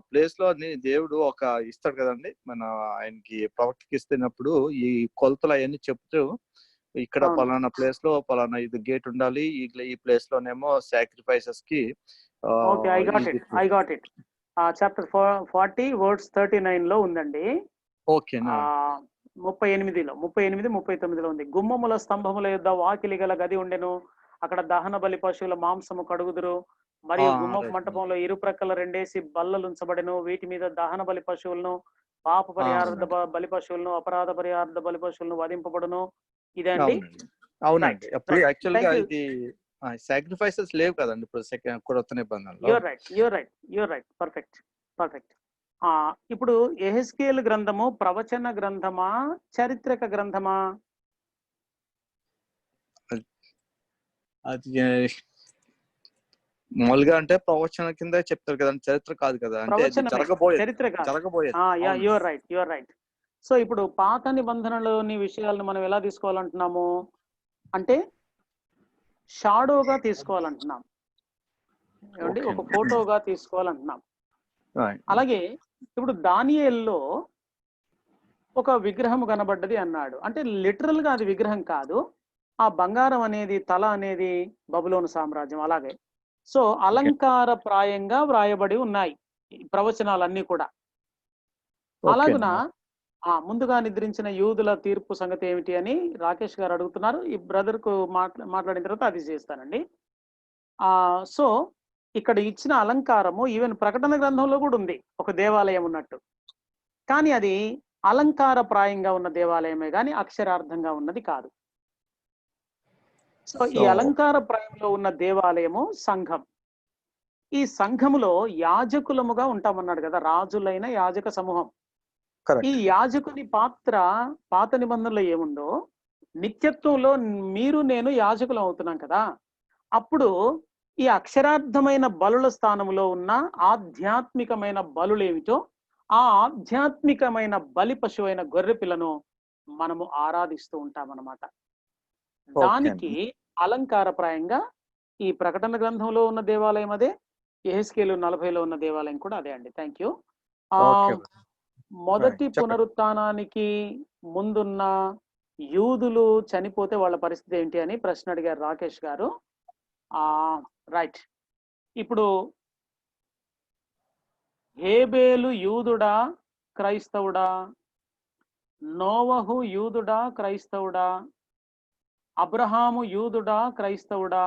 ప్లేస్ లో దేవుడు ఒక ఇస్తాడు కదండి, మన ఆయనకి ప్రవక్తకి ఇస్తున్నప్పుడు ఈ కొలతలు అవన్నీ చెప్తూ ఇక్కడ పలానా ప్లేస్ లో పలానా ఇది గేట్ ఉండాలి, ఈ ప్లేస్ లోనేమో సాక్రిఫైసెస్ కి. Okay, I got it. Chapter 40 words 39 లో ఉందండి. ఓకేనా? 38, 39లో ఉంది. గుమ్మముల స్తంభముల యొద్ద వాకిలి గల గది ఉండెను, అక్కడ దహన బలి పశువుల మాంసము కడుగుదురు, మరియు గుమ్మ మంటపంలో ఇరుప్రక్కల 2 బల్లలు ఉంచబడెను, వీటి మీద దహన బలి పశువులను, పాప పరిహారార్థ బలి పశువులను, అపరాధ పరిహారార్థ బలి పశువులను వధింపబడును. ఇదే అండి. అవునండి. అప్పుడు యాక్చువల్ గా ఇది సాక్రిఫైసెస్ లేవు కదండి ఇప్పుడు కొత్త నిబంధనలో. You're right, perfect. ఇప్పుడు ఎహెచ్కేల్ గ్రంథము ప్రవచన గ్రంథమా, చారిత్రక గ్రంథమా? అది మామూలుగా అంటే ప్రవచన కింద చెప్తారు కదండి, చరిత్ర కాదు కదా, అంటే జరగబోయేది. You're right. సో ఇప్పుడు పాత నిబంధనలోని విషయాలను మనం ఎలా తీసుకోవాలంటున్నాము అంటే షాడోగా తీసుకోవాలంటున్నాం ఏమండి, ఒక ఫోటోగా తీసుకోవాలంటున్నాం. అలాగే ఇప్పుడు దానియేల్లో ఒక విగ్రహం కనబడ్డది అన్నాడు అంటే లిటరల్ గా అది విగ్రహం కాదు, ఆ బంగారం అనేది తల అనేది బబులోను సామ్రాజ్యం. అలాగే సో అలంకార ప్రాయంగా వ్రాయబడి ఉన్నాయి ప్రవచనాలన్నీ కూడా. అలాగున ముందుగా నిద్రించిన యూదుల తీర్పు సంగతి ఏమిటి అని రాకేష్ గారు అడుగుతున్నారు. ఈ బ్రదర్ కు మాట్లాడిన తర్వాత అది చేస్తానండి. సో ఇక్కడ ఇచ్చిన అలంకారము ఈవెన్ ప్రకటన గ్రంథంలో కూడా ఉంది, ఒక దేవాలయం ఉన్నట్టు. కానీ అది అలంకార ప్రాయంగా ఉన్న దేవాలయమే కానీ అక్షరార్థంగా ఉన్నది కాదు. సో ఈ అలంకార ప్రాయంలో ఉన్న దేవాలయము సంఘం. ఈ సంఘములో యాజకులముగా ఉంటామన్నాడు కదా, రాజులైన యాజక సమూహం. ఈ యాజకుని పాత్ర పాత నిబంధనలో ఏముందో నిత్యత్వంలో మీరు నేను యాజకులం అవుతున్నాం కదా. అప్పుడు ఈ అక్షరార్థమైన బలుల స్థానంలో ఉన్న ఆధ్యాత్మికమైన బలులేమిటో ఆ ఆధ్యాత్మికమైన బలి పశువైన గొర్రె పిల్లను మనము ఆరాధిస్తూ ఉంటాం అన్నమాట. దానికి అలంకారప్రాయంగా ఈ ప్రకటన గ్రంథంలో ఉన్న దేవాలయం అదే, యెహెజ్కేలు 40లో ఉన్న దేవాలయం కూడా అదే అండి. Thank you. Okay. మొదటి చెప్పండి. పునరుత్థానానికి ముందున్న యూదులు చనిపోతే వాళ్ళ పరిస్థితి ఏంటి అని ప్రశ్న అడిగారు రాకేష్ గారు. రైట్. ఇప్పుడు హేబేలు యూదుడా క్రైస్తవుడా? నోవహు యూదుడా క్రైస్తవుడా? అబ్రహాము యూదుడా క్రైస్తవుడా?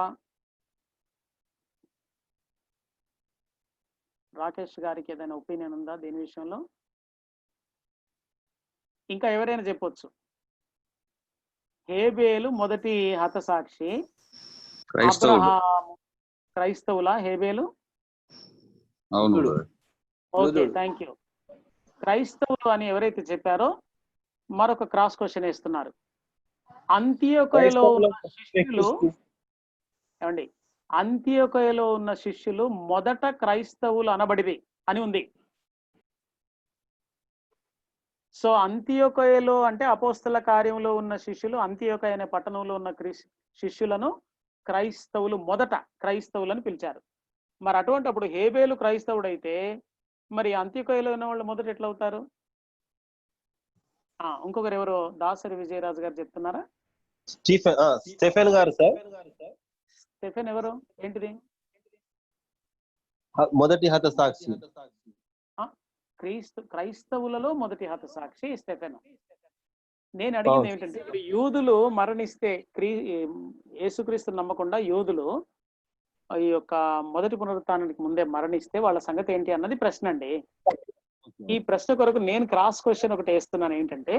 రాకేష్ గారికి ఏదైనా ఒపీనియన్ ఉందా దీని విషయంలో? ఇంకా ఎవరైనా చెప్పొచ్చు. హేబేలు మొదటి హతసాక్షి, అబ్రహాము క్రైస్తవులా? హేబేలు ఓకే, థ్యాంక్ యూ. క్రైస్తవులు అని ఎవరైతే చెప్పారో మరొక క్రాస్ క్వశ్చన్ వేస్తున్నారు. అంత్యోకయలో ఉన్న శిష్యులు ఏమండి, అంత్యోకయలో ఉన్న శిష్యులు మొదట క్రైస్తవులు అనబడిది అని ఉంది. సో అంత్యోకయలో అంటే అపోస్తల కార్యంలో ఉన్న శిష్యులు, అంత్యోకయ అనే పట్టణంలో ఉన్న శిష్యులను క్రైస్తవులు మొదట క్రైస్తవులను పిలిచారు. మరి అటువంటి అప్పుడు హేబేలు క్రైస్తవుడైతే మరి అంత్యోకయలో ఉన్న వాళ్ళు మొదట ఎట్లా అవుతారు? ఇంకొకరు ఎవరో దాసరి విజయరాజు గారు చెప్తున్నారా? స్టెఫెన్ గారు సార్. స్టెఫెన్ ఎవరు? ఏంటిది? మొదటి హతసాక్షి. క్రైస్తవులలో మొదటి హతసాక్షి స్టెఫెన్. నేను అడిగింది ఏమిటంటే, ఇప్పుడు యూదులు మరణిస్తే యేసుక్రీస్తు నమ్మకుండా యూదులు ఈ యొక్క మొదటి పునరుత్థానానికి ముందే మరణిస్తే వాళ్ళ సంగతి ఏంటి అన్నది ప్రశ్న అండి. ఈ ప్రశ్న కొరకు నేను క్రాస్ క్వశ్చన్ ఒకటి వేస్తున్నాను. ఏంటంటే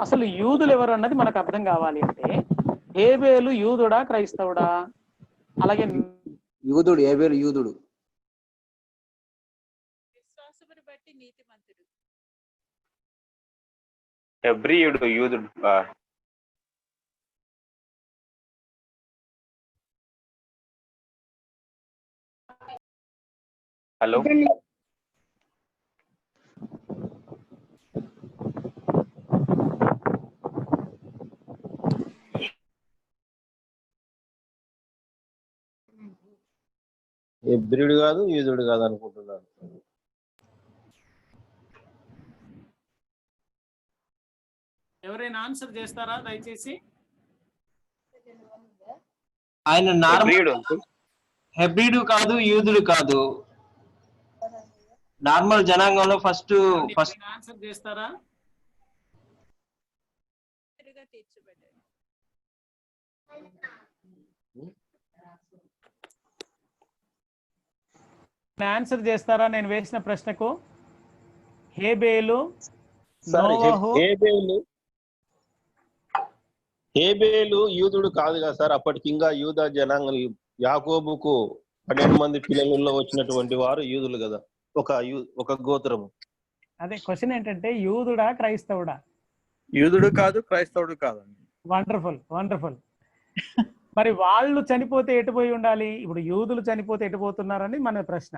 అసలు యూదులు ఎవరు అన్నది మనకు అర్థం కావాలి. అంటే హేబేలు యూదుడా క్రైస్తవుడా? అలాగే యూదుడు, హేబేలు యూదుడు. విశ్వాసమును బట్టి నీతిమంతుడు. హెబ్రీయుడు యూదుడు. హలో, హెబ్రీయుడు కాదు, యూదుడు కాదు అనుకుంటున్నాను. ఎవరైనా ఆన్సర్ చేస్తారా దయచేసి? ఆయన హెబ్రీయుడు హెబ్రీడు కాదు, యూదుడు కాదు. నార్మల్ జనాంగంలో ఫస్ట్ ఆన్సర్ చేస్తారా? తీర్చబడ్డాడు. ఆన్సర్ చేస్తారా నేను వేసిన ప్రశ్నకు? హేబేలు, సార్, నోవహు. హేబేలు యూదుడు కాదు కదా సార్. అప్పటికి ఇంకా యూదా జనాంగం, యాకోబుకు 12 మంది పిల్లలలో వచ్చినటువంటి వారు యూదులు కదా, ఒక గోత్రము. అదే క్వశ్చన్ ఏంటంటే యూదుడా క్రైస్తవుడా? యూదుడు కాదు, క్రైస్తవుడు కాదండి. Wonderful, wonderful. మరి వాళ్ళు చనిపోతే ఎటుపోయి ఉండాలి? ఇప్పుడు యూదులు చనిపోతే ఎటుపోతున్నారని మన ప్రశ్న.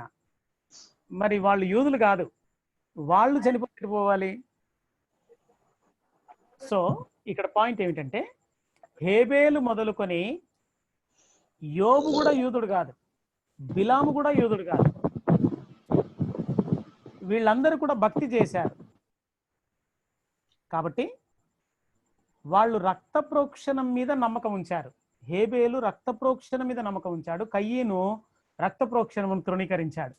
మరి వాళ్ళు యూదులు కాదు, వాళ్ళు చనిపోతే ఎటుపోవాలి? సో ఇక్కడ పాయింట్ ఏమిటంటే హేబేలు మొదలుకొని యోబు కూడా యూదుడు కాదు, బిలాము కూడా యూదుడు కాదు. వీళ్ళందరూ కూడా భక్తి చేశారు కాబట్టి వాళ్ళు రక్త ప్రోక్షణం మీద నమ్మకం ఉంచారు. హేబేలు రక్త ప్రోక్షణ మీద నమ్మకం ఉంచాడు, కయ్యను రక్త ప్రోక్షణమును తృణీకరించాడు.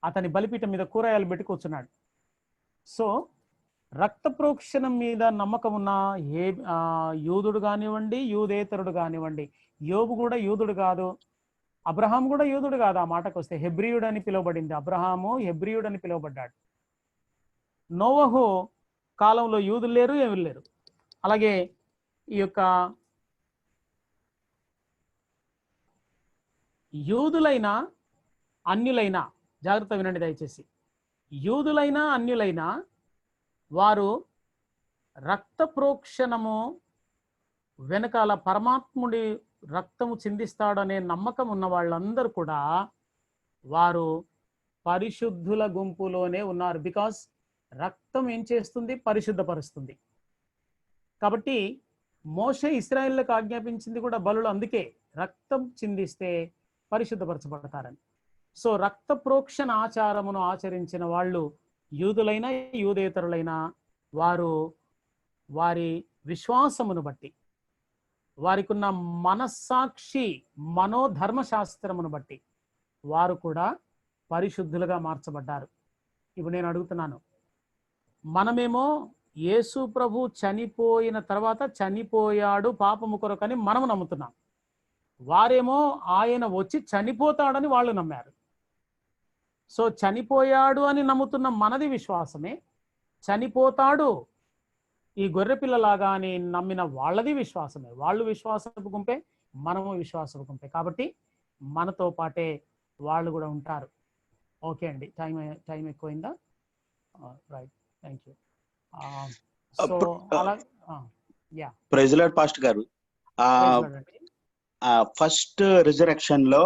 అతని బలిపీఠం మీద కూరగాయలు పెట్టి కూర్చున్నాడు. సో రక్త ప్రోక్షణం మీద నమ్మకం ఉన్న యూదుడు కానివ్వండి, యూదేతరుడు కానివ్వండి, యోబు కూడా యూదుడు కాదు, అబ్రహాం కూడా యూదుడు కాదు. ఆ మాటకు వస్తే హెబ్రీయుడు అని పిలువబడింది. అబ్రహాము హెబ్రీయుడు అని పిలువబడ్డాడు. నోవహు కాలంలో యూదులు లేరు, ఏమి లేరు. అలాగే ఈ యొక్క యూదులైనా అన్యులైనా, జాగ్రత్త వినండి దయచేసి, యూదులైనా అన్యులైనా వారు రక్త ప్రోక్షణము వెనకాల పరమాత్ముడి రక్తము చిందిస్తాడనే నమ్మకం ఉన్న వాళ్ళందరూ కూడా వారు పరిశుద్ధుల గుంపులోనే ఉన్నారు. బికాస్ రక్తం ఏం చేస్తుంది? పరిశుద్ధపరుస్తుంది. కాబట్టి మోషే ఇశ్రాయేలులకు ఆజ్ఞాపించింది కూడా బలులు అందుకే, రక్తం చిందిస్తే పరిశుద్ధపరచబడతారని. సో రక్త ప్రోక్షణ ఆచారమును ఆచరించిన వాళ్ళు యూదులైనా యూదేతరులైనా వారు వారి విశ్వాసమును బట్టి, వారికి ఉన్న మనస్సాక్షి మనోధర్మశాస్త్రమును బట్టి వారు కూడా పరిశుద్ధులుగా మార్చబడ్డారు. ఇప్పుడు నేను అడుగుతున్నాను, మనమేమో యేసు ప్రభు చనిపోయిన తర్వాత చనిపోయాడు పాపము కొరకని మనము నమ్ముతున్నాం. వారేమో ఆయన వచ్చి చనిపోతాడని వాళ్ళు నమ్మారు. సో చనిపోయాడు అని నమ్ముతున్న మనది విశ్వాసమే, చనిపోతాడు ఈ గొర్రెపిల్లలాగా అని నమ్మిన వాళ్ళది విశ్వాసమే. వాళ్ళు విశ్వాసపు గుంపే, మనము విశ్వాసపు గుంపే. కాబట్టి మనతో పాటే వాళ్ళు కూడా ఉంటారు. ఓకే అండి, టైం ఎక్కువైందా? Right, thank you. సో అలా ప్రైజ్ లార్డ్ పాస్టర్ గారు, ఫస్ట్ రిజరెక్షన్ లో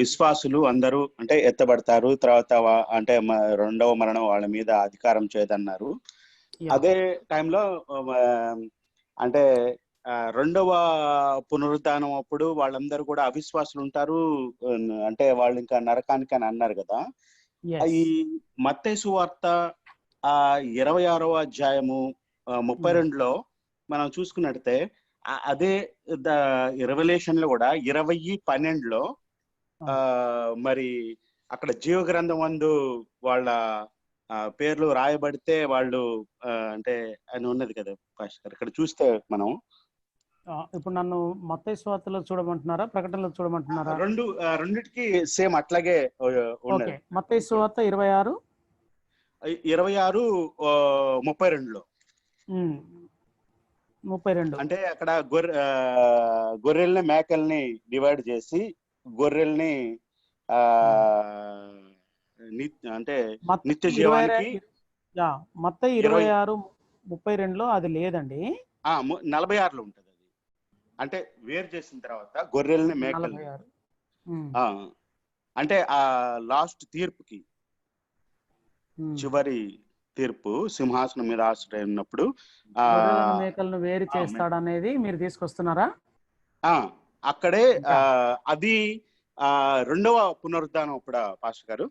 విశ్వాసులు అందరూ అంటే ఎత్తబడతారు, తర్వాత అంటే రెండవ మరణం వాళ్ళ మీద అధికారం చేయదన్నారు. అదే టైంలో అంటే రెండవ పునరుద్ధానం అప్పుడు వాళ్ళందరూ కూడా అవిశ్వాసులు ఉంటారు, అంటే వాళ్ళు ఇంకా నరకానికి అని అన్నారు కదా. ఈ మత్తయి సువార్త 26వ అధ్యాయము 32లో మనం చూసుకున్నట్టే అదే రెవల్యూషన్ లో కూడా 20:12లో మరి అక్కడ జీవ గ్రంథం అందు వాళ్ళ పేర్లు రాయబడితే వాళ్ళు అంటే అని ఉన్నది కదా పాస్టర్. ఇక్కడ చూస్తే మనం ఇప్పుడు నన్ను మత్తయి సువార్తలో చూడమంటున్నారా, ప్రకటనలో చూడమంటున్నారా? రెండిటికి సేమ్ అట్లాగే ఉన్నది. మత్తయి సువార్త 26:32లో 32 అంటే అక్కడ గొర్రెల్ని మేకల్ని డివైడ్ చేసి గొర్రెల్ని అంటే నిత్య జీవానికి మత్తయి 26:32లో అది లేదండి, 46లో ఉంటది. అది అంటే వేరు చేసిన తర్వాత గొర్రెల్ని మేకల్ని అంటే ఆ లాస్ట్ తీర్పుకి, చివరి తీర్పు సింహాసనం మీద ఆశ్రయం ఉన్నప్పుడు మేకలను వేరు చేస్తాడనేది మీరు తీసుకొస్తున్నారా? అక్కడే అది రెండవ పునరుద్ధానం అప్పుడు పాస్టర్ గారు.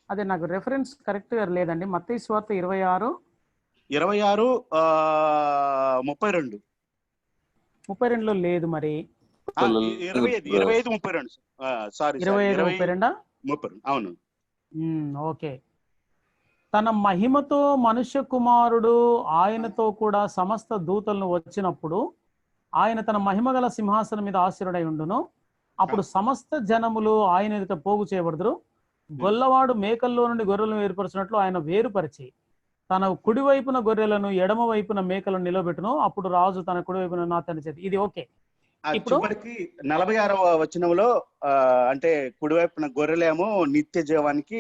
అదే నాకు రెఫరెన్స్ కరెక్ట్ గా లేదండి. మత్తయి సువార్త 26:32లో లేదు మరి. 25:32 సారీ 25:32 అవును. ఓకే. తన మహిమతో మనుష్య కుమారుడు ఆయనతో కూడా సమస్త దూతలను వచ్చినప్పుడు ఆయన తన మహిమ గల సింహాసనం మీద ఆశీనుడై ఉండును. అప్పుడు సమస్త జనములు ఆయన ఎదుట పోగు చేయబడుదురు. గొల్లవాడు మేకల్లో నుండి గొర్రెలను వేరుపరిచినట్లు ఆయన వేరుపరిచి తన కుడి వైపున గొర్రెలను ఎడమ వైపున మేకలను నిలబెట్టును. అప్పుడు రాజు తన కుడి వైపున నా తండ్రి చేతి. ఇది ఓకే. ఇప్పుడు 46వ వచనంలో అంటే కుడివైపున గొర్రెలేమో నిత్య జీవానికి,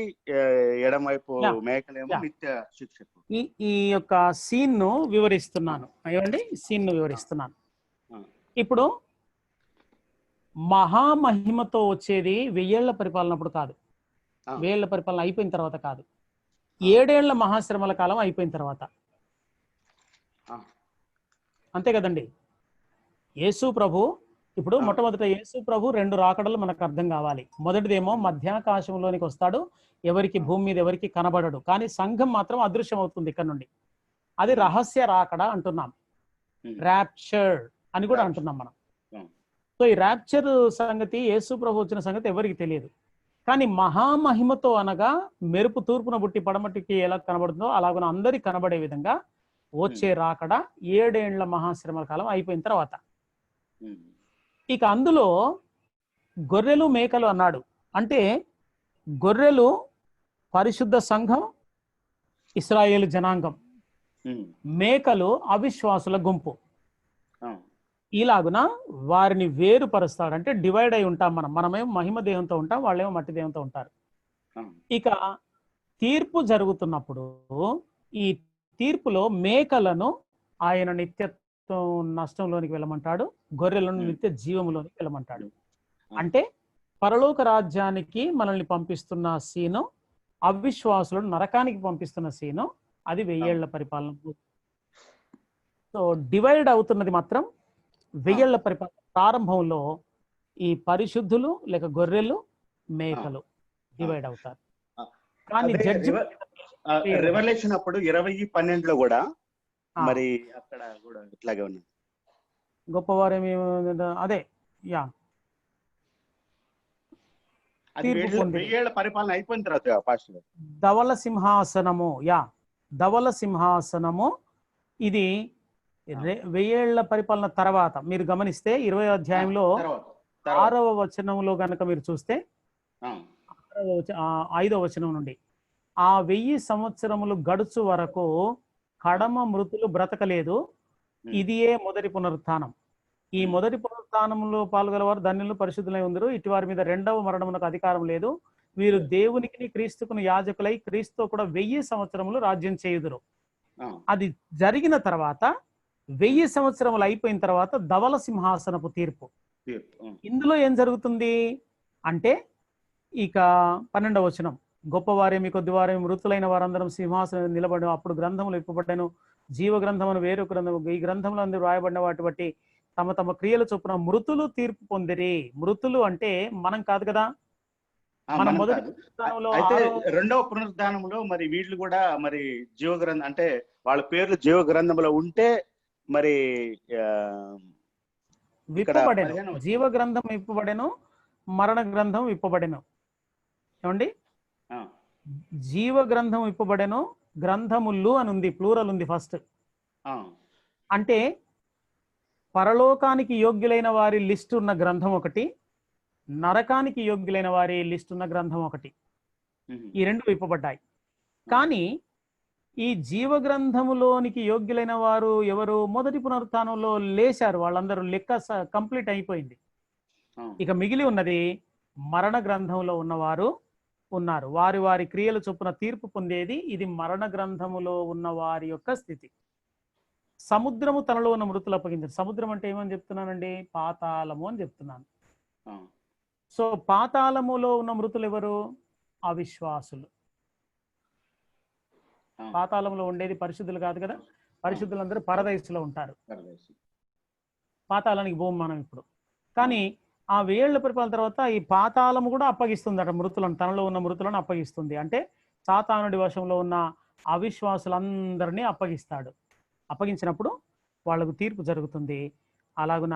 ఎడమవైపు మేకలేమో నిత్య శిక్షకు. ఈ యొక్క సీన్ ను వివరిస్తున్నాను. అయ్యండి, సీన్ ను వివరిస్తున్నాను. ఇప్పుడు మహామహిమతో వచ్చేది 1000 ఏళ్ల పరిపాలన అప్పుడు కాదు, 1000 ఏళ్ల పరిపాలన అయిపోయిన తర్వాత కాదు, 7 ఏళ్ల మహాశ్రమల కాలం అయిపోయిన తర్వాత. అంతే కదండి. యేసు ప్రభు ఇప్పుడు మొట్టమొదట యేసు ప్రభు 2 రాకడలు మనకు అర్థం కావాలి. మొదటిదేమో మధ్యాకాశంలోనికి వస్తాడు, ఎవరికి భూమి మీద ఎవరికి కనబడడు, కానీ సంఘం మాత్రం అదృశ్యం అవుతుంది ఇక్కడ నుండి. అది రహస్య రాకడ అంటున్నాం, ర్యాప్చర్ అని కూడా అంటున్నాం మనం. సో ఈ ర్యాప్చర్ సంగతి, యేసు ప్రభు వచ్చిన సంగతి ఎవరికి తెలియదు. కానీ మహామహిమతో అనగా మెరుపు తూర్పున బుట్టి పడమటికి ఎలా కనబడుతుందో అలాగ అందరికి కనబడే విధంగా వచ్చే రాకడ 7 ఏళ్ల మహాశ్రమల కాలం అయిపోయిన తర్వాత. ఇక అందులో గొర్రెలు మేకలు అన్నాడు అంటే గొర్రెలు పరిశుద్ధ సంఘం, ఇశ్రాయేలు జనాంగం, మేకలు అవిశ్వాసుల గుంపు. ఇలాగున వారిని వేరుపరుస్తాడు, అంటే డివైడ్ అయి ఉంటాం మనం. మనమేమో మహిమ దేహంతో ఉంటాం, వాళ్ళేమో మట్టి దేహంతో ఉంటారు. ఇక తీర్పు జరుగుతున్నప్పుడు ఈ తీర్పులో మేకలను ఆయన నిత్యత్వం నష్టంలోనికి వెళ్ళమంటాడు, గొర్రెలను నిత్య జీవములోనికి వెళ్ళమంటాడు. అంటే పరలోక రాజ్యానికి మనల్ని పంపిస్తున్న సీను, అవిశ్వాసులను నరకానికి పంపిస్తున్న సీను, అది 1000 ఏళ్ల పరిపాలన. సో డివైడ్ అవుతున్నది మాత్రం 1000 ఏళ్ల పరిపాలన ప్రారంభంలో ఈ పరిశుద్ధులు లేక గొర్రెలు, మేకలు డివైడ్ అవుతారు. కానీ జడ్జి రివల్యూషన్ అప్పుడు 20:12 కూడా మరి అక్కడ కూడా ఇట్లాగే ఉన్నది. గొప్పవారేమి అదే యా అది 1000 ఏళ్ల పరిపాలన అయిపోయిన తర్వాత పాస్టర్ గారు ధవల సింహాసనము, ధవల సింహాసనము ఇది 1000 ఏళ్ల పరిపాలన తర్వాత మీరు గమనిస్తే 20వ అధ్యాయంలో 6వ వచనంలో గనక మీరు చూస్తే 5వ వచనం నుండి ఆ 1000 సంవత్సరములు గడుచు వరకు కడమ మృతులు బ్రతకలేదు, ఇదియే మొదటి పునరుత్థానం. ఈ మొదటి పునరుత్థానంలో పాల్గొనేవారు ధన్యులు పరిశుద్ధులై ఉందరు, ఇటు వారి మీద రెండవ మరణమునకు అధికారం లేదు, వీరు దేవునికి క్రీస్తుకును యాజకులై క్రీస్తు కూడా 1000 సంవత్సరములు రాజ్యం చేయుదురు. అది జరిగిన తర్వాత 1000 సంవత్సరములు అయిపోయిన తర్వాత ధవల సింహాసనపు తీర్పు. ఇందులో ఏం జరుగుతుంది అంటే ఇక 12వ వచనం, గొప్పవారేమి కొద్దివారేమి మృతులైన వారందరం సింహాసనం నిలబడి అప్పుడు గ్రంథములు ఇప్పబడ్డాను, జీవ గ్రంథమును వేరొక గ్రంథము, ఈ గ్రంథంలో అందరూ రాయబడిన వాటి బట్టి తమ తమ క్రియల చొప్పున మృతులు తీర్పు పొందిరి. మృతులు అంటే మనం కాదు కదా, మనం మొదటి అయితే రెండవ పునరుద్ధానంలో మరి వీళ్ళు కూడా మరి జీవ గ్రంథం అంటే వాళ్ళ పేర్లు జీవ గ్రంథంలో ఉంటే మరి విప్పబడెను, జీవ గ్రంథం విప్పబడెను, మరణ గ్రంథం విప్పబడెను. ఏమండి, జీవ గ్రంథం విప్పబడెను, గ్రంథములు అని ఉంది, ప్లూరల్ ఉంది ఫస్ట్. అంటే పరలోకానికి యోగ్యులైన వారి లిస్ట్ ఉన్న గ్రంథం ఒకటి, నరకానికి యోగ్యులైన వారి లిస్ట్ ఉన్న గ్రంథం ఒకటి, ఈ రెండు విప్పబడ్డాయి. కానీ ఈ జీవ గ్రంథములోనికి యోగ్యులైన వారు ఎవరు? మొదటి పునరుత్థానంలో లేచారు, వాళ్ళందరూ లెక్క కంప్లీట్ అయిపోయింది. ఇక మిగిలి ఉన్నది మరణ గ్రంథంలో ఉన్నవారు ఉన్నారు, వారి వారి క్రియల చొప్పున తీర్పు పొందేది. ఇది మరణ గ్రంథములో ఉన్న వారి యొక్క స్థితి. సముద్రము తనలో ఉన్న మృతులు అప్పగించారు. సముద్రం అంటే ఏమని చెప్తున్నానండి? పాతాళము అని చెప్తున్నాను. సో పాతాళములో ఉన్న మృతులు ఎవరు? అవిశ్వాసులు. పాతాళంలో ఉండేది పరిశుద్ధులు కాదు కదా, పరిశుద్ధులందరూ పరదైసులో ఉంటారు, పాతాళానికి భూమి మనం ఇప్పుడు. కానీ ఆ 1000 ఏళ్ల పరిపాలన తర్వాత ఈ పాతాళము కూడా అప్పగిస్తుంది అట మృతులను, తనలో ఉన్న మృతులను అప్పగిస్తుంది. అంటే సాతానుడి వశంలో ఉన్న అవిశ్వాసులందరినీ అప్పగిస్తాడు. అప్పగించినప్పుడు వాళ్ళకు తీర్పు జరుగుతుంది. అలాగున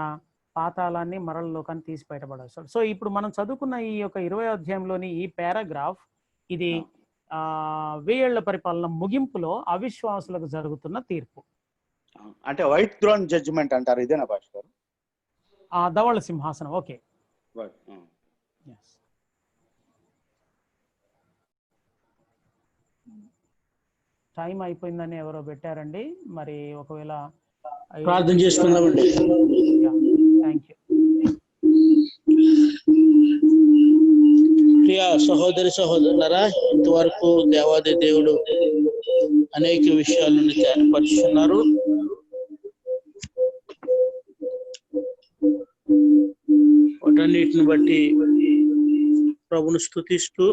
పాతాళాన్ని మరల లోకాన్ని తీసి బయటపడేస్తాడు. సో ఇప్పుడు మనం చదువుకున్న ఈ యొక్క 20వ అధ్యాయంలోని ఈ పారాగ్రాఫ్ ఇది 1000 ఏళ్ల పరిపాలన ముగింపులో అవిశ్వాసులకు జరుగుతున్న తీర్పు. అంటే వైట్ థ్రోన్ జడ్జిమెంట్ అంటారు, ఇదేనా భాస్కర్? ధవళ సింహాసనం. ఓకే, టైం అయిపోయిందని ఎవరో పెట్టారండి, మరి ఒకవేళ ప్రార్థన చేసుకుందామండి. Thank you. ప్రియ సహోదరి సహోదరులారా, ఇంతవరకు దేవాది దేవుడు అనేక విషయాలను తేటపరుచున్నారు. వాటన్నిటిని బట్టి ప్రభును స్తుతిస్తూ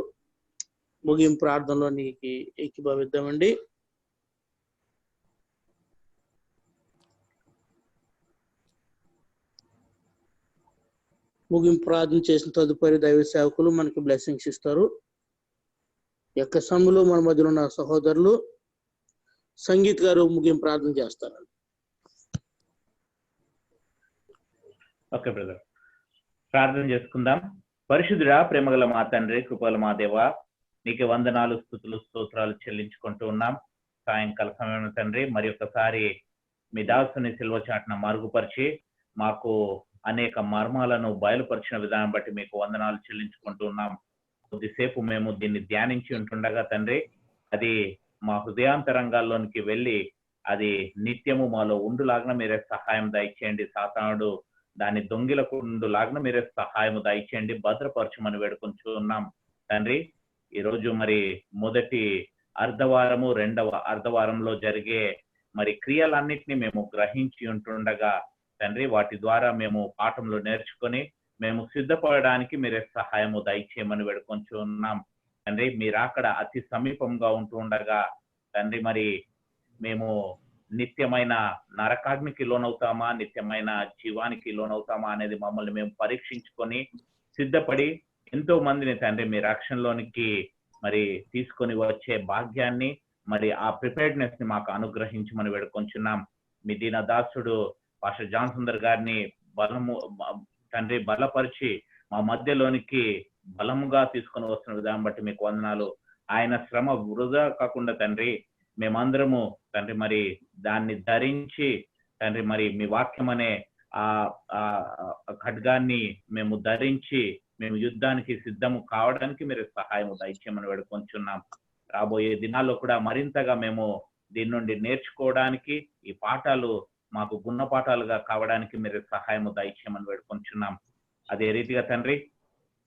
ముగింపు ప్రార్థనలోనికి ఏకీభవిద్దామండి. ముగింపు ప్రార్థన చేసిన తదుపరి దైవ సేవకులు మనకి బ్లెస్సింగ్స్ ఇస్తారు. యొక్క సమయంలో మన మధ్యలో ఉన్న సహోదరులు సంగీత్ గారు ముగింపు ప్రార్థన చేస్తారు. ఓకే బ్రదర్, ప్రార్థన చేసుకుందాం. పరిశుద్ధుడా, ప్రేమగల మా తండ్రి, కృపల మా దేవ, నీకు వందనాలు, స్తుతులు, స్తోత్రాలు చెల్లించుకుంటూ ఉన్నాం. సాయంకాల సమయం తండ్రి, మరి ఒక్కసారి మీ దాసుని సిల్వ చాటున మరుగుపరిచి మాకు అనేక మర్మాలను బయలుపరిచిన విధానం బట్టి మీకు వందనాలు చెల్లించుకుంటూ ఉన్నాం. కొద్దిసేపు మేము దీన్ని ధ్యానించి ఉంటుండగా తండ్రి, అది మా హృదయాంతరంగాల్లోనికి వెళ్ళి అది నిత్యము మాలో ఉండులాగా మీరే సహాయం దయచేయండి. సాతానుడు దాన్ని దొంగిలకుండులాగా మీరే సహాయం దయచేయండి, భద్రపరచమని వేడుకొంచు ఉన్నాం తండ్రి. ఈరోజు మరి మొదటి అర్ధవారము, రెండవ అర్ధవారంలో జరిగే మరి క్రియలన్నిటినీ మేము గ్రహించి ఉంటుండగా తండ్రి, వాటి ద్వారా మేము పాఠంలో నేర్చుకొని మేము సిద్ధపడడానికి మీరే సహాయము దయచేయమని వేడుకొంచు ఉన్నాం తండ్రి. మీరు అక్కడ అతి సమీపంగా ఉంటూ ఉండగా తండ్రి మరి మేము నిత్యమైన నరకాగ్నికి లోనవుతామా, నిత్యమైన జీవానికి లోనవుతామా అనేది మమ్మల్ని మేము పరీక్షించుకొని సిద్ధపడి ఎంతో మందిని తండ్రి మీ రక్షణలోనికి మరి తీసుకొని వచ్చే భాగ్యాన్ని మరి ఆ ప్రిపేర్డ్నెస్ ని మాకు అనుగ్రహించమని వేడుకొంచున్నాం. మీ దీన దాసుడు పాస్టర్ జాన్ సుందర్ గారిని బలము తండ్రి బలపరిచి మా మధ్యలోనికి బలముగా తీసుకొని వస్తున్న విధానం బట్టి మీకు వందనాలు. ఆయన శ్రమ వృధా కాకుండా తండ్రి మేమందరము తండ్రి మరి దాన్ని ధరించి తండ్రి మరి మీ వాక్యం అనే ఆ ఖడ్గాన్ని మేము ధరించి మేము యుద్ధానికి సిద్ధము కావడానికి మీరు సహాయము దయచేయమని వేడుకొంచున్నాం. రాబోయే దినాల్లో కూడా మరింతగా మేము దీని నుండి నేర్చుకోవడానికి ఈ పాఠాలు మాకు గుణపాఠాలుగా కావడానికి మీరు సహాయము దయచేయమని వేడుకొంచున్నాం. అదే రీతిగా తండ్రి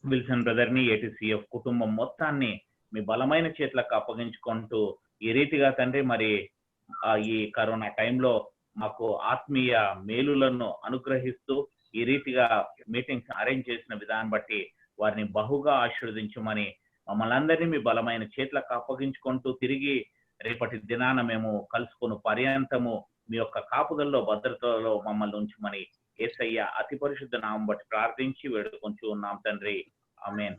విల్సన్ బ్రదర్ ని ఏటీసీఎఫ్ కుటుంబం మొత్తాన్ని మీ బలమైన చేతులకు అప్పగించుకుంటూ ఈ రీతిగా తండ్రి మరి ఈ కరోనా టైంలో మాకు ఆత్మీయ మేలులను అనుగ్రహిస్తూ ఈ రీతిగా మీటింగ్స్ అరేంజ్ చేసిన విధానం బట్టి వారిని బహుగా ఆశీర్వదించమని మమ్మల్ని అందరినీ మీ బలమైన చేతులకు అప్పగించుకుంటూ తిరిగి రేపటి దినాన మేము కలుసుకుని పర్యంతము మీ యొక్క కాపుదల్లో భద్రతలో మమ్మల్ని ఉంచమని యేసయ్య అతి పరిశుద్ధ నామం బట్టి ప్రార్థించి వేడుకొంచు ఉన్నాం తండ్రి. ఆమేన్.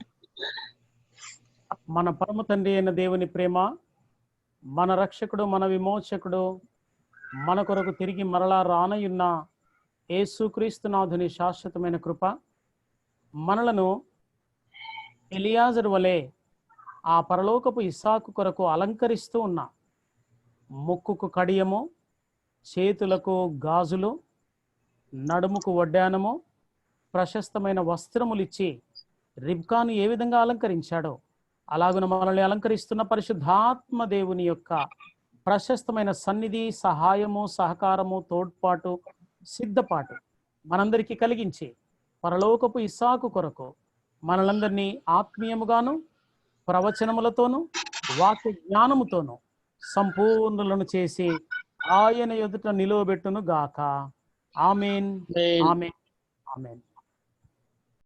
మన పరమ తండ్రి అయిన దేవుని ప్రేమ, మన రక్షకుడు మన విమోచకుడు మన కొరకు తిరిగి మరలా రానయున్న యేసుక్రీస్తునాథుని శాశ్వతమైన కృప మనలను ఎలియాజరు వలె ఆ పరలోకపు ఇస్సాకు కొరకు అలంకరిస్తూ ఉన్న ముక్కుకు కడియము, చేతులకు గాజులు, నడుముకు వడ్డానము, ప్రశస్తమైన వస్త్రములిచ్చి రిబ్కాను ఏ విధంగా అలంకరించాడో అలాగున మనల్ని అలంకరిస్తున్న పరిశుద్ధాత్మ దేవుని యొక్క ప్రశస్తమైన సన్నిధి, సహాయము, సహకారము, తోడ్పాటు, సిద్ధపాటు మనందరికీ కలిగించి పరలోకపు ఇస్సాకు కొరకు మనలందరినీ ఆత్మీయముగాను ప్రవచనములతోనూ వాక్య జ్ఞానముతోనూ సంపూర్ణులను చేసి ఆయన ఎదుట నిలువబెట్టును గాక. ఆమేన్, ఆమేన్, ఆమేన్.